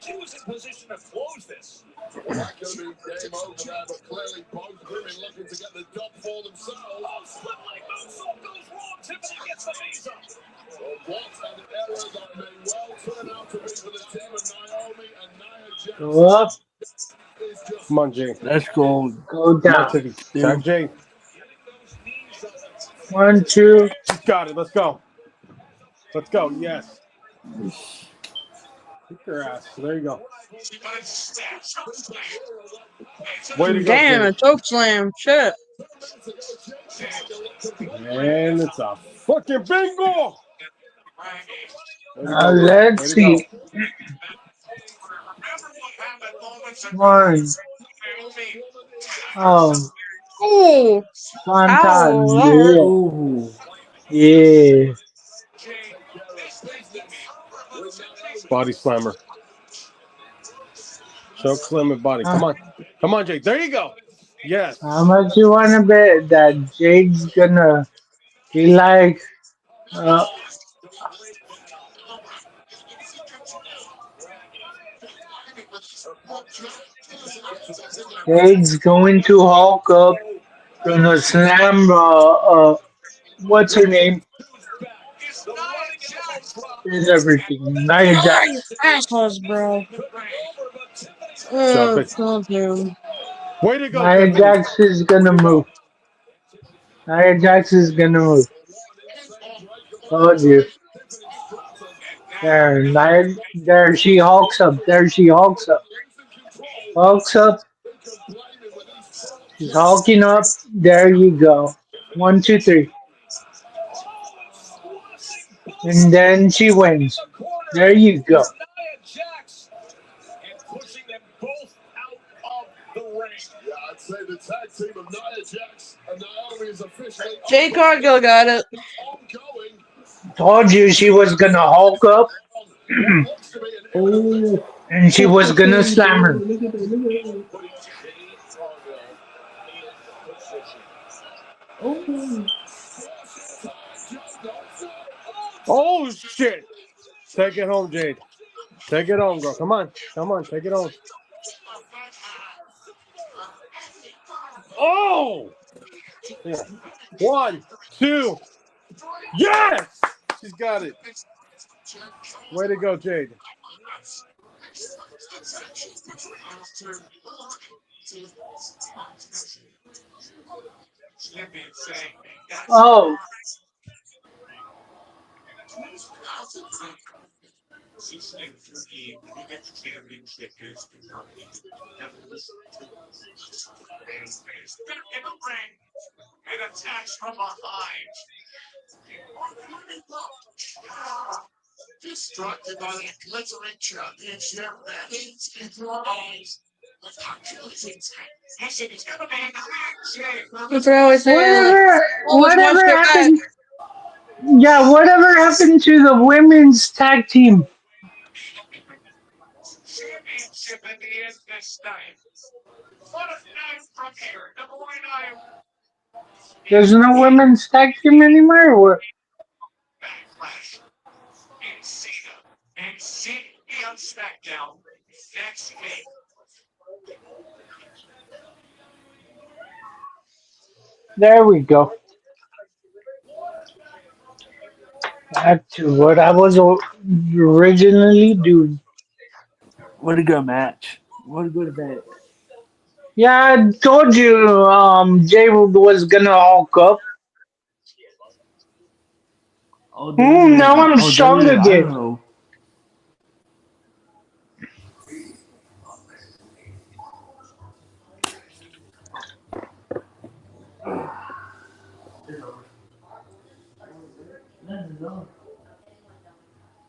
she was in position to close this. That could be game over there, but clearly both women looking to get the dub for themselves. Oh, split leg moonsault goes wrong. Tiffany gets the knees up. Well, what an error that may well turn out to be for the team of Naomi and Nia Jax. Go up. Come on, Jay. Let's go. Go Come on, down. Tiffy. Tag Jay. 1, 2. Got it. Let's go. Let's go. Yes. Kick your ass. There you go. Way to go, Damn, Jay. a choke slam. Shit. And it's a fucking bingo. Let's see. 1. Oh. Ooh. One Ow, time. that hurt. Yeah. Yeah. Body slammer. Choke slam and body. Come on. Come on, Jake. There you go. Yes. How much you wanna bet that Jade's gonna be like, uh, Jade's going to Hulk up, gonna slam, what's her name? Is everything. Nia Oh, you Jax. assholes, bro. Shove Oh, it. fuck him. Way to go, Nia Tiffany. Jax is gonna move. Nia Jax is gonna move. Told you. There she hulks up. There she hulks up. Hulks up. She's hulking up. There you go. One, two, three. And then she wins. There you go. Yeah, I'd say the tag team of Nia Jax and Naomi is officially Jay Cargill got it. ongoing. Told you she was gonna hulk up. Oh, And she was gonna slam her. look at that, look at that. Oh, Oh, shit. Take it home, Jade. Take it home, girl. Come on. Come on. Take it home. Oh! Yeah. 1, 2. Yes! She's got it. Way to go, Jade. Oh, I forgot what I said. Always watch whatever their back. happened? Yeah, whatever happened to the women's tag team? There's no women's tag team anymore. Or what? There we go. Back to what I was originally doing. what a good match. What a good event. Yeah, I told you Jay was gonna hulk up. Oh, Now I'm strong WWE again. Idaho.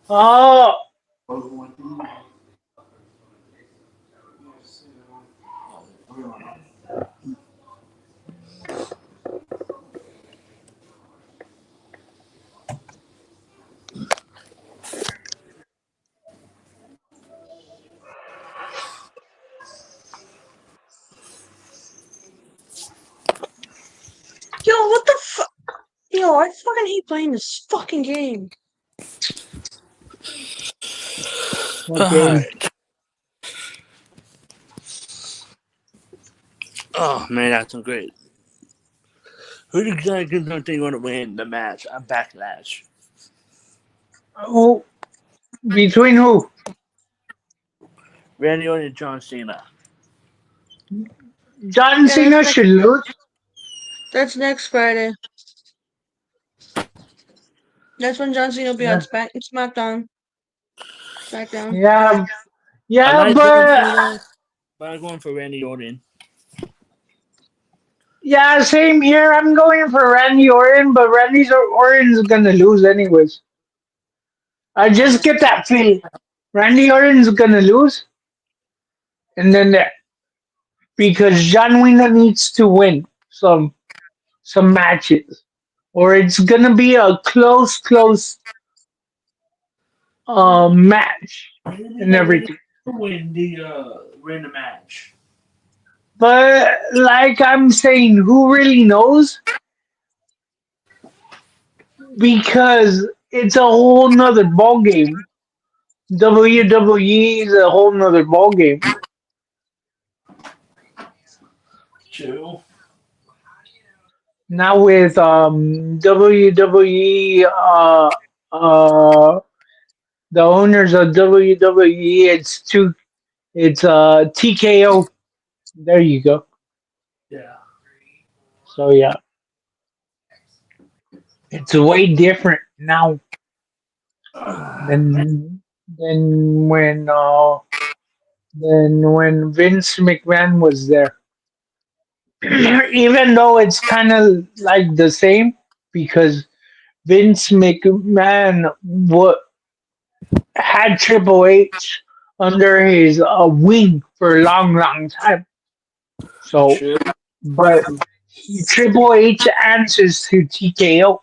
Oh, Yo, what the fuck? Yo, I fucking hate playing this fucking game. what game? Alright. Oh man, that's some great. Who do you think is going to win the match? A backlash. Oh, between who? Randy Orton and John Cena. John Yeah, Cena should lose. that's next Friday. That's when John Cena will be on Yeah, Smackdown. Smackdown. yeah, I yeah, like John but Cena, but I'm going for Randy Orton. yeah, same here. I'm going for Randy Orton, but Orton's gonna lose anyways. I just get that feeling. Randy Orton's gonna lose, and then because John Cena needs to win some matches, or it's gonna be a close match and everything. win the match. But like I'm saying, who really knows? Because it's a whole nother ball game. WWE is a whole nother ball game. True. Now with WWE, the owners of WWE, it's TKO. There you go. Yeah. So yeah, it's way different now than than when uh than when Vince McMahon was there. Even though it's kind of like the same because Vince McMahon had Triple H under his wing for a long, long time. So, True. but Triple H answers to TKO,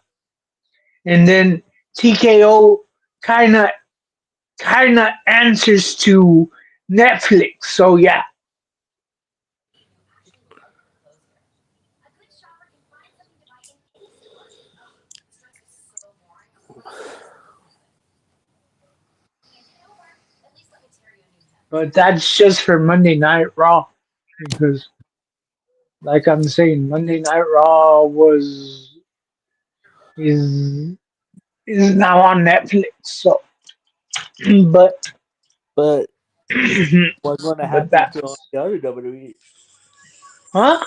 and then TKO kind of answers to Netflix. So yeah, but that's just for Monday Night Raw because, like I'm saying, Monday Night Raw is is now on Netflix. So, but But what's going to but happen to all that's the other WWE? huh?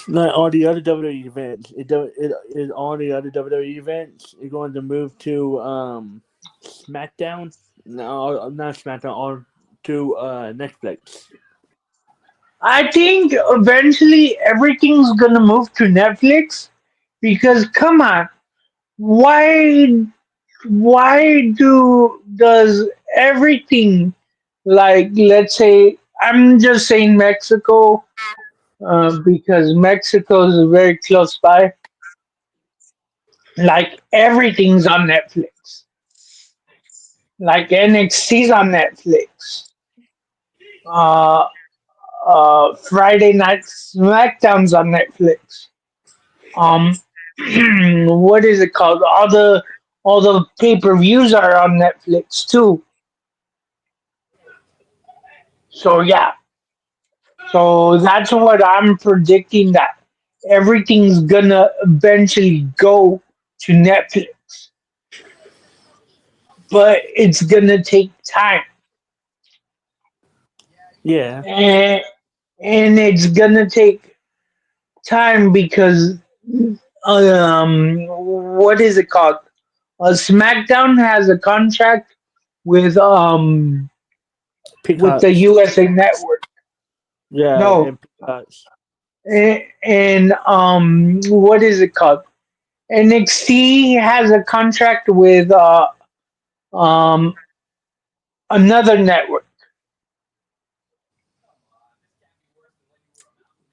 Not all the other WWE events. It is all the other WWE events. Are going to move to SmackDown. No, not SmackDown. Or to Netflix. I think eventually everything's gonna move to Netflix because come on, why does everything like let's say I'm just saying Mexico because Mexico is very close by. Like everything's on Netflix. Like NXT's on Netflix. Uh, Friday Night SmackDown's on Netflix. Um, what is it called? All the pay-per-views are on Netflix too. So yeah, so that's what I'm predicting that everything's gonna eventually go to Netflix, but it's gonna take time, Yeah. and it's gonna take time because what is it called? SmackDown has a contract with the Peacocks. USA Network. Yeah, No, and Peacocks. and what is it called? NXT has a contract with um another network.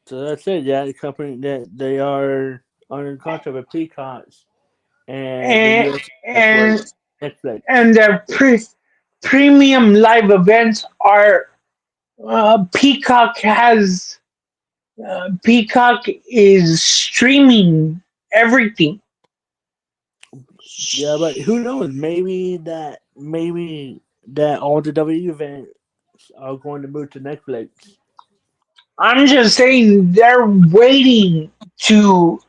So that's it. Yeah, the company that they are under contract with Peacocks and the and US Network, and Netflix. and their premium live events are Peacock has Peacock is streaming everything. Yeah, but who knows? Maybe that all the W events are going to move to Netflix. I'm just saying they're waiting to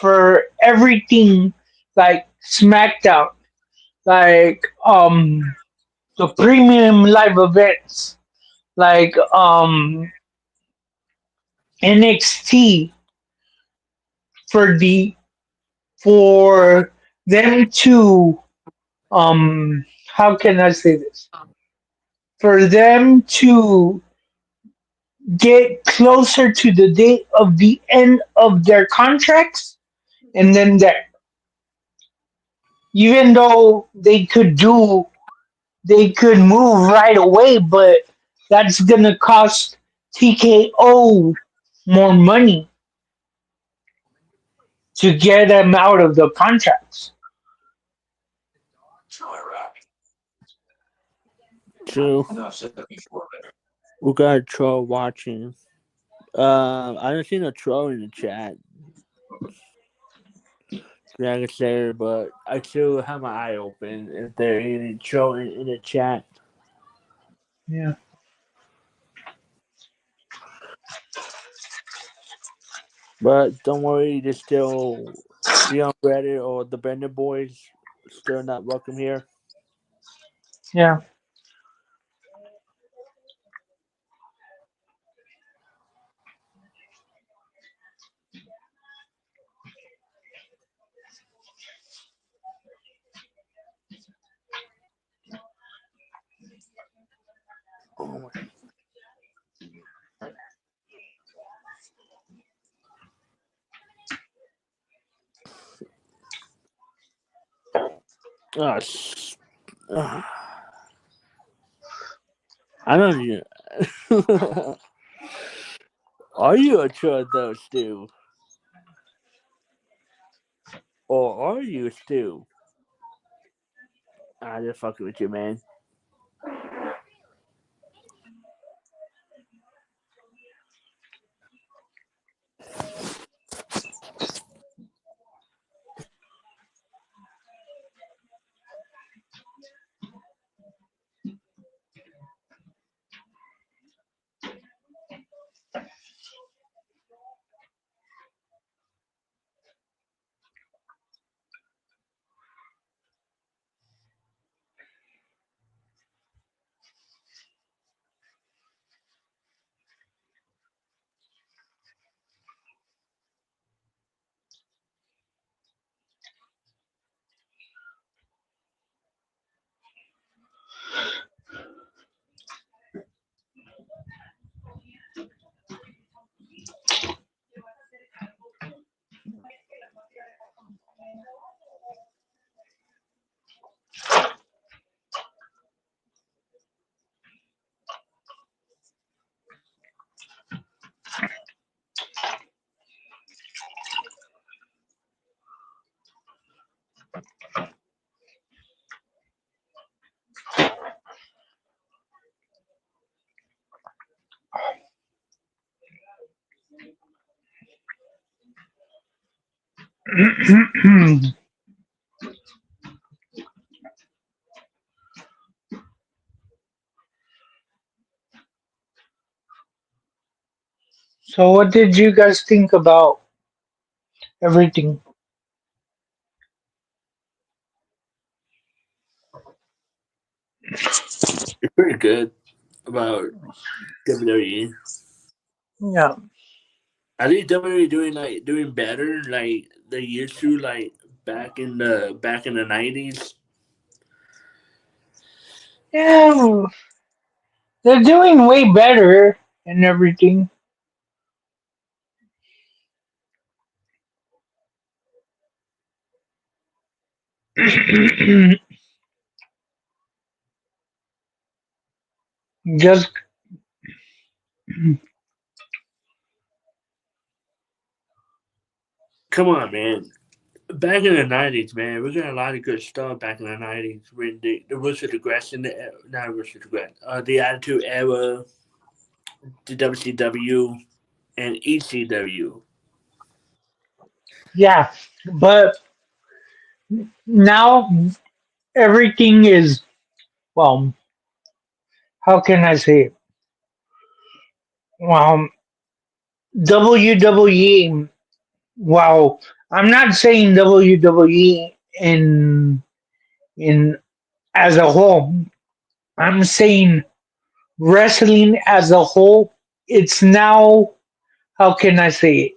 for everything like SmackDown, like the premium live events, like NXT for the for them to how can I say this? For them to get closer to the date of the end of their contracts, and then that even though they could move right away, but that's gonna cost TKO more money to get them out of the contracts. True. I know I've said that before, but We got a troll watching. I don't see no troll in the chat. Like I said, but I still have my eye open if there any troll in the chat. Yeah. But don't worry, there's still Dion Reddit or the Bender Boys still not welcome here. Yeah. Oh my. I don't even. Are you a troll though, Stu? Or are you Stu? I just fucking with you, man. So, what did you guys think about everything? It's pretty good about WWE. Yeah. I think WWE doing better like they used to like back in the 90s. Yeah. They're doing way better and everything. Just Come on, man. Back in the 90s, man, we got a lot of good stuff back in the 90s when the Ruthless Aggression, not Ruthless Aggression, the Attitude Era, the WCW, and ECW. yeah, but now everything is, well, how can I say it? Well, WWE. Well, I'm not saying WWE in as a whole. I'm saying wrestling as a whole. It's now, how can I say it?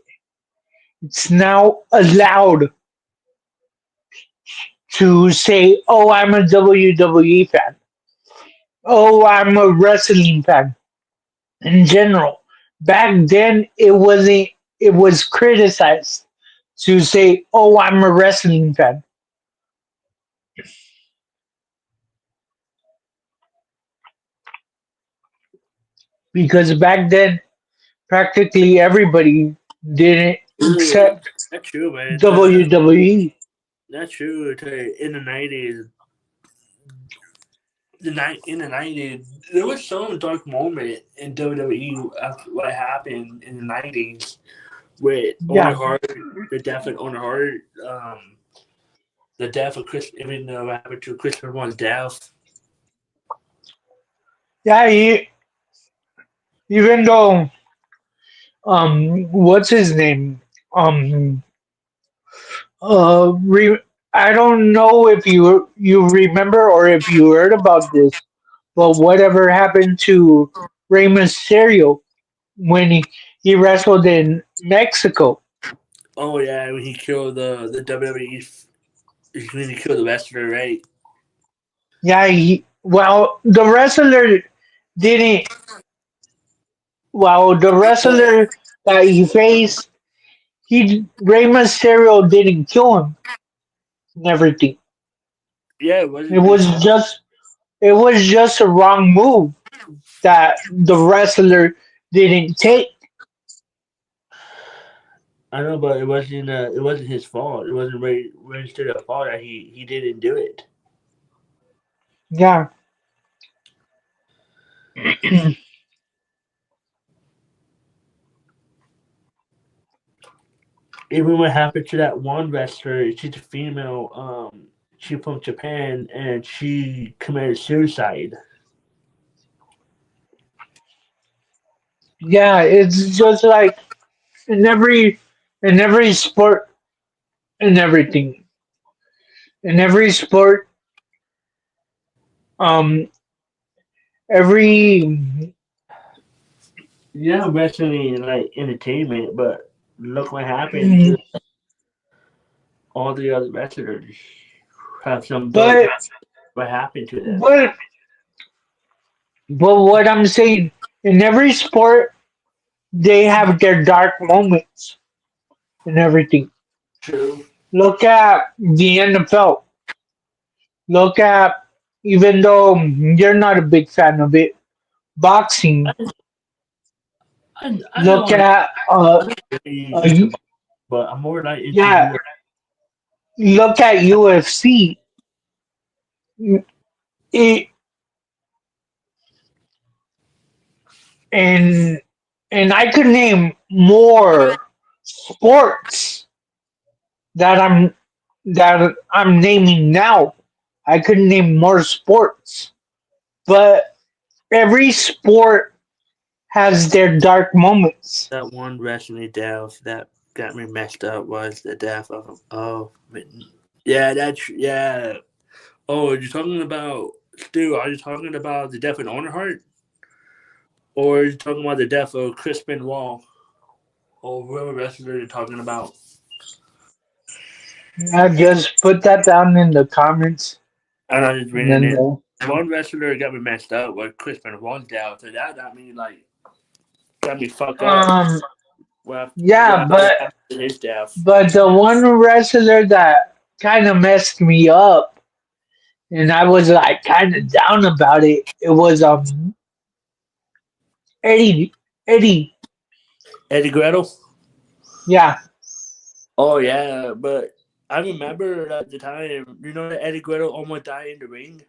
It's now allowed to say, "Oh, I'm a WWE fan. Oh, I'm a wrestling fan." In general, back then it wasn't. It was criticized to say, "Oh, I'm a wrestling fan." Because back then practically everybody didn't Ooh, accept that's true, man. WWE. That's true. In the 90s, in the 90s, there was some dark moment in WWE after what happened in the 90s with Owen Yeah, Hart, the death of Owen Hart, the death of Chris, even though what happened to Christopher Benoit's death. yeah. Even though what's his name? Um, I don't know if you remember or if you heard about this, but whatever happened to Rey Mysterio when he wrestled in Mexico? Oh yeah, when he killed the WWE, when he killed the wrestler, right? Yeah, well, the wrestler didn't. Well, the wrestler that he faced, Rey Mysterio didn't kill him and everything. Yeah, it It wasn't his was fault. just it was just a wrong move that the wrestler didn't take. I know, but it wasn't his fault. It wasn't Ray Mysterio's fault that he didn't do it. Yeah. Even what happened to that one wrestler, she's a female, she from Japan, and she committed suicide. Yeah, it's just like in every sport and everything. In every sport, um every Yeah, wrestling is like entertainment, but look what happened to all the other wrestlers. Have some dark. but What happened to them? but but what I'm saying, in every sport they have their dark moments and everything. True. Look at the NFL. Look at, even though you're not a big fan of it, boxing. I Look know at I'm really into, but I'm more like into yeah, you. look at UFC. It, and I could name more sports that I'm naming now. I could name more sports, but every sport has their dark moments. That one wrestling death that got me messed up was the death of him. Oh, yeah, yeah. Oh, are you talking about Stu? Are you talking about the death of Earnhardt, or are you talking about the death of Chris Benoit, or whoever wrestler you're talking about? I just put that down in the comments, And I just and reading then it. One wrestler got me messed up was Chris Benoit's death. So that got me like got me fucked up. um Well, yeah, what happened to his death? but the one wrestler that kind of messed me up, and I was like kind of down about it. It was Eddie Eddie. Eddie Guerrero. Yeah, Oh yeah, but I remember at the time. You know that Eddie Guerrero almost died in the ring.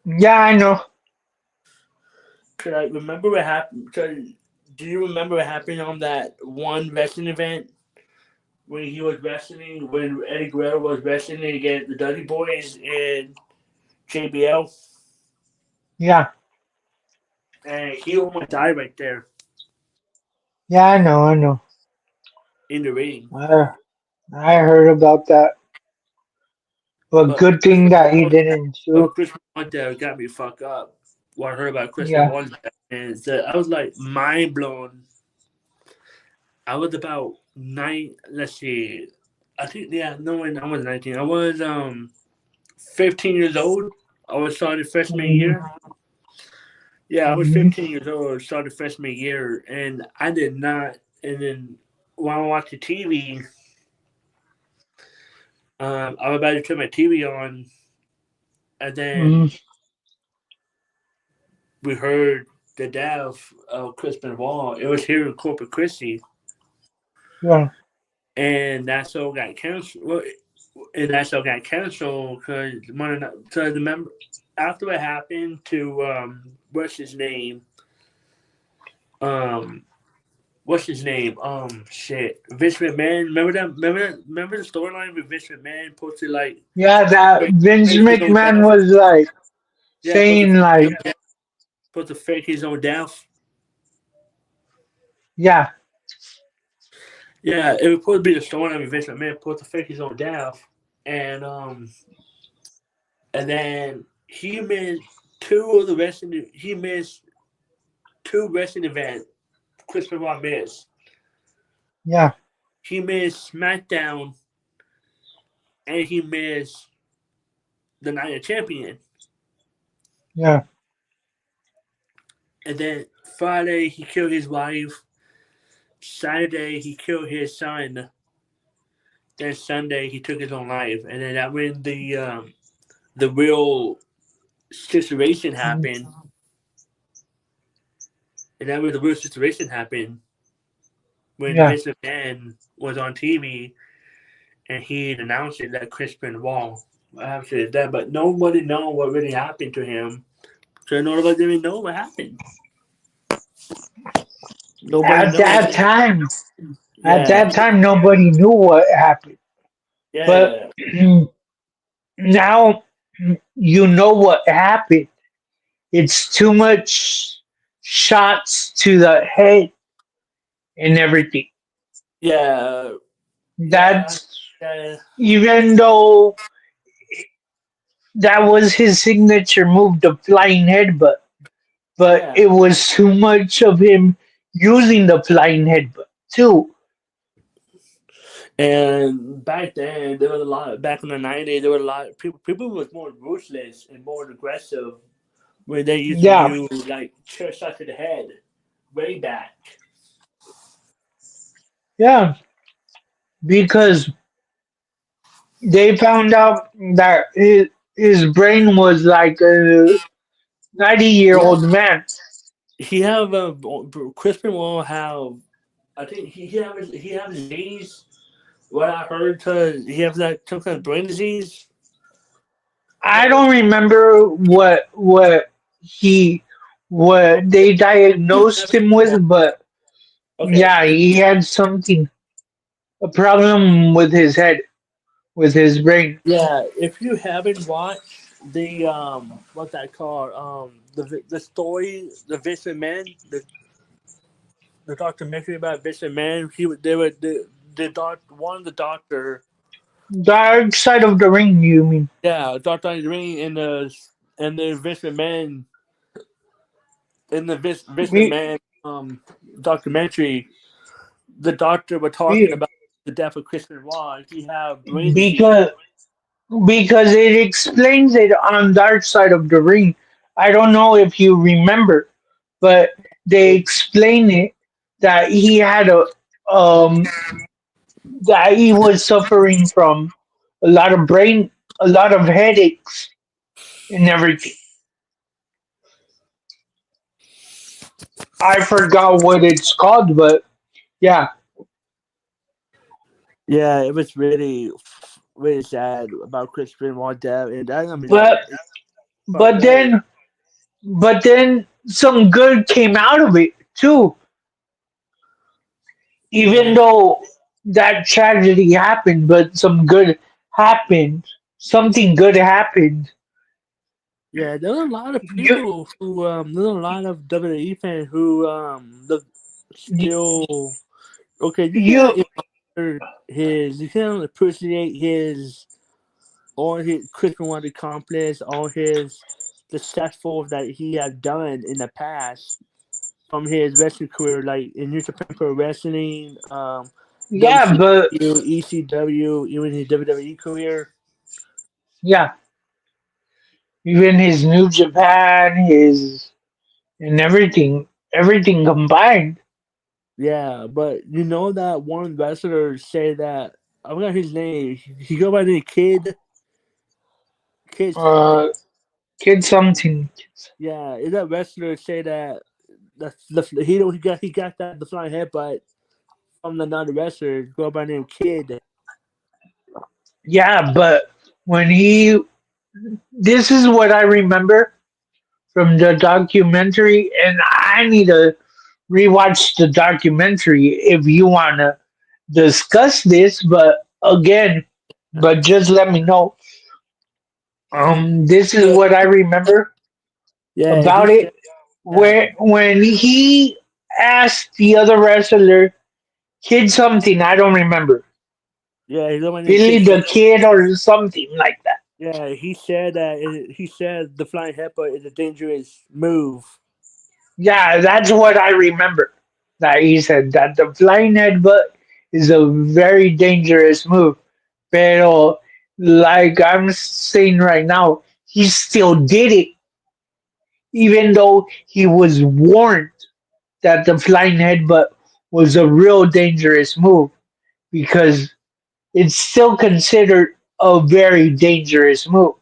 yeah, I know. Could I remember what happened? Do you remember what happened on that one wrestling event when he was wrestling when Eddie Guerrero was wrestling against the Dudley Boys and JBL, Yeah, and he almost died right there yeah, I know, I know. in the ring. I heard about that. But But good thing that he didn't sue. Chris Benoit there got me fucked up. What I heard about Chris Yeah. Benoit and so I was like mind blown. I was about nine. Let's see. I think no, I was 19. I was 15 years old. I was starting freshman Mhm. year. Yeah, I was Mhm. 15 years old, started freshman year, and I did not. And then while I watched the TV, I was about to turn my TV on, and then Mhm. we heard the death of Chris Benoit. It was here in Corpus Christi, Yeah. and that show got canceled. Well, and that show got canceled because the member. after it happened to what's his name? Um, what's his name? Shit, Vince McMahon. Remember that? Remember the storyline with Vince McMahon posted like Yeah, that Vince fake his own McMahon death. was like Yeah, supposed to saying fake his like, own death. Supposed to fake his own death. yeah, Yeah, it was supposed to be the storyline with Vince McMahon supposed to fake his own death, and and then he missed two of the wrestling. He missed two wrestling events. Chris Benoit missed. yeah, He missed SmackDown, and he missed the Night of Champion. yeah, And then Friday he killed his wife. Saturday he killed his son. Then Sunday he took his own life. And then that when the real situation happened. And that when the real situation happened when yeah. Vince McMahon was on TV and he announced it that Chris Benoit actually is dead, but nobody know what really happened to him. So nobody didn't know what happened. Nobody At that knows. time, at Yeah, that time, nobody knew what happened. But yeah, now you know what happened. It's too much shots to the head and everything. yeah, yeah, That's yeah, even though that was his signature move, the flying headbutt. But yeah. it was too much of him using the flying headbutt too. And back then, there was a lot. Back in the '90s, there were a lot of people. People was more ruthless and more aggressive, where they used to Yeah, use like chair shots to the head, way back. yeah, because they found out that his brain was like a 90-year-old Yeah, man. he have Crispin will have. I think he have disease. What I heard, he has that some kind of brain disease. I don't remember he what they diagnosed him Yeah. with, but Okay. yeah, he had something, a problem with his head, with his brain. Yeah, if you haven't watched the what's that called the story the Vincent Man the documentary about Vincent Man they were the doctor Dark side of the ring, you mean? Doctor on the ring and the Vincent Man in the Vincent Be, Man documentary the doctor was talking be, about the death of Chris Benoit. He had brain disease. because because it explains it on Dark Side of the Ring. I don't know if you remember, but they explain it that he had um that he was suffering from a lot of a lot of headaches and everything. I forgot what it's called, but yeah. Yeah, it was really sad about Chris Benoit death, and that I mean like But it's fucked but up. then but then some good came out of it too. Even Yeah, though that tragedy happened, but some good happened. Something good happened. yeah. There were a lot of You people who there were a lot of WWE fans who still okay. You you can't admire you can't appreciate his all his Chris Benoit accomplished, all his successful that he had done in the past from his wrestling career, like in New Japan Pro Wrestling, yeah, but WCW, ECW, even his WWE career. yeah, even his New Japan, his and everything combined. Yeah, but you know that one wrestler say that I forgot his name. He go by the name Kid something. Uh, kid something. Yeah, is that wrestler say that he got that the flying headbutt from another wrestler go by the name Kid. Yeah, but when he this is what I remember from the documentary, and I need to rewatch the documentary if you want to discuss this. But again, but just let me know. This is what I remember Yeah, he about said it. that. Where when he asked the other wrestler, kid something, I don't remember, Yeah, he's the one that Billy kid the said. Kid or something like that. Yeah, he said that. He said the flying headbutt is a dangerous move. Yeah, that's what I remember. That he said that the flying headbutt is a very dangerous move. Pero, like I'm saying right now, he still did it, even though he was warned that the flying headbutt was a real dangerous move because it's still considered a very dangerous move.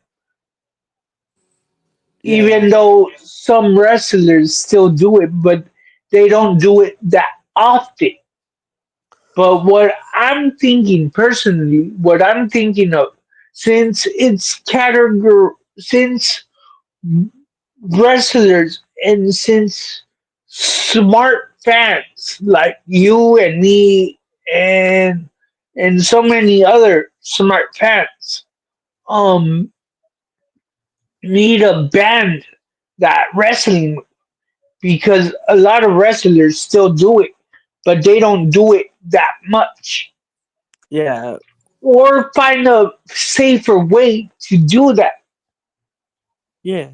Yeah, Even though some wrestlers still do it, but they don't do it that often. But what I'm thinking personally, what I'm thinking of, since it's category, since wrestlers and since smart fans like you and me and so many other smart fans um need a band that wrestling because a lot of wrestlers still do it, but they don't do it that much. yeah, Or find a safer way to do that. yeah.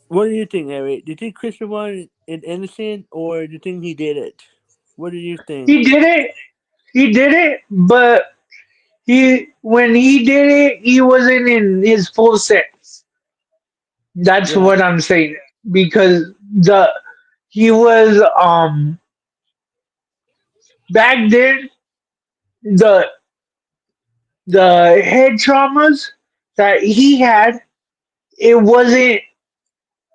What do you think, Eric? Do you think Christopher One is innocent, or do you think he did it? What do you think? He did it. He did it, but he when he did it, he wasn't in his full sense. That's Yeah, what I'm saying because the he was back then the the head traumas that he had it wasn't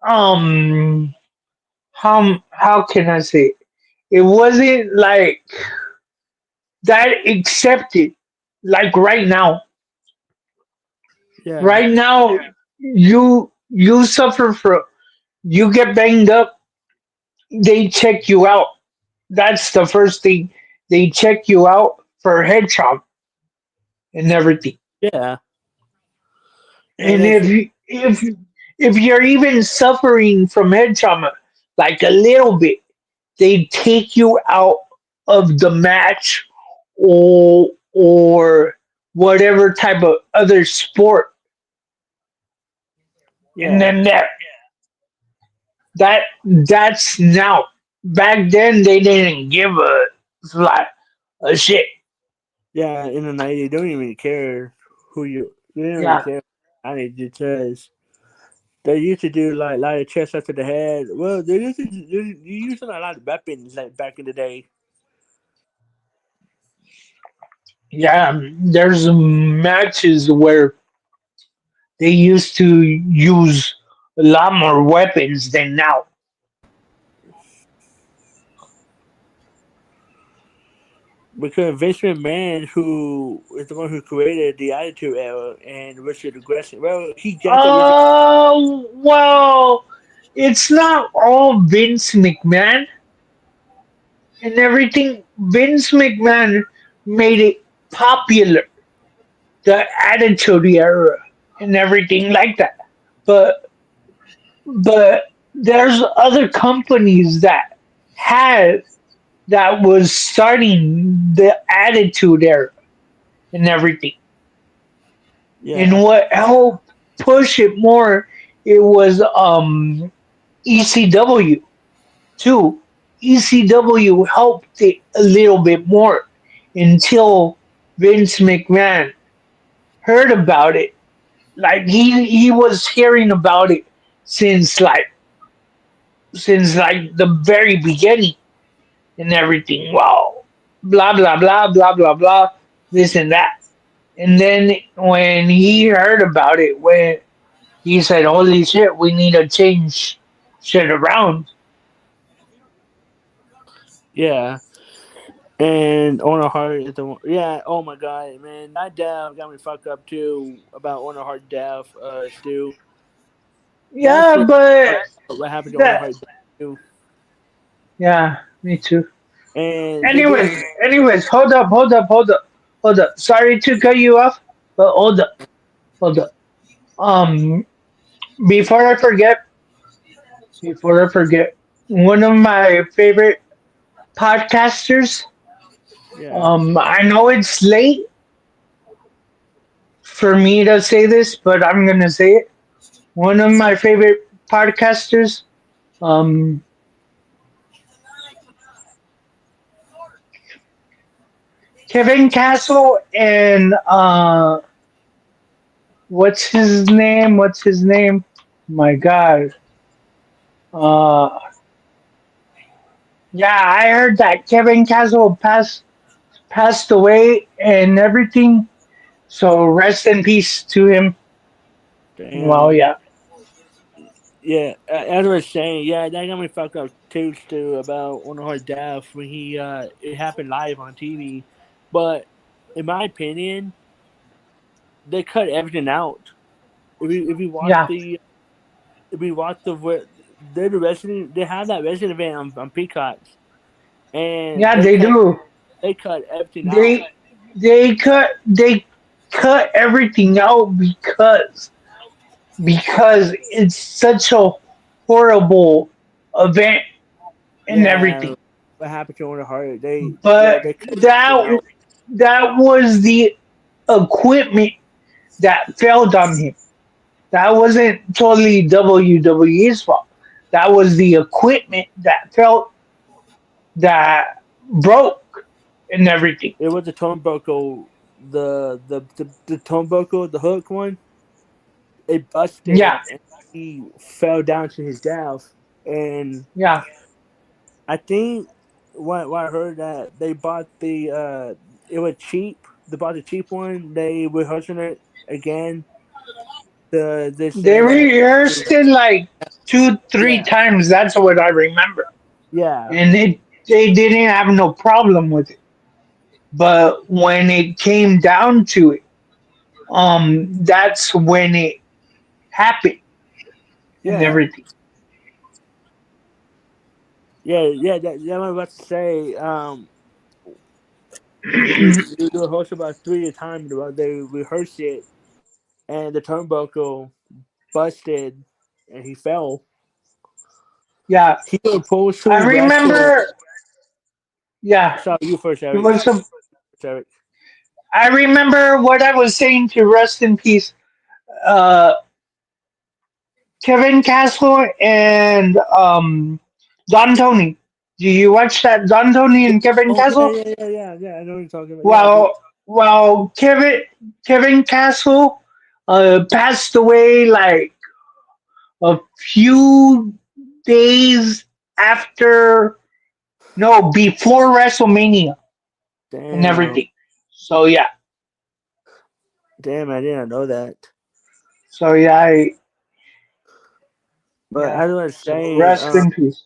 um how can I say it? It wasn't like that accepted like right now. yeah, Right now you suffer from you get banged up, they check you out. That's the first thing. They check you out for head trauma and everything. yeah. And And that's if you're even suffering from head trauma, like a little bit, they take you out of the match or whatever type of other sport, and yeah, then that's now. Back then, they didn't give a like a shit. yeah. In the '90s, they don't even care who you. They don't even Yeah, care. I need because they used to do like lie the chest up to the head. Well, they used to they using a lot of weapons like back in the day. yeah. There's matches where they used to use a lot more weapons than now. Because Vince McMahon, who is the one who created the Attitude Era and Richard Aggression, well, he got the Richard. Oh, well, it's not all Vince McMahon and everything. Vince McMahon made it popular, the Attitude Era and everything like that. But but there's other companies that had that was starting the Attitude Era and everything. And Yeah, what helped push it more, it was ECW too. ECW helped it a little bit more until Vince McMahon heard about it. Like he was hearing about it since like since like the very beginning and everything. Wow, blah blah blah blah blah blah, this and that. And then when he heard about it, when he said, "Holy shit, we need to change shit around." yeah. And Owen Hart is the one. Yeah. Oh my god, man, that death got me fucked up too about Owen Hart death. Stu. That Yeah, shit. but What happened to Owen that. Hart too? Yeah, me too. And they did. Anyways, hold up. Sorry to cut you off, but hold up. Um, before I forget, one of my favorite podcasters. Yeah. I know it's late for me to say this, but I'm gonna say it. One of my favorite podcasters. Um, Kevin Castle and what's his name? My God. Uh, yeah, I heard that Kevin Castle passed away and everything. So rest in peace to him. Well, Damn. yeah, Yeah, as I was saying, yeah, that got me fucked up too, Stu, about Owen Hart death when he it happened live on TV. But in my opinion, they cut everything out. If you watch yeah, the if you watch they're the resident they have that resident event on Peacocks, and yeah. They do. they cut everything out. They they cut everything out because it's such a horrible event and Yeah, everything. what happened to Owen Hart? But They cut everything that out. that was the equipment that failed on him. That wasn't totally WWE's fault. That was the equipment that broke and everything. It was the turnbuckle, the turnbuckle, the hook one. It Yeah, busted and he fell down to his death. And yeah. I think what I heard that they bought it was cheap. They bought the cheap one. They rehearsing it again. They They said that rehearsed it like two, three yeah, times. That's what I remember. yeah, And they didn't have no problem with it. But when it came down to it, that's when it happened and yeah, everything. yeah. That what I was about to say. They rehearsed about 3 times. They rehearsed it, and the turnbuckle busted, and he fell. Yeah, He was supposed I to wrestle. remember. Yeah, Sorry, you first, it Eric. was a. Eric. I remember what I was saying to rest in peace. Uh, Kevin Castle and Don Tony. Do you watch that Don Tony and Kevin Oh yeah, Castle? yeah. I know what you're talking about. Yeah, I do. Well, Kevin Castle passed away like a few days after, no, before WrestleMania and Damn, everything. So yeah, damn, I didn't know that. so yeah, But yeah. as I was So saying, rest in peace.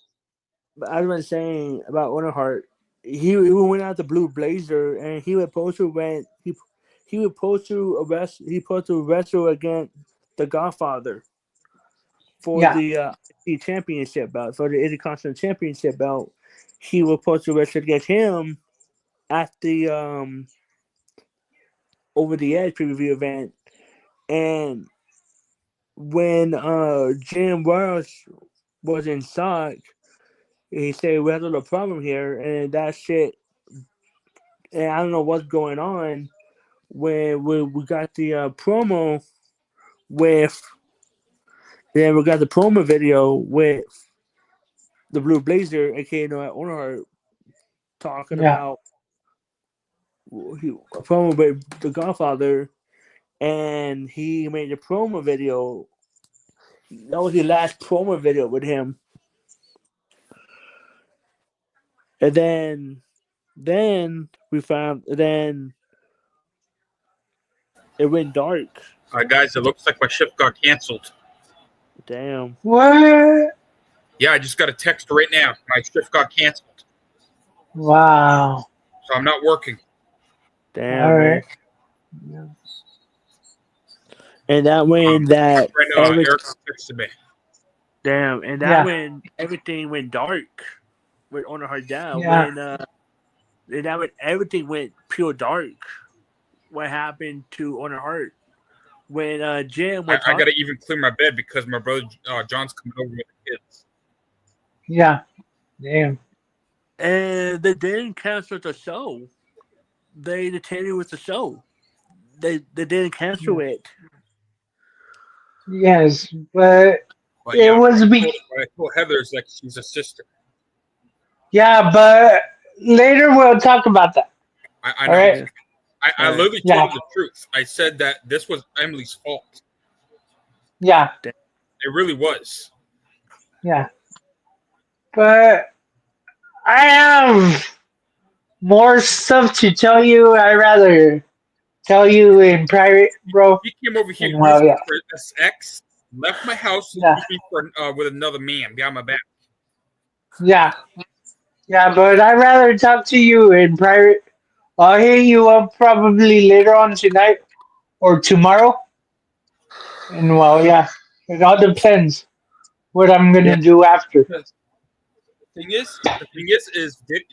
but as I was saying about Earnhardt, he went out the Blue Blazer, and he was supposed to went he was supposed to wrestle against the Godfather for Yeah, the IC championship belt, for the Intercontinental Championship belt. He was supposed to wrestle against him at the Over the Edge preview event, and when Jim Wells was in shock, he said we have a little problem here, and that shit. And I don't know what's going on. When we got the promo with, then we got the promo video with the Blue Blazer, aka Noah Earnhardt, talking yeah, about a promo with the Godfather, and he made a promo video. That was the last promo video with him, and then we found then it went dark. Guys, it looks like my shift got canceled. Damn. what? Yeah, I just got a text right now. My shift got canceled. Wow. So I'm not working. Damn, All man. right. And that when that Right now, Eric texted me. damn, and that Yeah. when everything went dark with Honor Hard Down, Yeah. and that when everything went pure dark. What happened to Honor Hart when Jim I was got to talking? even clear my bed because my brother John's coming over with the kids. Yeah. Damn. And they didn't cancel the show. They continued with the show. They didn't cancel it. Yes, but But it yeah, was what I told Heather is like she's a sister. yeah, but later we'll talk about that. I All know. right. I literally told Yeah. her the truth. I said that this was Emily's fault. Yeah. It really was. Yeah. But I have more stuff to tell you. I rather tell you in private, bro. He came over here, And used well, me yeah. for his ex, left my house, and Yeah. used me for with another man behind my back. Yeah. Yeah, but I'd rather talk to you in private. I'll hit you up probably later on tonight or tomorrow. And well, yeah, it all depends what I'm Yeah. gonna do after. The thing is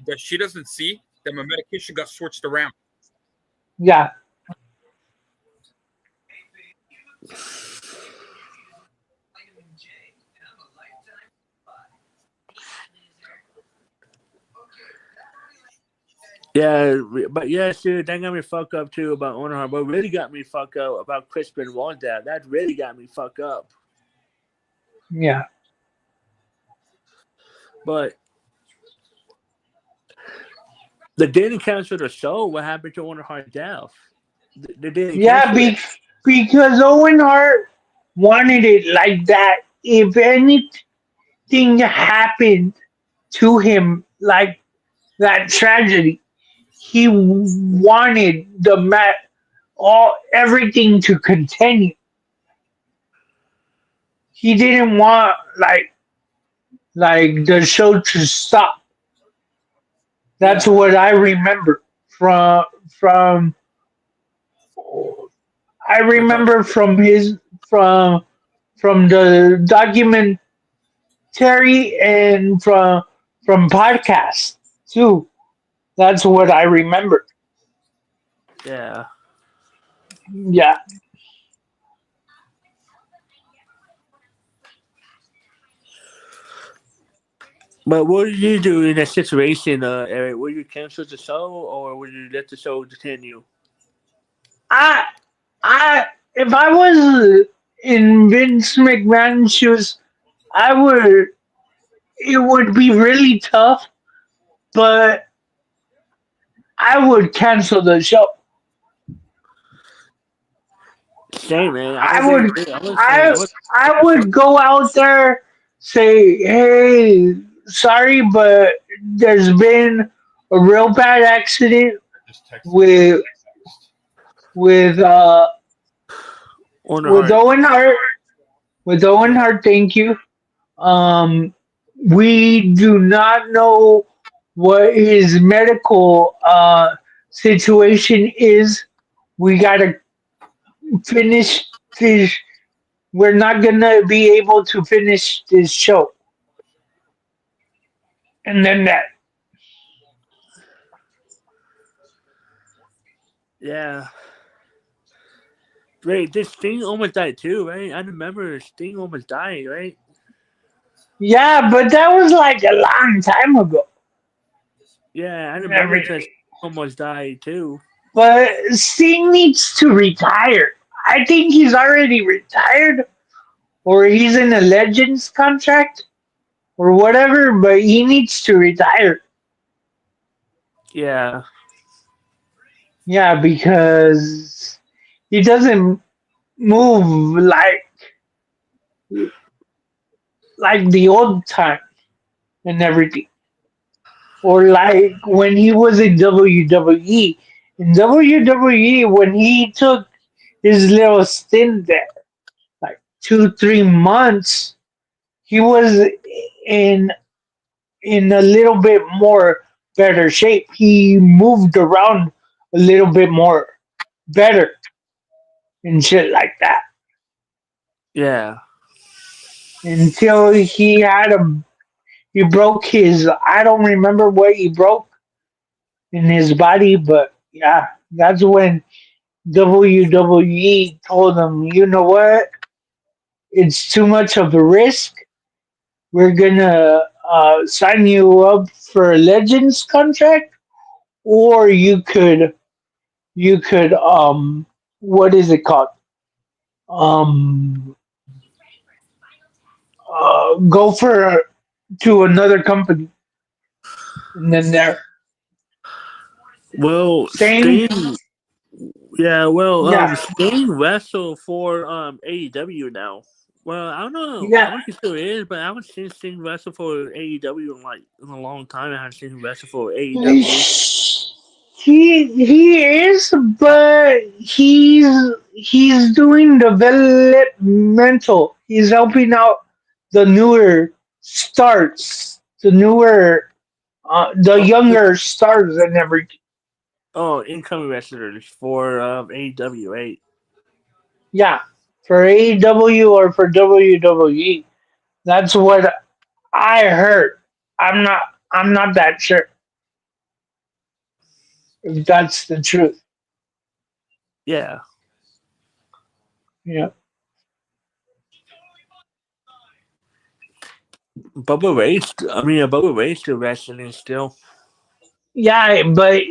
that she doesn't see that my medication got switched around. Yeah. Yeah, but yeah, dude, that got me fucked up too about Honor Hart. But really got me fucked up about Chris Benoit. That really got me fucked up. Yeah. But they didn't cancel the show. What happened to Honor Hart death? They didn't Yeah, cancel it. because Owen Hart wanted it like that. If anything happened to him, like that tragedy, he wanted everything to continue. He didn't want like the show to stop. That's Yeah. what I remember from I remember from his from the documentary and from podcasts too. That's what I remember. Yeah. Yeah. But what did you do in that situation, Eric? Would you cancel the show or would you let the show continue? I I if I was in Vince McMahon's shoes, I would it would be really tough, but I would cancel the show. Same, man. I I was would there. I was saying. I I would go out there, say, hey, sorry, but there's been a real bad accident with with uh Honor with Hart. Owen Hart. With Owen Yeah. Hart, thank you. We do not know what his medical situation is. We gotta finish this. We're not gonna be able to finish this show. And then that. Yeah. Wait, this Sting almost died too, right? I remember Sting almost died, right? Yeah, but that was like a long time ago. Yeah, I And remember that everything. Sting almost died too. But Sting needs to retire. I think he's already retired, or he's in a Legends contract, or whatever. But he needs to retire. Yeah. Yeah, because he doesn't move like the old time and everything. Or like when he was in WWE. In WWE, when he took his little stint there, like 2 3 months, he was in in a little bit more better shape. He moved around a little bit more better and shit like that Yeah. until he broke his, I don't remember what he broke in his body, but yeah, that's when WWE told him, you know what, it's too much of a risk. We're gonna sign you up for a Legends contract, or you could what is it called, um go for to another company, and then they're Well, saying, Sting. Yeah. Well, yeah, Sting wrestled for AEW now. Well, I don't know. I yeah, don't know if he still is, but I haven't seen Sting wrestle for AEW in a long time. I haven't seen him wrestle for AEW. he is, but he's doing developmental. He's helping out the newer starts, the Oh, younger stars and everything. oh, incoming wrestlers for AEW. Eight. Yeah, for AEW or for WWE. That's what I heard. I'm not. I'm not that sure if that's the truth. Yeah. Yeah. Bubba Ray's still wrestling still. Yeah, but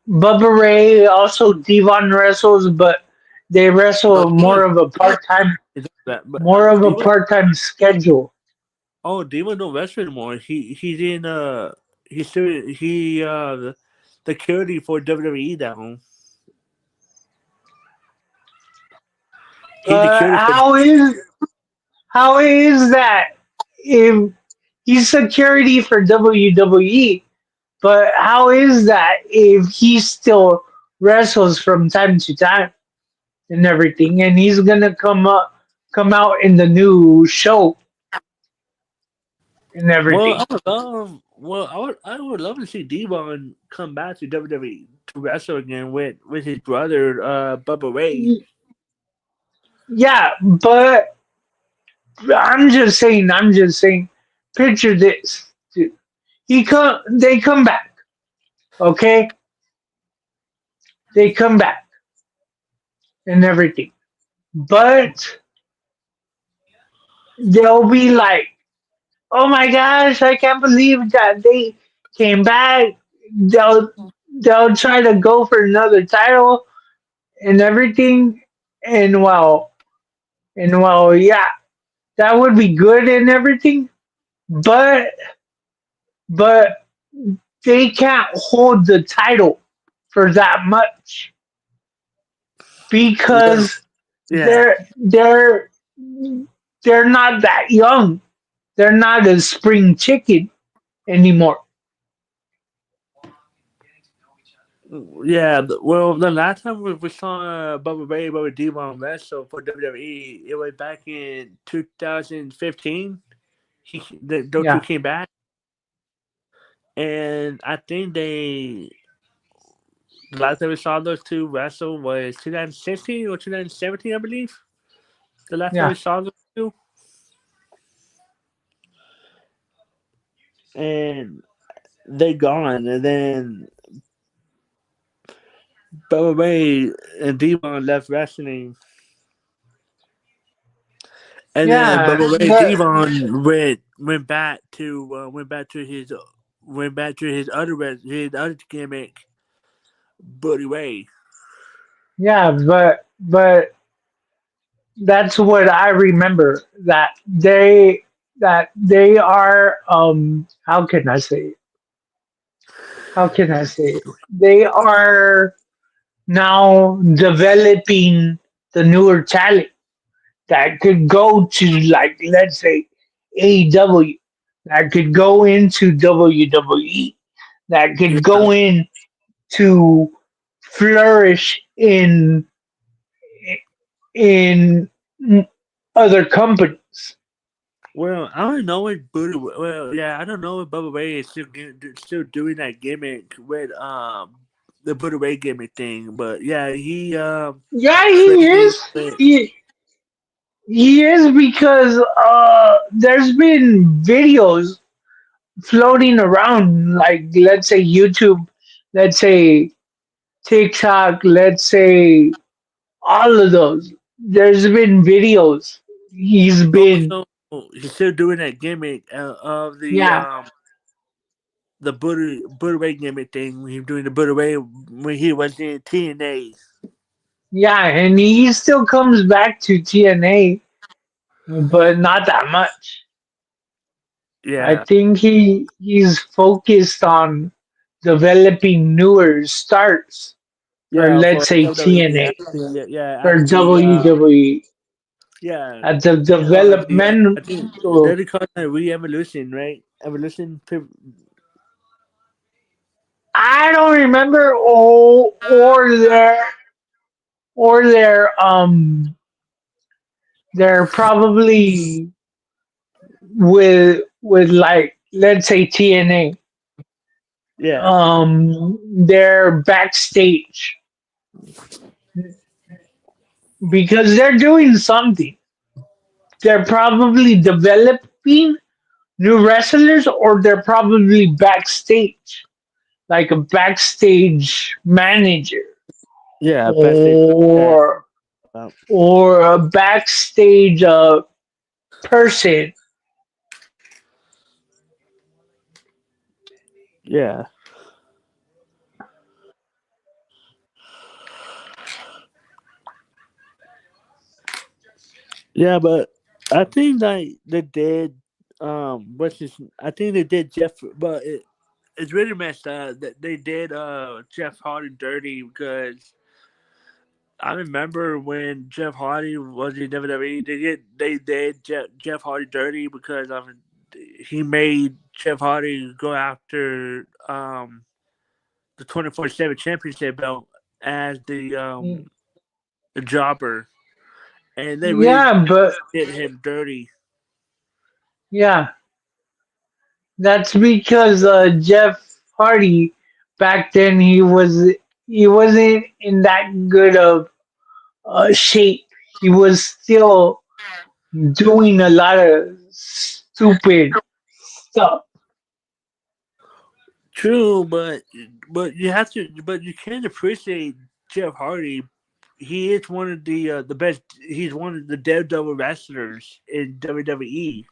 Bubba Ray also Devon wrestles, but they No, wrestle but more of a Diva. part time schedule. Oh, Diva don't wrestle anymore. He's in he's still the security for WWE now. He's Uh, security for. how is how is that if he's security for WWE? But how is that if he still wrestles from time to time and everything, and he's gonna come out in the new show and Well, everything? I would love to see Devon come back to WWE to wrestle again with his brother Bubba Ray. Yeah, but I'm just saying. Picture this, dude. They come back, okay? They come back and everything, but they'll be like, "Oh my gosh, I can't believe that they came back." They'll they'll try to go for another title and everything, and yeah, that would be good and everything, but but they can't hold the title for that much Well, because yeah. they're not that young. They're not a spring chicken anymore. Yeah, well, the last time we saw Bubba Ray, Bubba Devon wrestle for WWE, it was back in 2015. Those two Yeah, came back, and I think the last time we saw those two wrestle was 2016 or 2017, I believe. The last time we yeah, saw those two, and they gone, and then Bubba Ray and Devon left wrestling. And then yeah. Bubba Ray But Devon went back to his other gimmick, Buddy Ray. yeah, but that's what I remember. That they are how can I say it? How can I say it? They are now developing the newer talent that could go to, like, let's say, AEW, that could go into WWE, that could Yeah. go in to flourish in other companies Well, I don't know if Buddha. Well, yeah, I don't know if Bubba Ray is still doing that gimmick with the Buddha Ray gimmick thing. But yeah, he Yeah, he traded is. with He is because there's been videos floating around, like let's say YouTube, let's say TikTok, let's say all of those. There's been videos. He's been, also he's still doing that gimmick of yeah, the Buddha Ray gimmick thing. When he was doing the Buddha Ray when he was in TNA. yeah, and he still comes back to TNA, but not that much. I Yeah, think he's focused on developing newer starts for, yeah, let's for say, WWE. TNA, Yeah, for actually, WWE, yeah, at the I think developmental. they call it re-evolution, right? Evolution. I don't remember, or they're probably with like, let's say, TNA. Yeah, They're backstage because they're doing something. They're probably developing new wrestlers, or they're probably backstage, like a backstage manager, yeah, backstage. Yeah, or a backstage person. yeah, yeah. But I think like they did. What's his? I think they did Jeff, but it's really messed up that they did Jeff Hardy dirty because I remember when Jeff Hardy was in WWE, they did Jeff Hardy dirty because he made Jeff Hardy go after the 24/7 championship belt as the jobber, and they really Yeah, but did him dirty. yeah, that's because Jeff Hardy back then he wasn't in that good of shape. He was still doing a lot of stupid stuff. True, but you have to, but you can appreciate Jeff Hardy. He is one of the best. He's one of the Daredevil wrestlers in WWE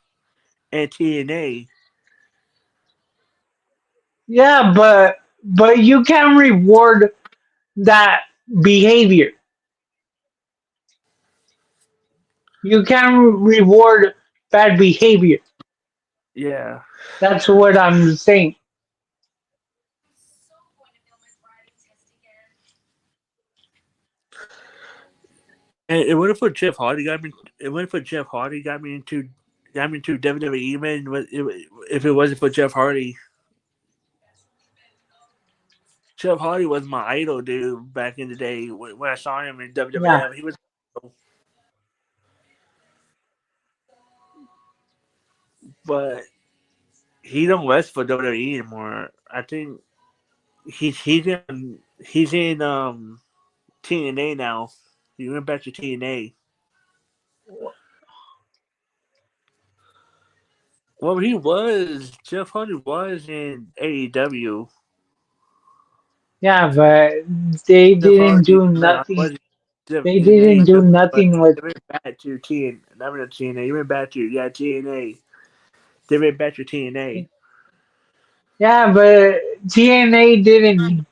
and TNA. Yeah, but you can reward that behavior. You can reward bad behavior. Yeah, That's what I'm saying. and it would have put Jeff Hardy got me. It would have put Jeff Hardy got me into WWE man. If it wasn't for Jeff Hardy, Jeff Hardy was my idol, dude. Back in the day when I saw him in Yeah. WWF, he was. But he don't wrestle for WWE anymore. I think he's in TNA now. He went back to TNA. Well, he was Jeff Hardy was in AEW. Yeah, but they Jeff didn't Hardy, do but I nothing. was Jeff They in didn't do AEW, but nothing with. they went back to TNA. Not TNA. He went back to TNA. They went back to TNA. Yeah, but TNA didn't.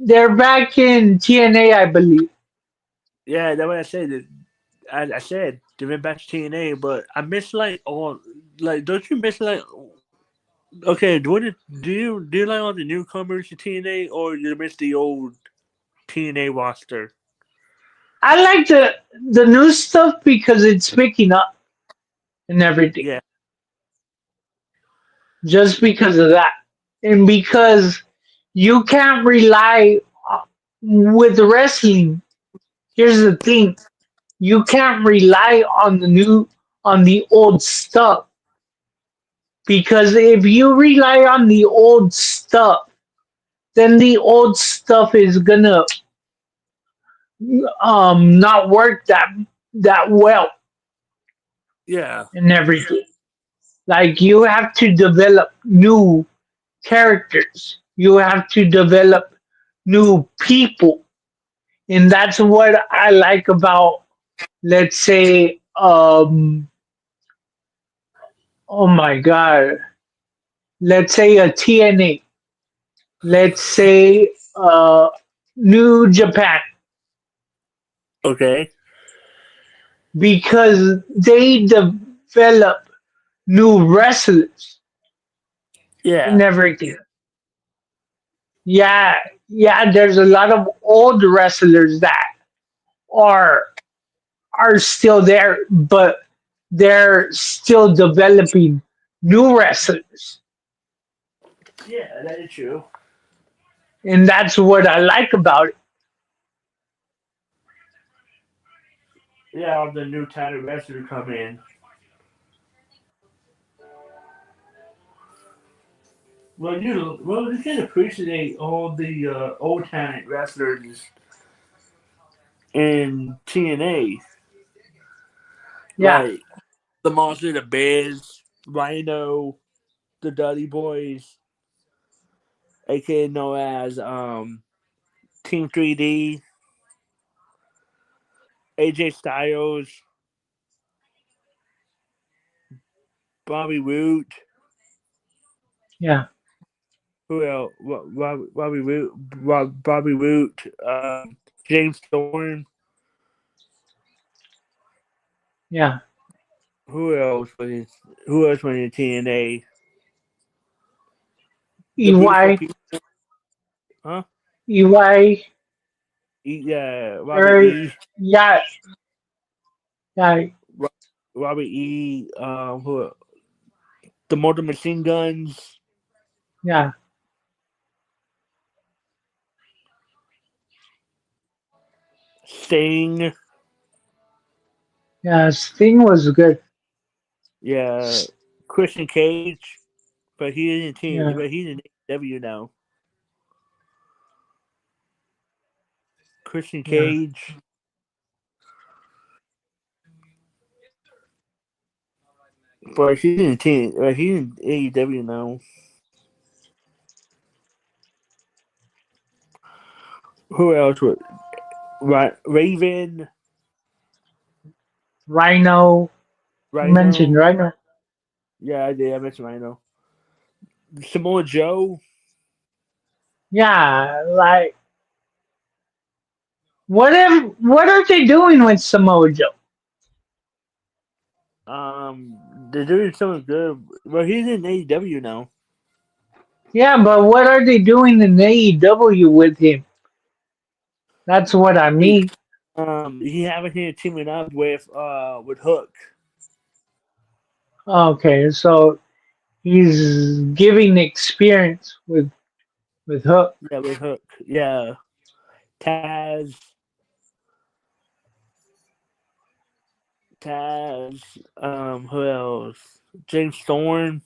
They're back in TNA, I believe. Yeah, that's what I said. I said they went back to TNA, but I miss like all like. Don't you miss like? Okay, do you like all the newcomers to TNA or you miss the old TNA roster? I like the new stuff because it's picking up and everything. Yeah, Just because of that, and because you can't rely with wrestling. Here's the thing: you can't rely on the new. on the old stuff. Because if you rely on the old stuff, then the old stuff is gonna not work that well Yeah. and everything. Like you have to develop new characters. You have to develop new people. And that's what I like about, let's say, oh my god, let's say a TNA, let's say New Japan, Okay. because they develop new wrestlers and Yeah. everything. Yeah, yeah, there's a lot of old wrestlers that are are still there, but they're still developing new wrestlers. Yeah, that is true. And that's what I like about it. Yeah, all the new talented wrestlers come in. You can appreciate all the old talent wrestlers in TNA, Yeah, like the Monster, the Bears, Rhino, the Dudley Boys, aka known as Team 3D, AJ Styles, Bobby Roode. yeah, Who else? Bobby Roode, Bobby Roode, James Storm. yeah. Who else was in? Who else was in TNA? The Beautiful EY, People, huh? EY, Yeah, Robbie or E. yeah, yeah, Ro- Robbie E. Who? The Motor Machine Guns. yeah, Sting. yeah. Sting was good. Yeah, Christian Cage. But he's in Yeah, But he's in AEW now. Christian yeah, Cage. But he's in AEW now. Who else would? Right, Raven. Rhino. You mentioned Rhino. Rhino. Yeah, I did. I mentioned Rhino. Samoa Joe. Yeah, like what are they doing with Samoa Joe? They're doing something good. Well, he's in AEW now. Yeah, but what are they doing in AEW with him? That's what I He, mean. he having him teaming up with Hook. Okay, so he's giving experience with Hook. Yeah, with Hook. Yeah, Taz. Taz. Who else? James Storm.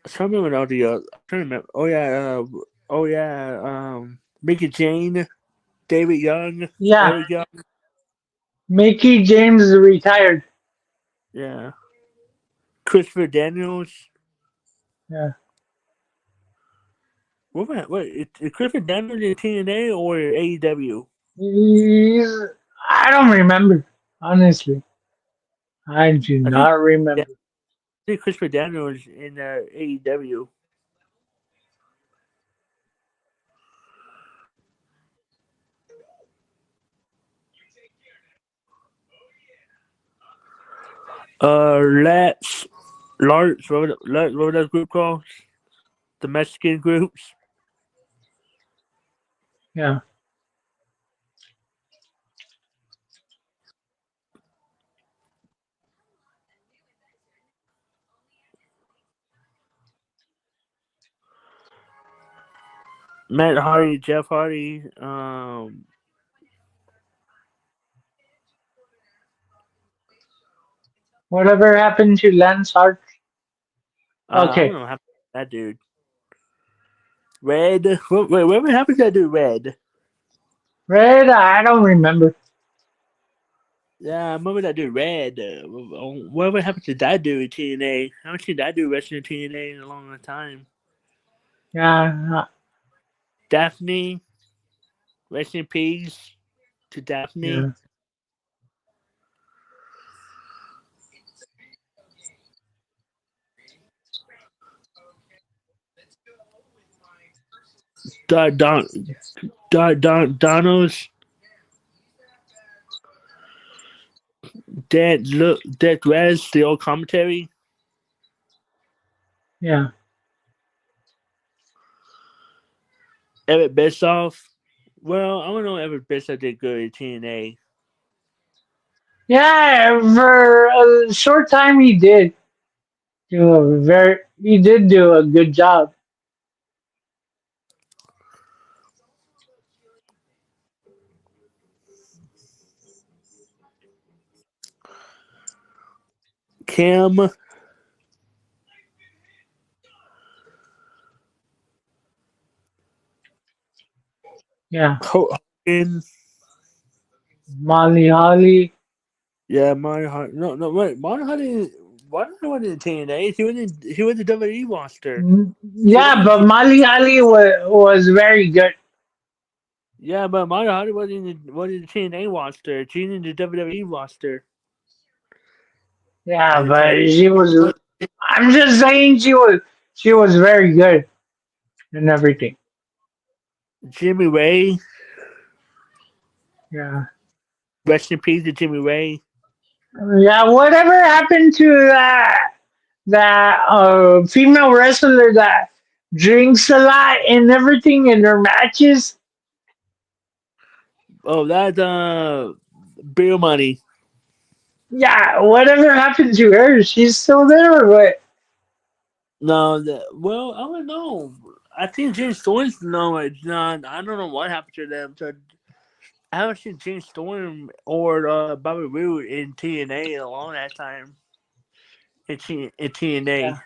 I can't remember all the. I can't remember. Oh yeah. Oh yeah. Mickey Jane, David Young, Yeah, Eric Young. Mickey James is retired. Yeah. Christopher Daniels. Yeah, What? Is Christopher Daniels in TNA or AEW? he's, I don't remember. Honestly, I do I think. not Yeah, remember. I think Christopher Daniels in AEW. Let's Lawrence. What was that group called? The Mexican groups. Yeah. Matt Hardy, Jeff Hardy. Whatever happened to Lance Arch? I don't Okay. know what happened to that dude. Red. Whatever happened to that dude, Red? Red, I don't remember. Yeah, I remember that dude, Red. Whatever happened to that dude in TNA? I haven't seen that dude wrestling in TNA in a long time. Yeah. Daphne. Rest in peace to Daphne. Yeah. Donald's Dead Res, the old commentary. Yeah. Eric Bischoff. Well, I don't know. Eric Bischoff did good in TNA. Yeah, for a short time he did. He did do a good job. Kim. Yeah. Hogan. Molly Holly. Yeah, Monty Hart. No, wait. Monty Hart wasn't in TNA. He was the WWE roster. He Yeah, wasn't. but Molly Holly was very good. Yeah, but Monty Hart wasn't the TNA roster. She was in the WWE roster Yeah, at the time. but she was. I'm just saying she was very good and everything. Jimmy Ray. Yeah. Rest in peace to Jimmy Ray. Yeah. Whatever happened to that female wrestler that drinks a lot and everything in her matches? Oh, that's Beer Money. Yeah. Whatever happened to her? She's still there, but No, well, I don't know. I think James Storm's no, it's not. I don't know what happened to them. So I haven't seen James Storm or Bobby Roode in TNA in a long that time. In TNA. yeah.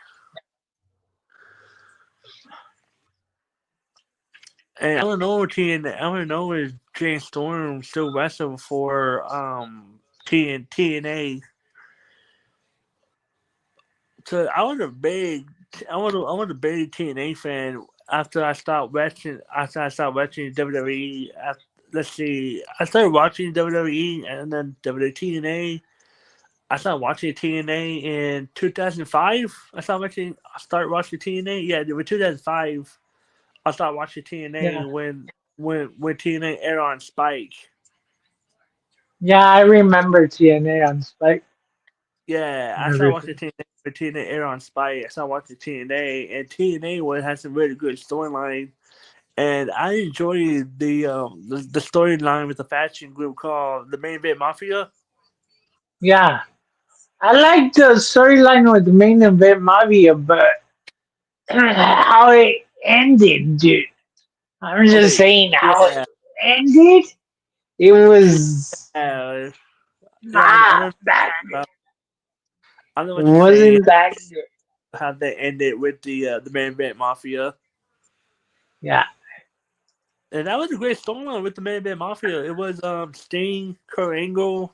And I don't know TNA. I don't know if James Storm still wrestling for TNA. So I was a big TNA fan after I stopped watching. After I stopped watching WWE. Let's see. I started watching WWE and then TNA. I started watching TNA in 2005. I started watching TNA. Yeah, it was 2005. I started watching TNA Yeah. when TNA aired on Spike. Yeah, I remember TNA on Spike Yeah, and I started watching everything. TNA when TNA aired on Spike. I started watching TNA, and TNA had some really good storyline. And I enjoyed the storyline with the faction group called the Main Event Mafia. Yeah. I like the storyline with the main event Mafia, but how it ended, dude. I'm Oh just wait, saying how it yeah, ended. It was uh, yeah. I not know. that good. I know It what you're saying. wasn't that good. How they ended with the Main Event Mafia, Yeah. and that was a great storyline with the Main Event Mafia. It was Sting, Kurt Angle,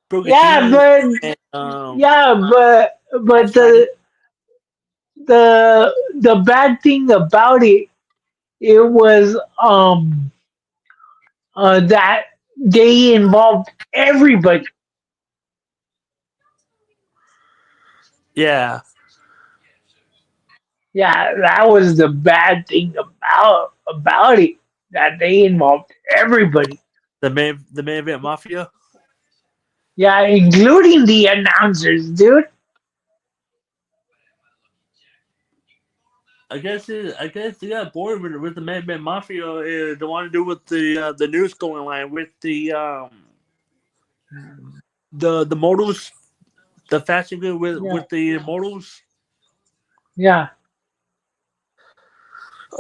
Booker Yeah, T, but and but Matt Striker. the bad thing about it was that they involved everybody. Yeah, Yeah, that was the bad thing about it. That they involved everybody. the Main Event Mafia. Yeah, including the announcers, dude. I guess they got bored with the Mad Men Mafia. They want to do with the news going line with the models, the fashion good Yeah. with the models. Yeah.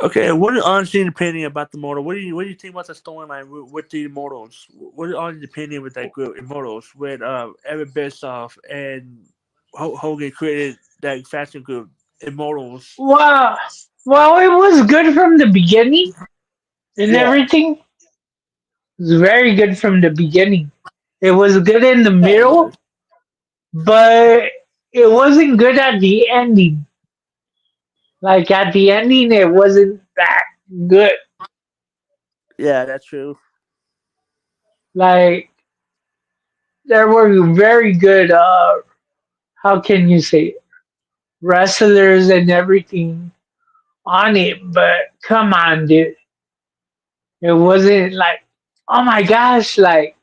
Okay, what is honestly your opinion about the model? What do you think about the storyline with the models? What is honestly your opinion with that group models with Evan Bischoff and Hogan created that fashion group Immortals? Well, it was good from the beginning and Yeah, everything. It was very good from the beginning. It was good in the yeah, it was. middle, but it wasn't good at the ending. Like at the ending, it wasn't that good. Yeah, that's true. Like there were very good. How can you say it? Wrestlers and everything on it, but come on, dude. It wasn't like, oh my gosh, like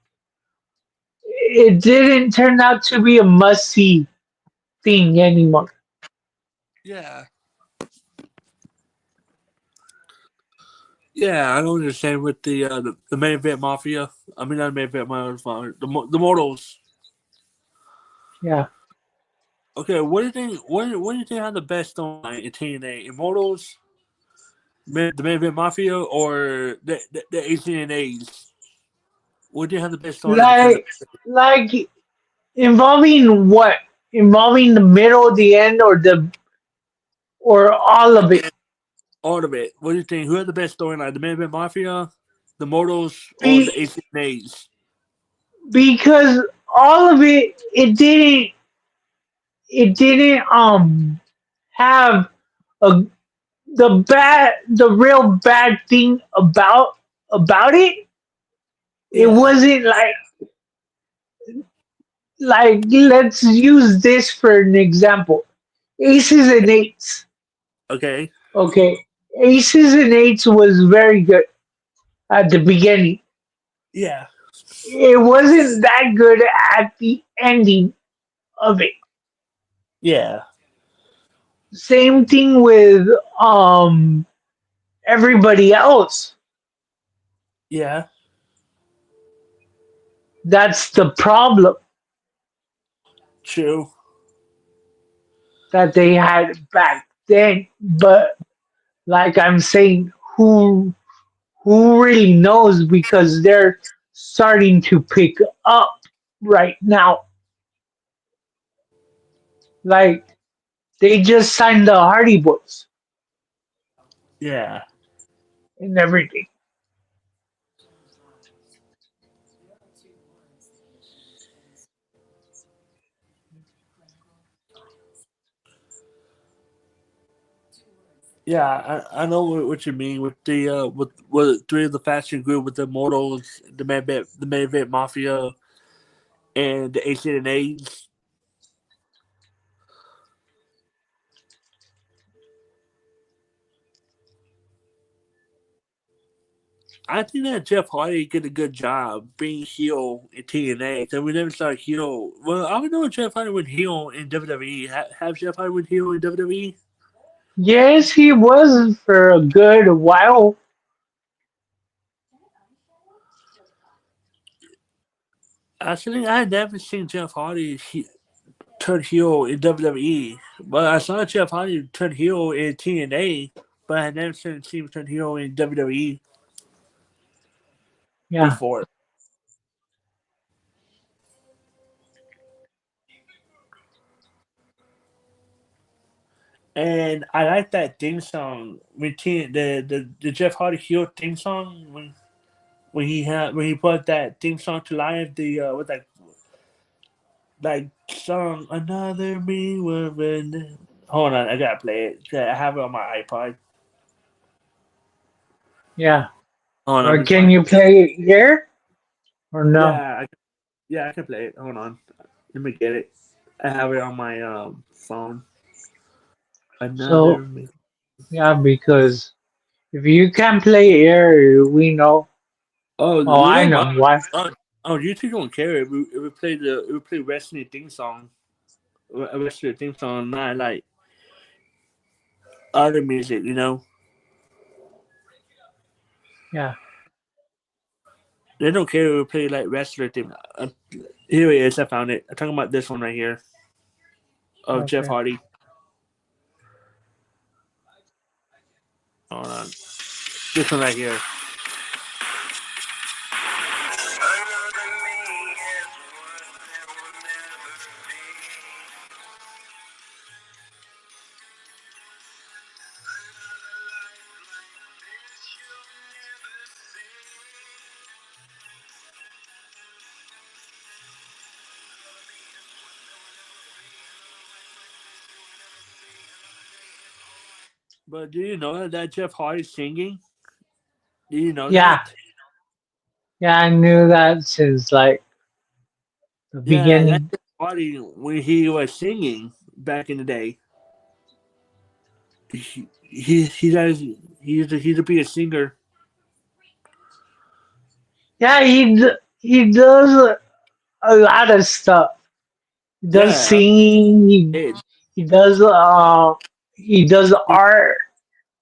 it didn't turn out to be a must see thing anymore. Yeah, yeah, I don't understand with the main event mafia. I mean, not the main event mafia, the models. Yeah. Okay, what do you think? What do you think had the best storyline in TNA? Immortals, the main event mafia, or the ACNAs? What do you have the best storyline between the Like involving what? Involving the middle, the end, or all of it. all of it? What do you think? Who had the best storyline? The main event mafia, the models, or the Be, ACNAs? because all of it, it didn't have a the real bad thing about it. It Yeah. wasn't like let's use this for an example. Aces and eights. Okay. Okay. Aces and eights was very good at the beginning. Yeah. It wasn't that good at the ending of it. Yeah. Same thing with everybody else. Yeah. That's the problem True. that they had back then. But like I'm saying, who really knows because they're starting to pick up right now. Like they just signed the Hardy Boys Yeah. and everything. Yeah, I know what you mean with the with three of the fashion group with the Immortals, the main event mafia, and the ACNAs. I think that Jeff Hardy did a good job being heel in TNA. So we never saw a heel. Well, I don't know if Jeff Hardy went heel in WWE. Have Jeff Hardy went heel in WWE? Yes, he was for a good while. Actually, I had never seen Jeff Hardy turn heel in WWE. But I saw Jeff Hardy turn heel in TNA, but I had never seen him turn heel in WWE Yeah. before. And I like that theme song when the Jeff Hardy heel theme song when he put that theme song to life the with that song another me woman. Hold on, I gotta play it. I have it on my iPod. Yeah. Hold on, let Or me can find you it. play it here or no? Yeah, I can play it. Hold on, let me get it. I have it on my phone. Another So me. yeah, because if you can play here, we know. Oh, Oh, you I don't know mind? why. YouTube don't care. It would play it would play wrestling theme song. A wrestling theme song. Not like other music, you know. Yeah. They don't care if we play like wrestler theme. Here it is. I found it. I'm talking about this one right here of Jeff Okay. Hardy. Hold on. This one right here. But do you know that Jeff Hardy's singing? Do you know Yeah. that? Yeah, I knew that since like the Yeah, that's beginning. Jeff Hardy when he was singing back in the day. He does he's to be a singer. Yeah, he does a lot of stuff. He does Yeah, singing. did He does art,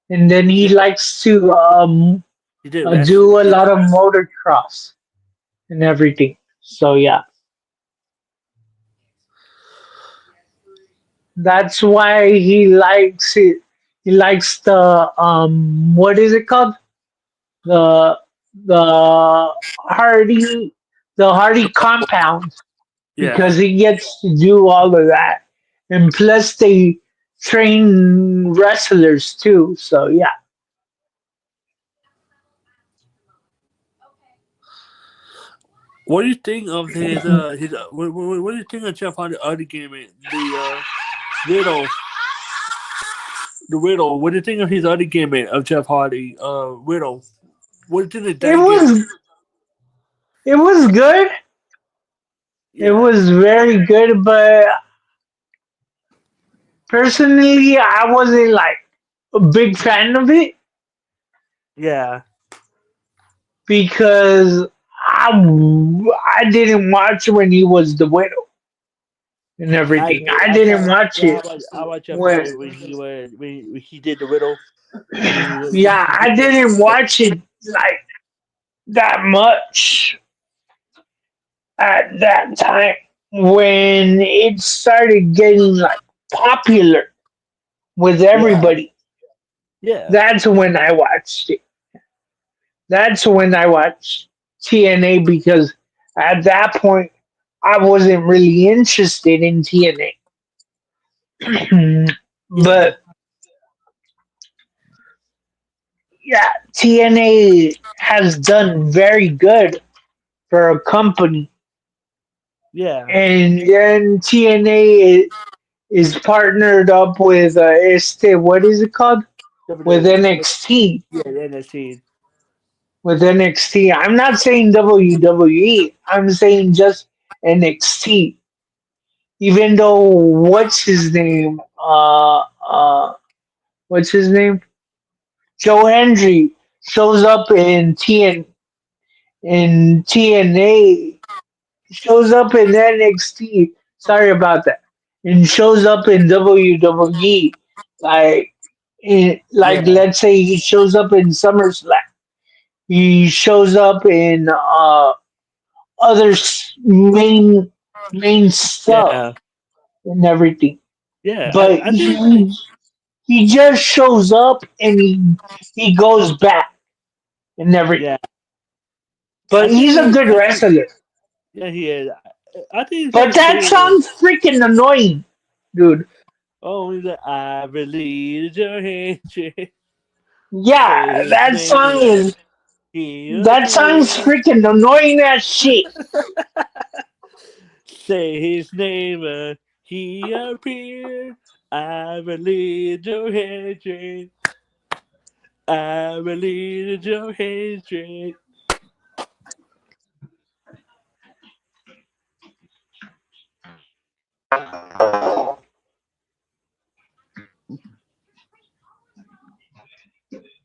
and then he yeah likes to he did wrestling. do a lot of motocross and everything. So yeah, that's why he likes it. He likes the what is it called? The the Hardy the Hardy compound, Yeah. because he gets to do all of that. And plus they train wrestlers too. So yeah. What do you think of his what do you think of Jeff Hardy other game riddle the riddle? What do you think of his other gimmick of Jeff Hardy riddle? What do you think of It that gimmick? was it was good. It Yeah, was very good, but personally I wasn't like a big fan of it yeah. because I didn't watch when he was the widow and I everything. did. I didn't watch Yeah. it I watched Jeff when Hardy when he did the riddle when he was yeah, I didn't watch it like that much at that time. When it started getting like popular with yeah everybody, yeah that's when I watched it. That's when I watched TNA, because at that point I wasn't really interested in TNA. yeah But yeah, TNA has done very good for a company, yeah. and then TNA is partnered up with what is it called? With NXT. Yeah, the NXT. With NXT. I'm not saying WWE. I'm saying just NXT. Even though what's his name? What's his name? Joe Hendry shows up in TNA, shows up in NXT. Sorry about that. And shows up in WWE. Like Yeah, let's say he shows up in SummerSlam. He shows up in other main stuff yeah, and everything. yeah. But I think like he just shows up and he goes back and everything. yeah. I But think he's a like good I think wrestler. yeah he is. I think it's But better that suited. sounds freaking annoying, dude. Oh, he's like, I believe your hatred. Say Yeah, his name and he that sounds appears. freaking annoying as shit. Say his name and he appears. I believe your hatred. I believe your hatred.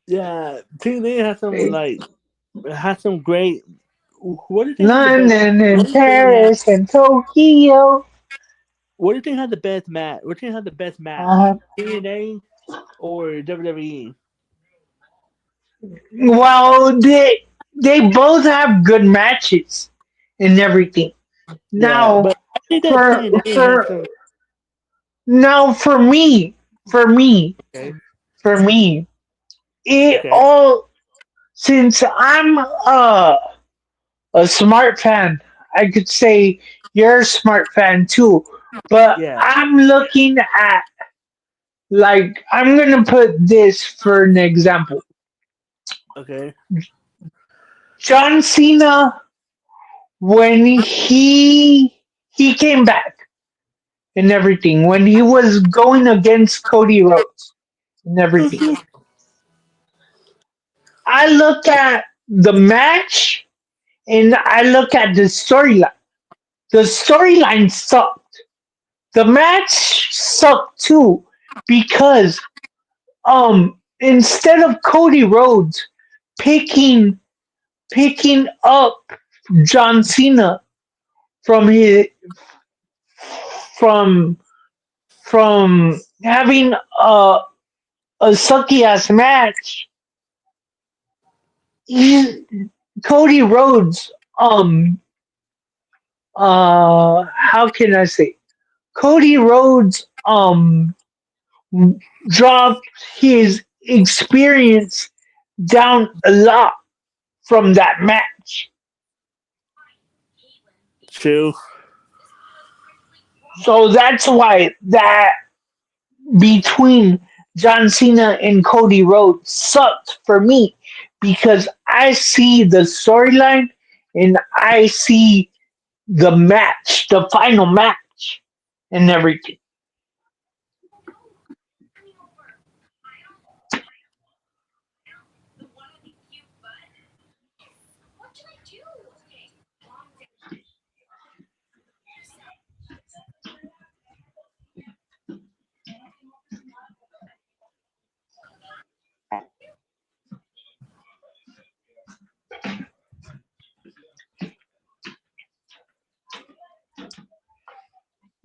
Yeah, TNA has some great. What do you think had the best? London What and do you think had? Paris and Tokyo. What do you think had the best match? What do you think had the best match? Uh, TNA or WWE? Well, they both have good matches and everything. Yeah, Now, but I think that for TNA has for some. now for me, Okay. for me, it Okay. all since I'm a smart fan, I could say you're a smart fan too. But Yeah. I'm looking at like I'm gonna put this for an example. Okay. John Cena when he came back and everything, when he was going against Cody Rhodes and everything. I look at the match and I look at the storyline. The storyline sucked. The match sucked too because instead of Cody Rhodes picking up John Cena from his from having a sucky ass match, he, Cody Rhodes how can I say, Cody Rhodes dropped his experience down a lot from that match. True. So that's why that between John Cena and Cody Rhodes sucked for me because I see the storyline and I see the match, the final match, and everything.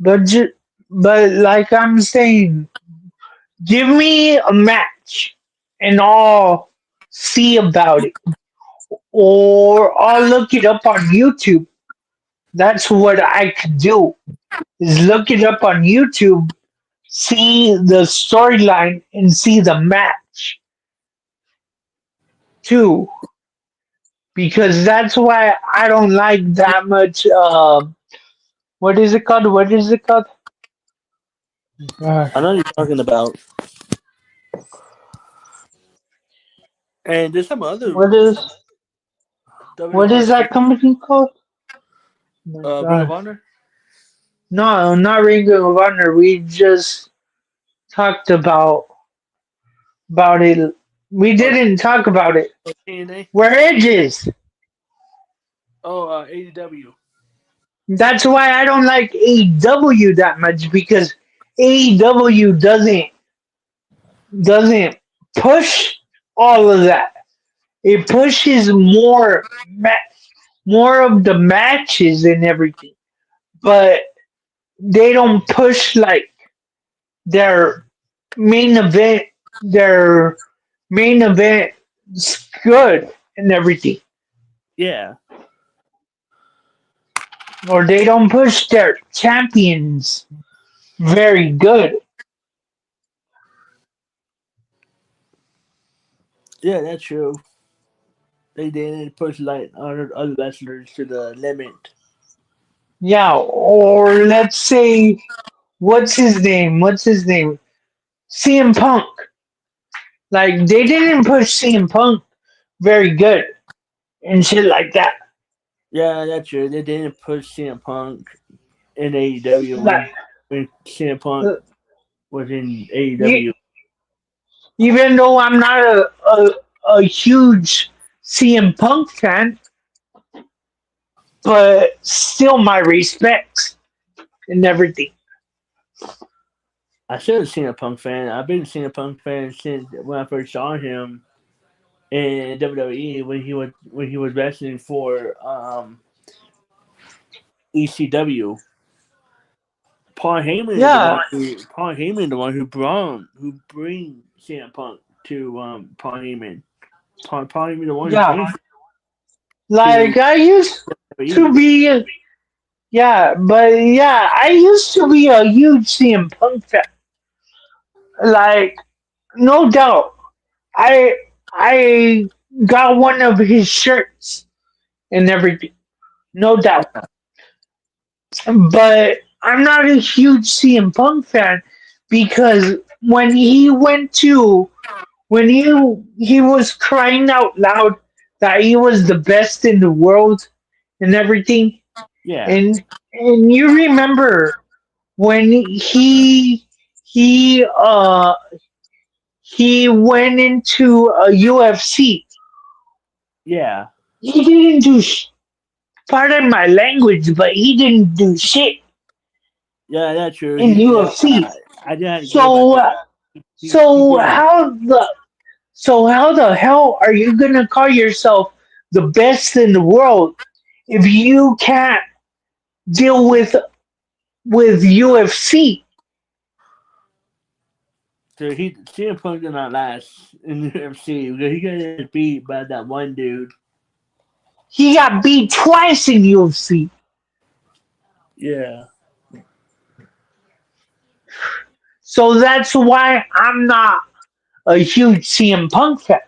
But like I'm saying, give me a match and I'll see about it, or I'll look it up on YouTube. That's what I could do. Is look it up on YouTube, see the storyline, and see the match too. Because that's why I don't like that much. What is it called? What is it called? I know what you're talking about. And there's some other What is what WWE is that company called? Oh my Ring of God. Honor. No, not Ring of Honor. We just talked about it. We Oh, didn't talk about it. TNA. We're edges. Oh, AEW. That's why I don't like AEW that much because AEW doesn't push all of that. It pushes more of the matches and everything, but they don't push like their main event. Their main event is good and everything, Yeah. or they don't push their champions very good. Yeah, that's true. They didn't push like other wrestlers to the limit. Yeah, or let's say, what's his name? What's his name? CM Punk. Like they didn't push CM Punk very good and shit like that. Yeah, that's true. They didn't push CM Punk in AEW Like when CM Punk was in AEW. e- even though I'm not a huge CM Punk fan, but still my respects and everything. I still a CM Punk fan. I've been a CM Punk fan since when I first saw him in WWE when he was wrestling for ECW. Paul Heyman is Yeah, the one who bring CM Punk to Paul Heyman. Paul Heyman the one who yeah. came to Like I used to WWE. be, yeah, but yeah, I used to be a huge CM Punk fan. Like, no doubt, I I got one of his shirts and everything, no doubt. But I'm not a huge CM Punk fan because when he was crying out loud that he was the best in the world and everything, Yeah, and you remember when he he went into a UFC. yeah, He didn't do pardon my language, but he didn't do shit yeah. That's true. in UFC. I didn't agree about So that. He so did. how the hell are you gonna call yourself the best in the world if you can't deal with UFC? So CM Punk did not last in the UFC because he got beat by that one dude. He got beat twice in UFC. Yeah. So that's why I'm not a huge CM Punk fan.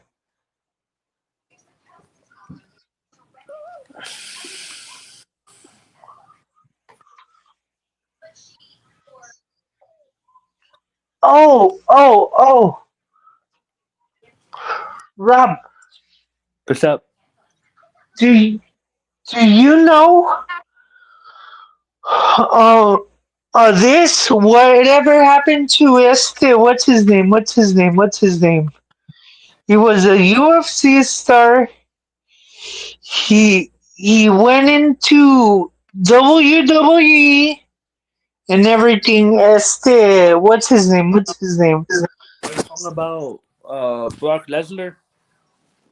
Oh, Rob, What's up? do do you know uh, this? Whatever happened to este? What's his name? What's his name? What's his name? He was a UFC star. He went into WWE and everything. Este, what's his name? What's his name? Are you talking about Brock Lesnar?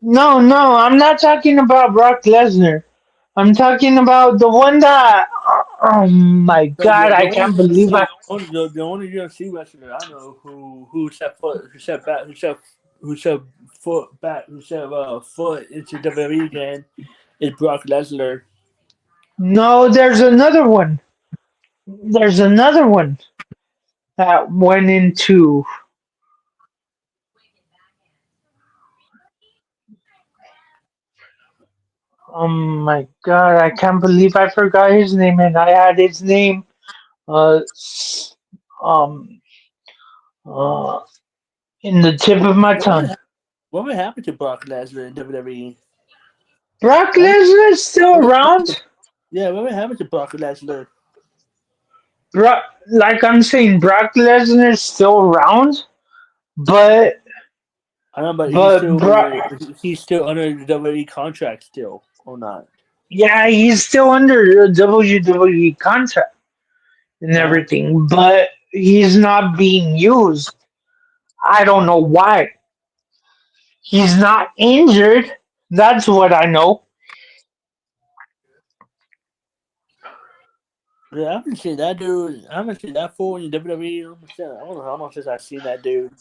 No, no, I'm not talking about Brock Lesnar. I'm talking about the one that. Oh my God! The I only can't believe UFC, I. the only UFC wrestler I know who set foot who set back who set foot back who set foot into WWE again is Brock Lesnar. No, there's another one. There's another one that went into. Oh my God! I can't believe I forgot his name, and I had his name. S- Um. Uh. In the tip of my What tongue. would, what would happen to Brock Lesnar in WWE? Brock What would, Lesnar is still what would happen around. to, yeah, what would happen to Brock Lesnar? Brock, like I'm saying, Brock Lesnar is still around, but I don't know, but but Brock. he's still under the WWE contract still or not? Yeah, he's still under a WWE contract and Huh? everything, but he's not being used. I don't know why. He's not injured. That's what I know. Yeah, I haven't seen that dude. I haven't seen that fool in WWE. I don't know how much since I've seen that dude.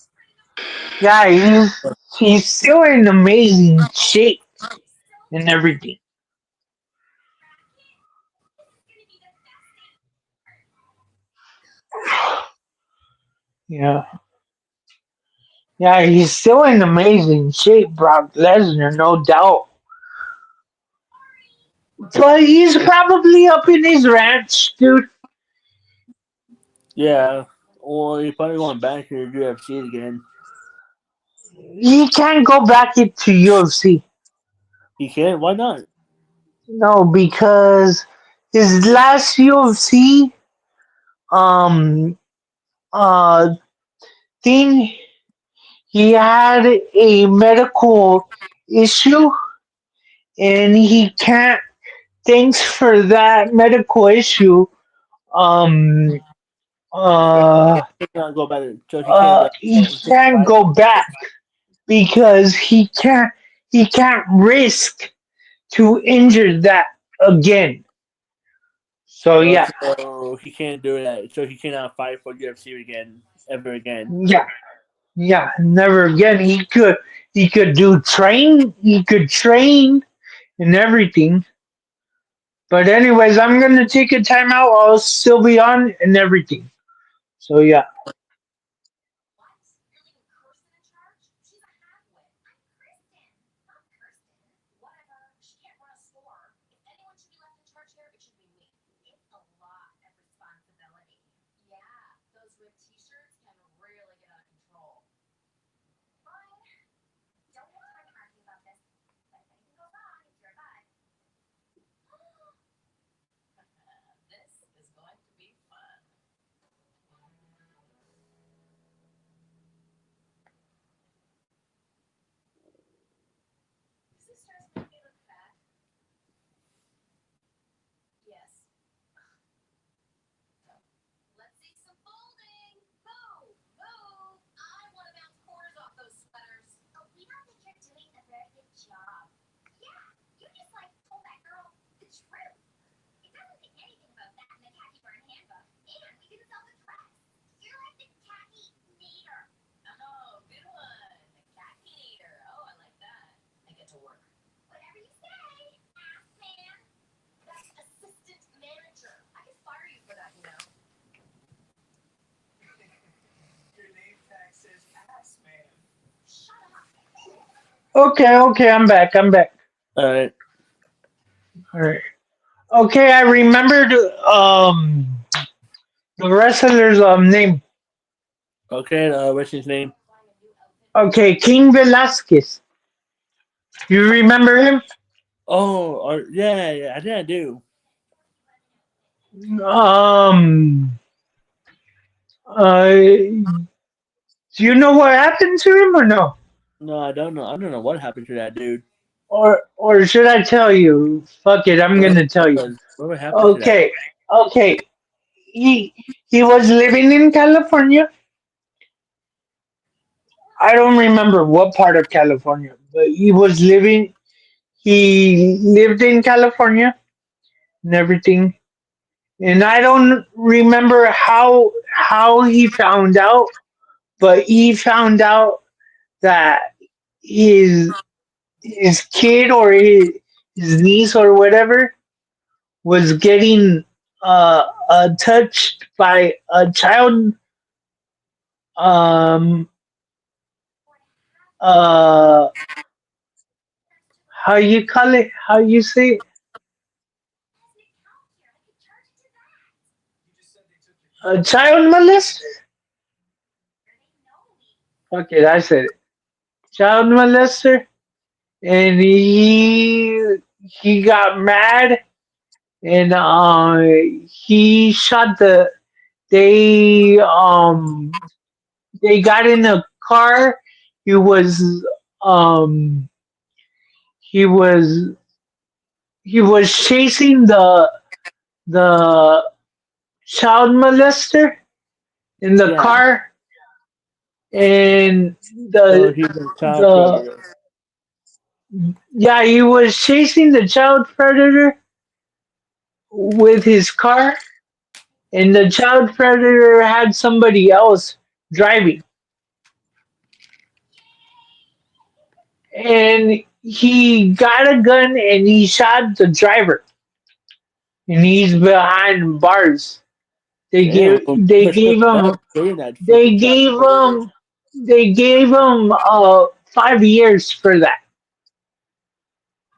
Yeah, he's still in amazing shape and everything. Yeah. Yeah, he's still in amazing shape, Brock Lesnar, no doubt. But he's probably up in his ranch, dude. Yeah, or he's probably going back to the UFC again. He can't go back into UFC. He can. Why not? No, because his last UFC um uh thing, he had a medical issue and he can't, thanks for that medical issue, um uh He cannot go back. So he can't. he He can't can't fight. go back because he can't risk to injure that again. So yeah, So he can't do that. So he cannot fight for UFC again, ever again. yeah, yeah. Never again. He could train and everything. But anyways, I'm gonna take a time out. I'll still be on and everything. So yeah. Okay, okay, I'm back. I'm back. All right. All right. Okay, I remembered the wrestler's name. Okay. What's his name? Okay, King Velasquez. You remember him? Oh, yeah. I think I do. Um. Do you know what happened to him or no? No, I don't know. I don't know what happened to that dude. Or should I tell you? Fuck it, I'm gonna tell you. What happened to that? Okay, okay. He he was living in California. I don't remember what part of California, but he was living. He lived in California and everything, and I don't remember how he found out, but he found out that his his kid or his niece or whatever was getting touched by a child um uh how you call it, how you say it? A child molester. Fuck it, I said it. Child molester. And he got mad and he shot the they they got in a car. He was um he was he was chasing the child molester in the Yeah. car, and So he's a child the predator. yeah, he was chasing the child predator with his car, and the child predator had somebody else driving, and he got a gun and he shot the driver, and he's behind bars. They Damn. gave they gave him That's doing that they freaking child gave predator. him they gave him 5 years for that.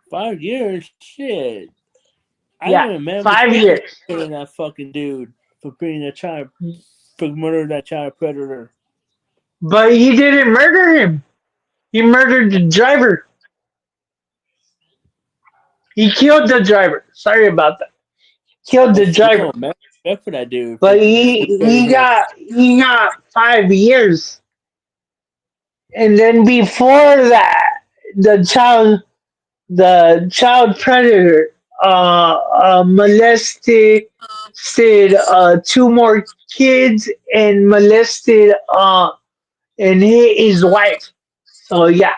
5 years? Shit. I Yeah, know a man was 5 years. killing that fucking dude for being a child, for murdering that child predator. But he didn't murder him. He murdered the driver. He killed the driver. Sorry about that. Killed But the driver. still, man, respect for that dude But for killing him. he got 5 years. And then before that, the child the child predator molested two more kids and molested and hit his wife. So yeah.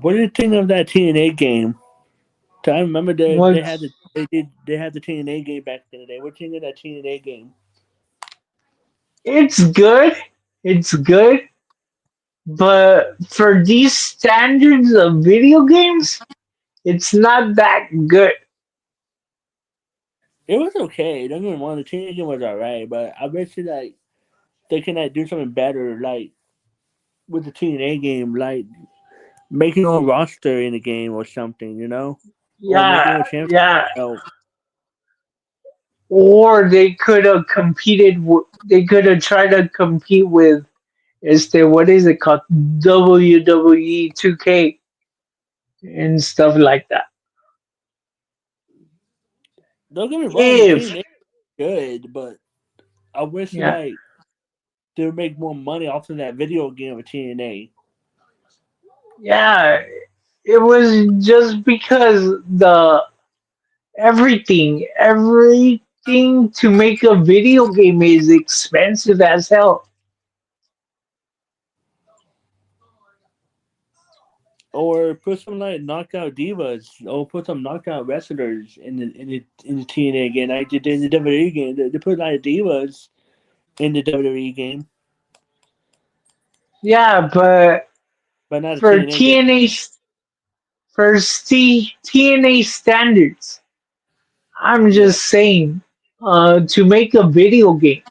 What do you think of that TNA game? I remember What? they had the TNA game back in the day. What do you think of that TNA game? It's good. It's good. But for these standards of video games, it's not that good. It was okay. Don't get me wrong, the TNA game was alright, but I bet you like they can like do something better, like with the TNA game, like making a roster in the game or something, or making Yeah, a champion. yeah. Oh, Or they could have competed. They could have tried to compete with. What is it called? WWE 2K and stuff like that. don't get me wrong, the If TNA is good, but I wish yeah, like they would make more money off of that video game with TNA. yeah, it was just because everything to make a video game is expensive as hell. Or put some like knockout divas, or put some knockout wrestlers in the TNA game. Like they did in the WWE game. They put like divas in the WWE game, Yeah, but but not a for TNA game. TNA standards, I'm Yeah, just saying, to make a video game,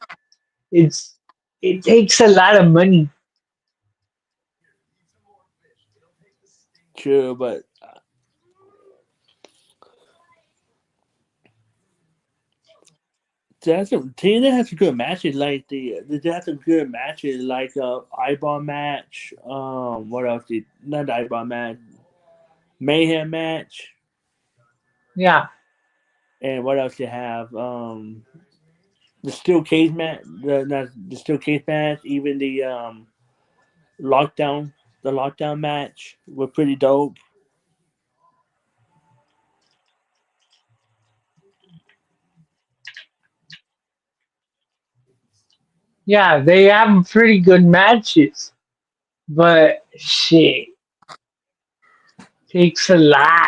it's it takes a lot of money. true, but TNA has some good matches. Like they have some good matches, like eyeball match. What else? Not the eyeball match, mayhem match, Yeah, and what else you have? The steel cage match, not the steel cage match, even lockdown, the lockdown match were pretty dope. yeah, they have pretty good matches, but shit takes a lot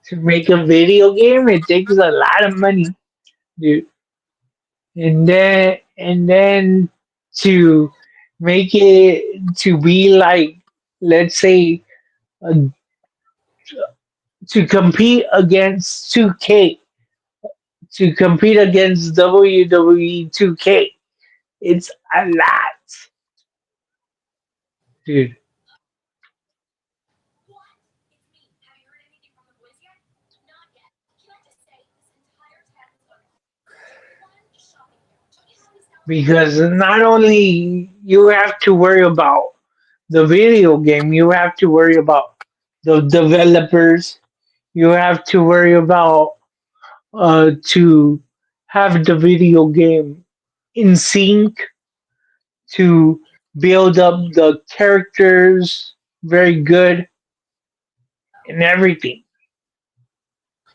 to make a video game. It takes a lot of money, dude. And then to make it to be like, let's say, uh, to compete against 2K, to compete against WWE 2K, it's a lot, dude. Because not only you have to worry about the video game, you have to worry about the developers. You have to worry about to have the video game in sync, to build up the characters very good and everything.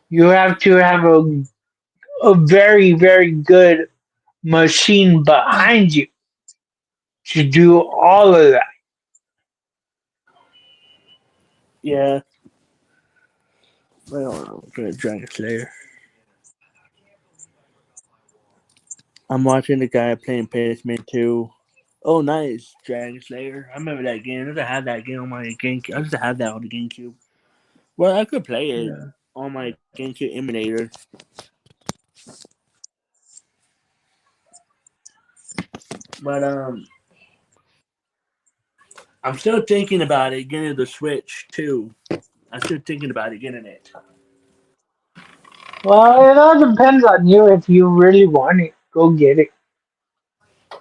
You have to have a very, very good machine behind you to do all of that. Yeah. Well, Dragon Slayer. I'm watching the guy playing Pitchman 2. Oh, nice, Dragon Slayer. I remember that game. I used to have that game on my GameCube. I used to have that on the GameCube. Well, I could play it Yeah. on my GameCube emulator, but I'm still thinking about it getting the Switch too. I'm still thinking about it getting it. Well, it all depends on you. If you really want it, go get it.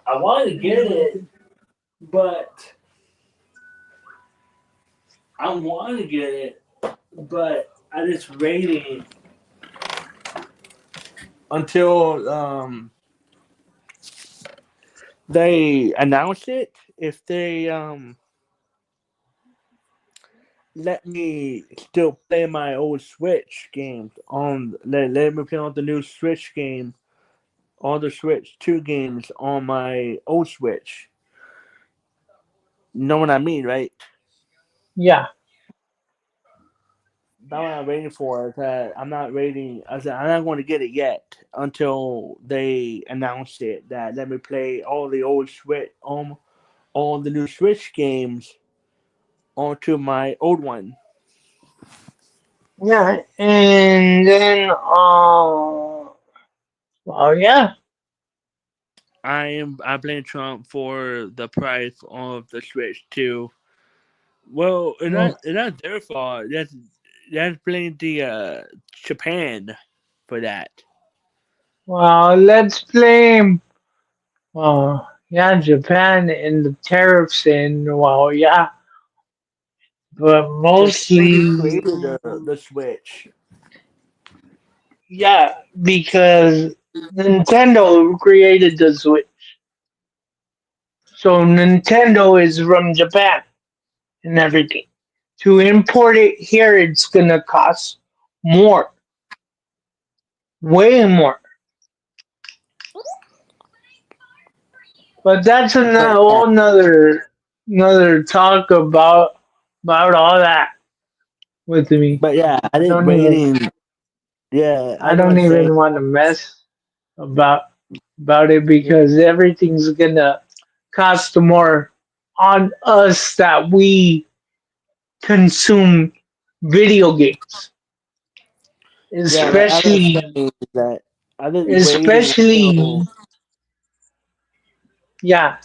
I want to get it, but I want to get it, but I just waiting until they announce it. If they let me still play my old Switch games on, let me play on the new Switch game, on the Switch 2 games on my old Switch. You know what I mean, right? Yeah. That's what I'm waiting for. That I'm not waiting. I said I'm not going to get it yet until they announce it. That let me play all the old Switch, all the new Switch games onto my old one. Yeah, and then well, yeah. I'm playing Trump for the price of the Switch too. Well, Mm, it's not their fault. That's playing the Japan for that. well, let's blame. Well, yeah, Japan and the tariffs, and well, yeah, but Because they mostly, created the Switch. yeah, because Nintendo created the Switch, so Nintendo is from Japan and everything. To import it here, it's gonna cost more, way more. But that's But another yeah, whole another talk about all that with me. but yeah, I I did don't even waiting. Yeah, I I just don't want to say even want to mess about about it because everything's gonna cost more on us that we consume video games, yeah, but I was especially saying that I just waiting until especially yeah.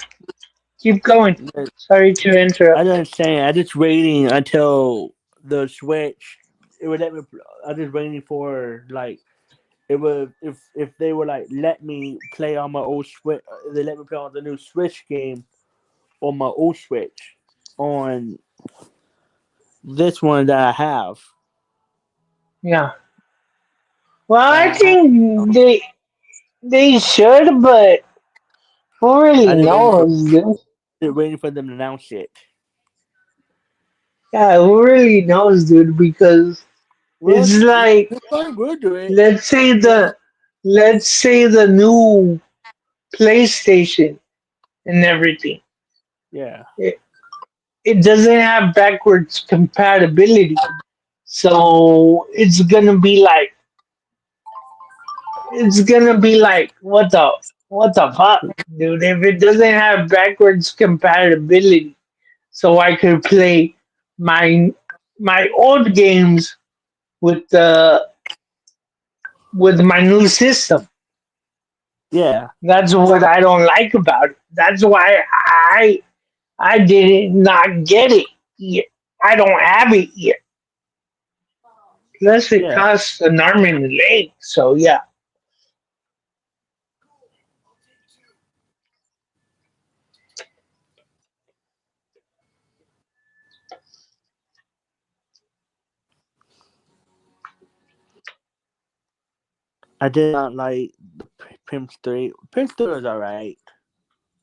Keep going. Sorry to I interrupt. just saying I just waiting until the Switch. It would let me. I just waiting for like it would if they would like let me play on my old Switch. They let me play on the new Switch game on my old Switch on this one that I have. Yeah. Well, I That I have. think they should, but who really I just knows, dude? waiting for them to announce it. Yeah, who really knows, dude? Because Well, it's like if I would do it, let's say yeah, the let's say the new PlayStation and everything. yeah, It, it doesn't have backwards compatibility. So it's gonna be like what the fuck, dude? If it doesn't have backwards compatibility, so I could play my my old games with the with my new system. yeah, That's what I don't like about it. That's why I did not get it yet. I don't have it yet. Plus, it yeah. costs an arm and a leg. So yeah, I did not like the Pimps 3. Pimps 3 was alright.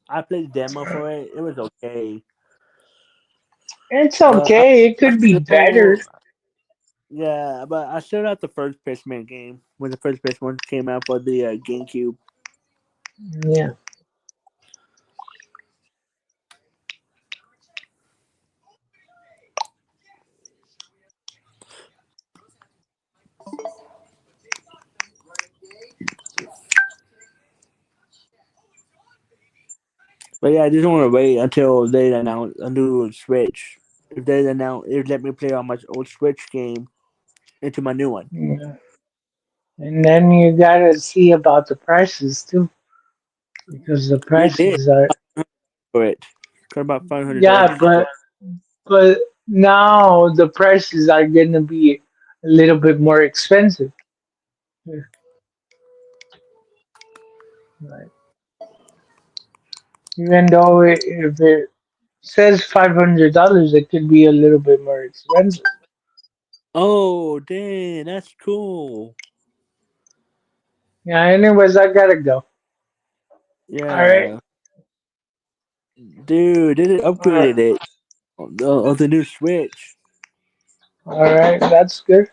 I played the demo for it. It was okay. it's But okay. It I could be better. still, yeah, but I still got the first Pitchman game when the first Pitchman came out for the GameCube. Yeah. But yeah, I just want to wait until they announce a new Switch. If let me play on my old Switch game into my new one. Yeah. And then you gotta see about the prices too, because the They did prices are for it. Cut about $500 yeah, but now the prices are gonna be a little bit more expensive. Yeah, right. Even though if it says $500, it could be a little bit more expensive. Oh, dang, that's cool. Yeah. Anyways, I gotta go. All right. Yeah, dude, they just All right. upgraded it of the new Switch. All right. That's good.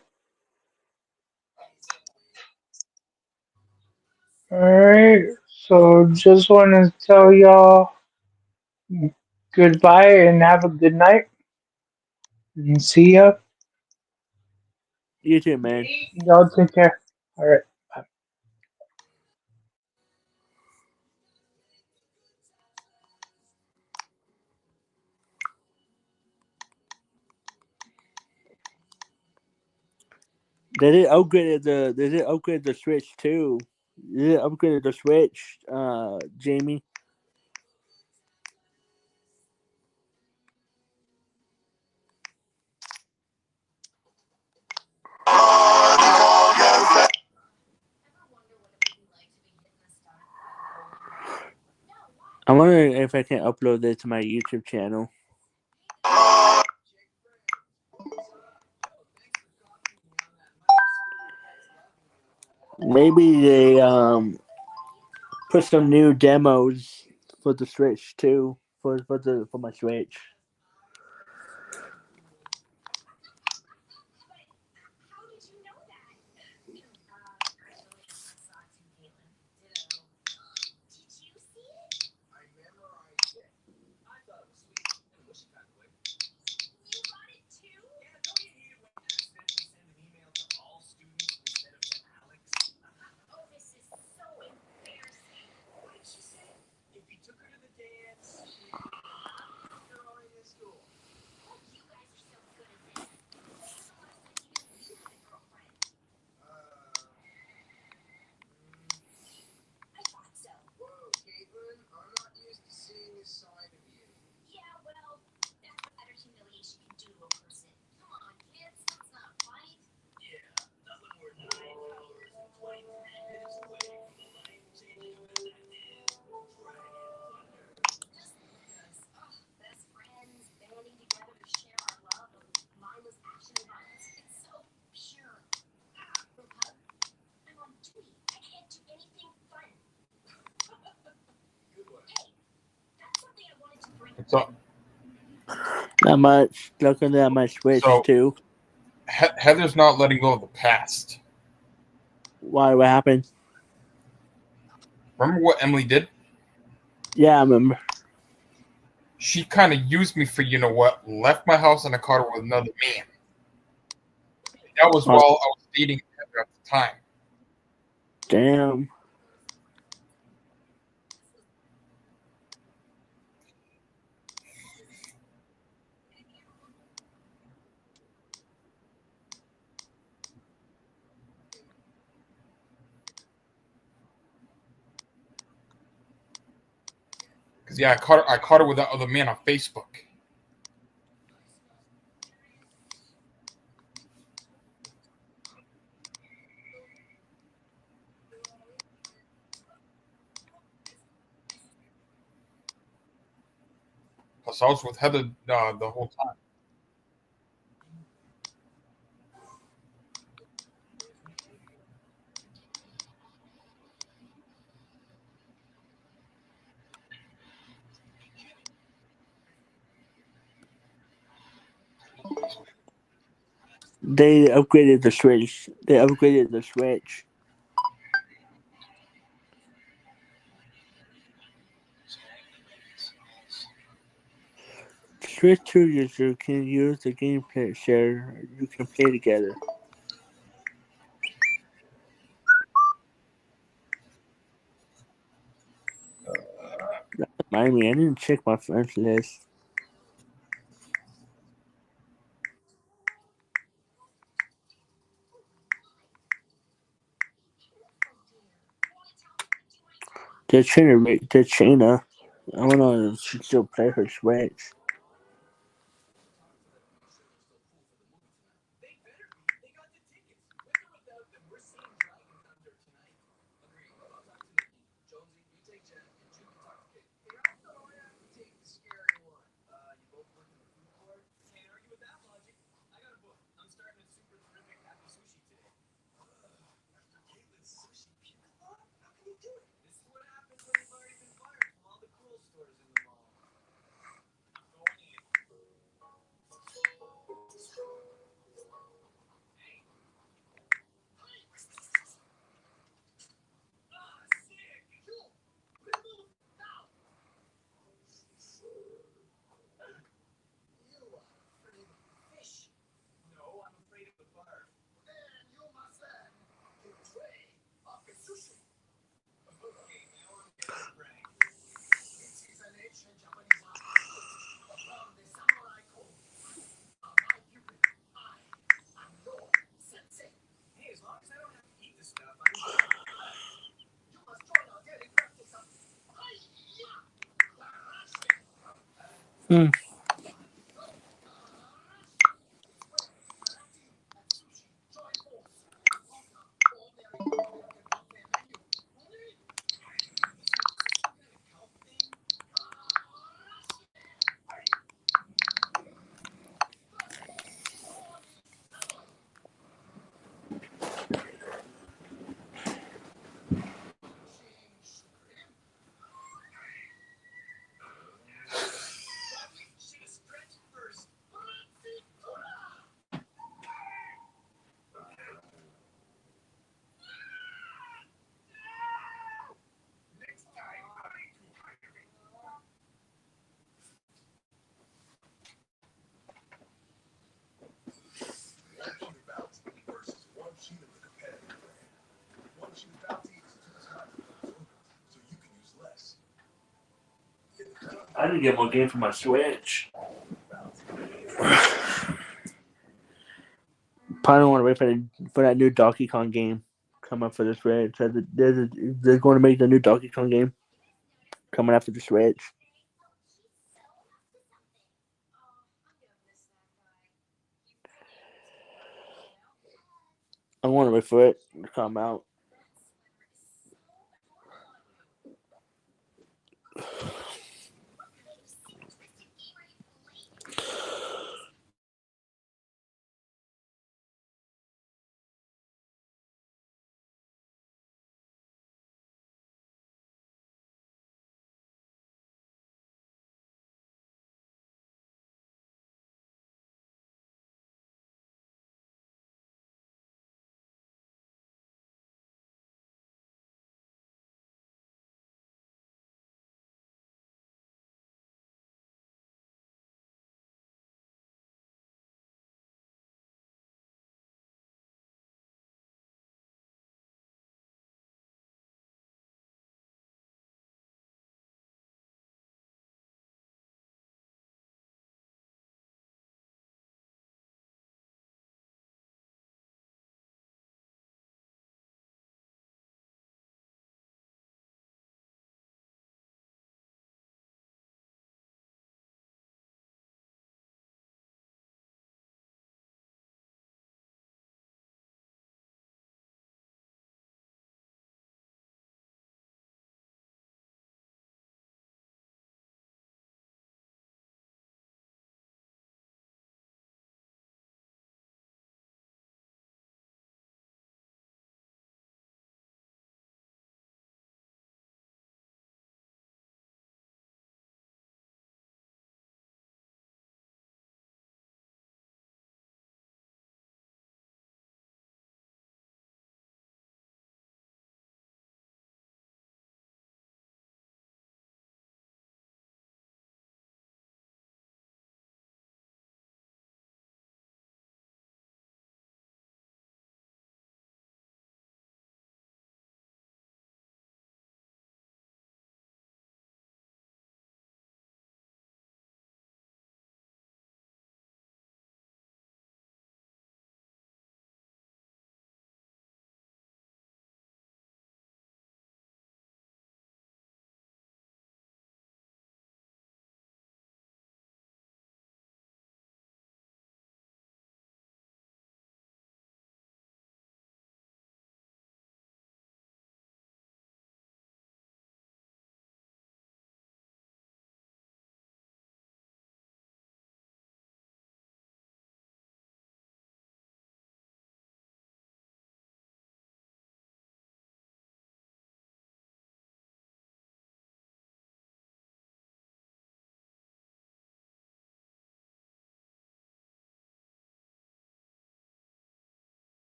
All right. So just want to tell y'all Goodbye and have a good night. And see ya. You too, man. Y'all take care. All right. They did upgrade the Switch too. They did upgrade the Switch, Jamie. I'm wondering if I can upload it to my YouTube channel. Maybe they put some new demos for the Switch too, for my Switch. What's up? Not much. Looking at my Switch So too. Heather's not letting go of the past. Why? What happened? Remember what Emily did? Yeah, I remember. She kind of used me for you know what. Left my house in a car with another man. That was while I was dating Heather at the time. Damn. Cause yeah, I caught her with that other man on Facebook. Plus, I was with Heather the whole time. They upgraded the Switch. They upgraded the Switch. Switch 2 user can use the gameplay share. You can play together. That remind me, I didn't check my friends list. Trina. I wanna still play her Switch. Hmm. I need to get more game for my Switch. Probably want to wait for that new Donkey Kong game come up for the Switch. They're going to make the new Donkey Kong game coming after the Switch. I want to wait for it to come out.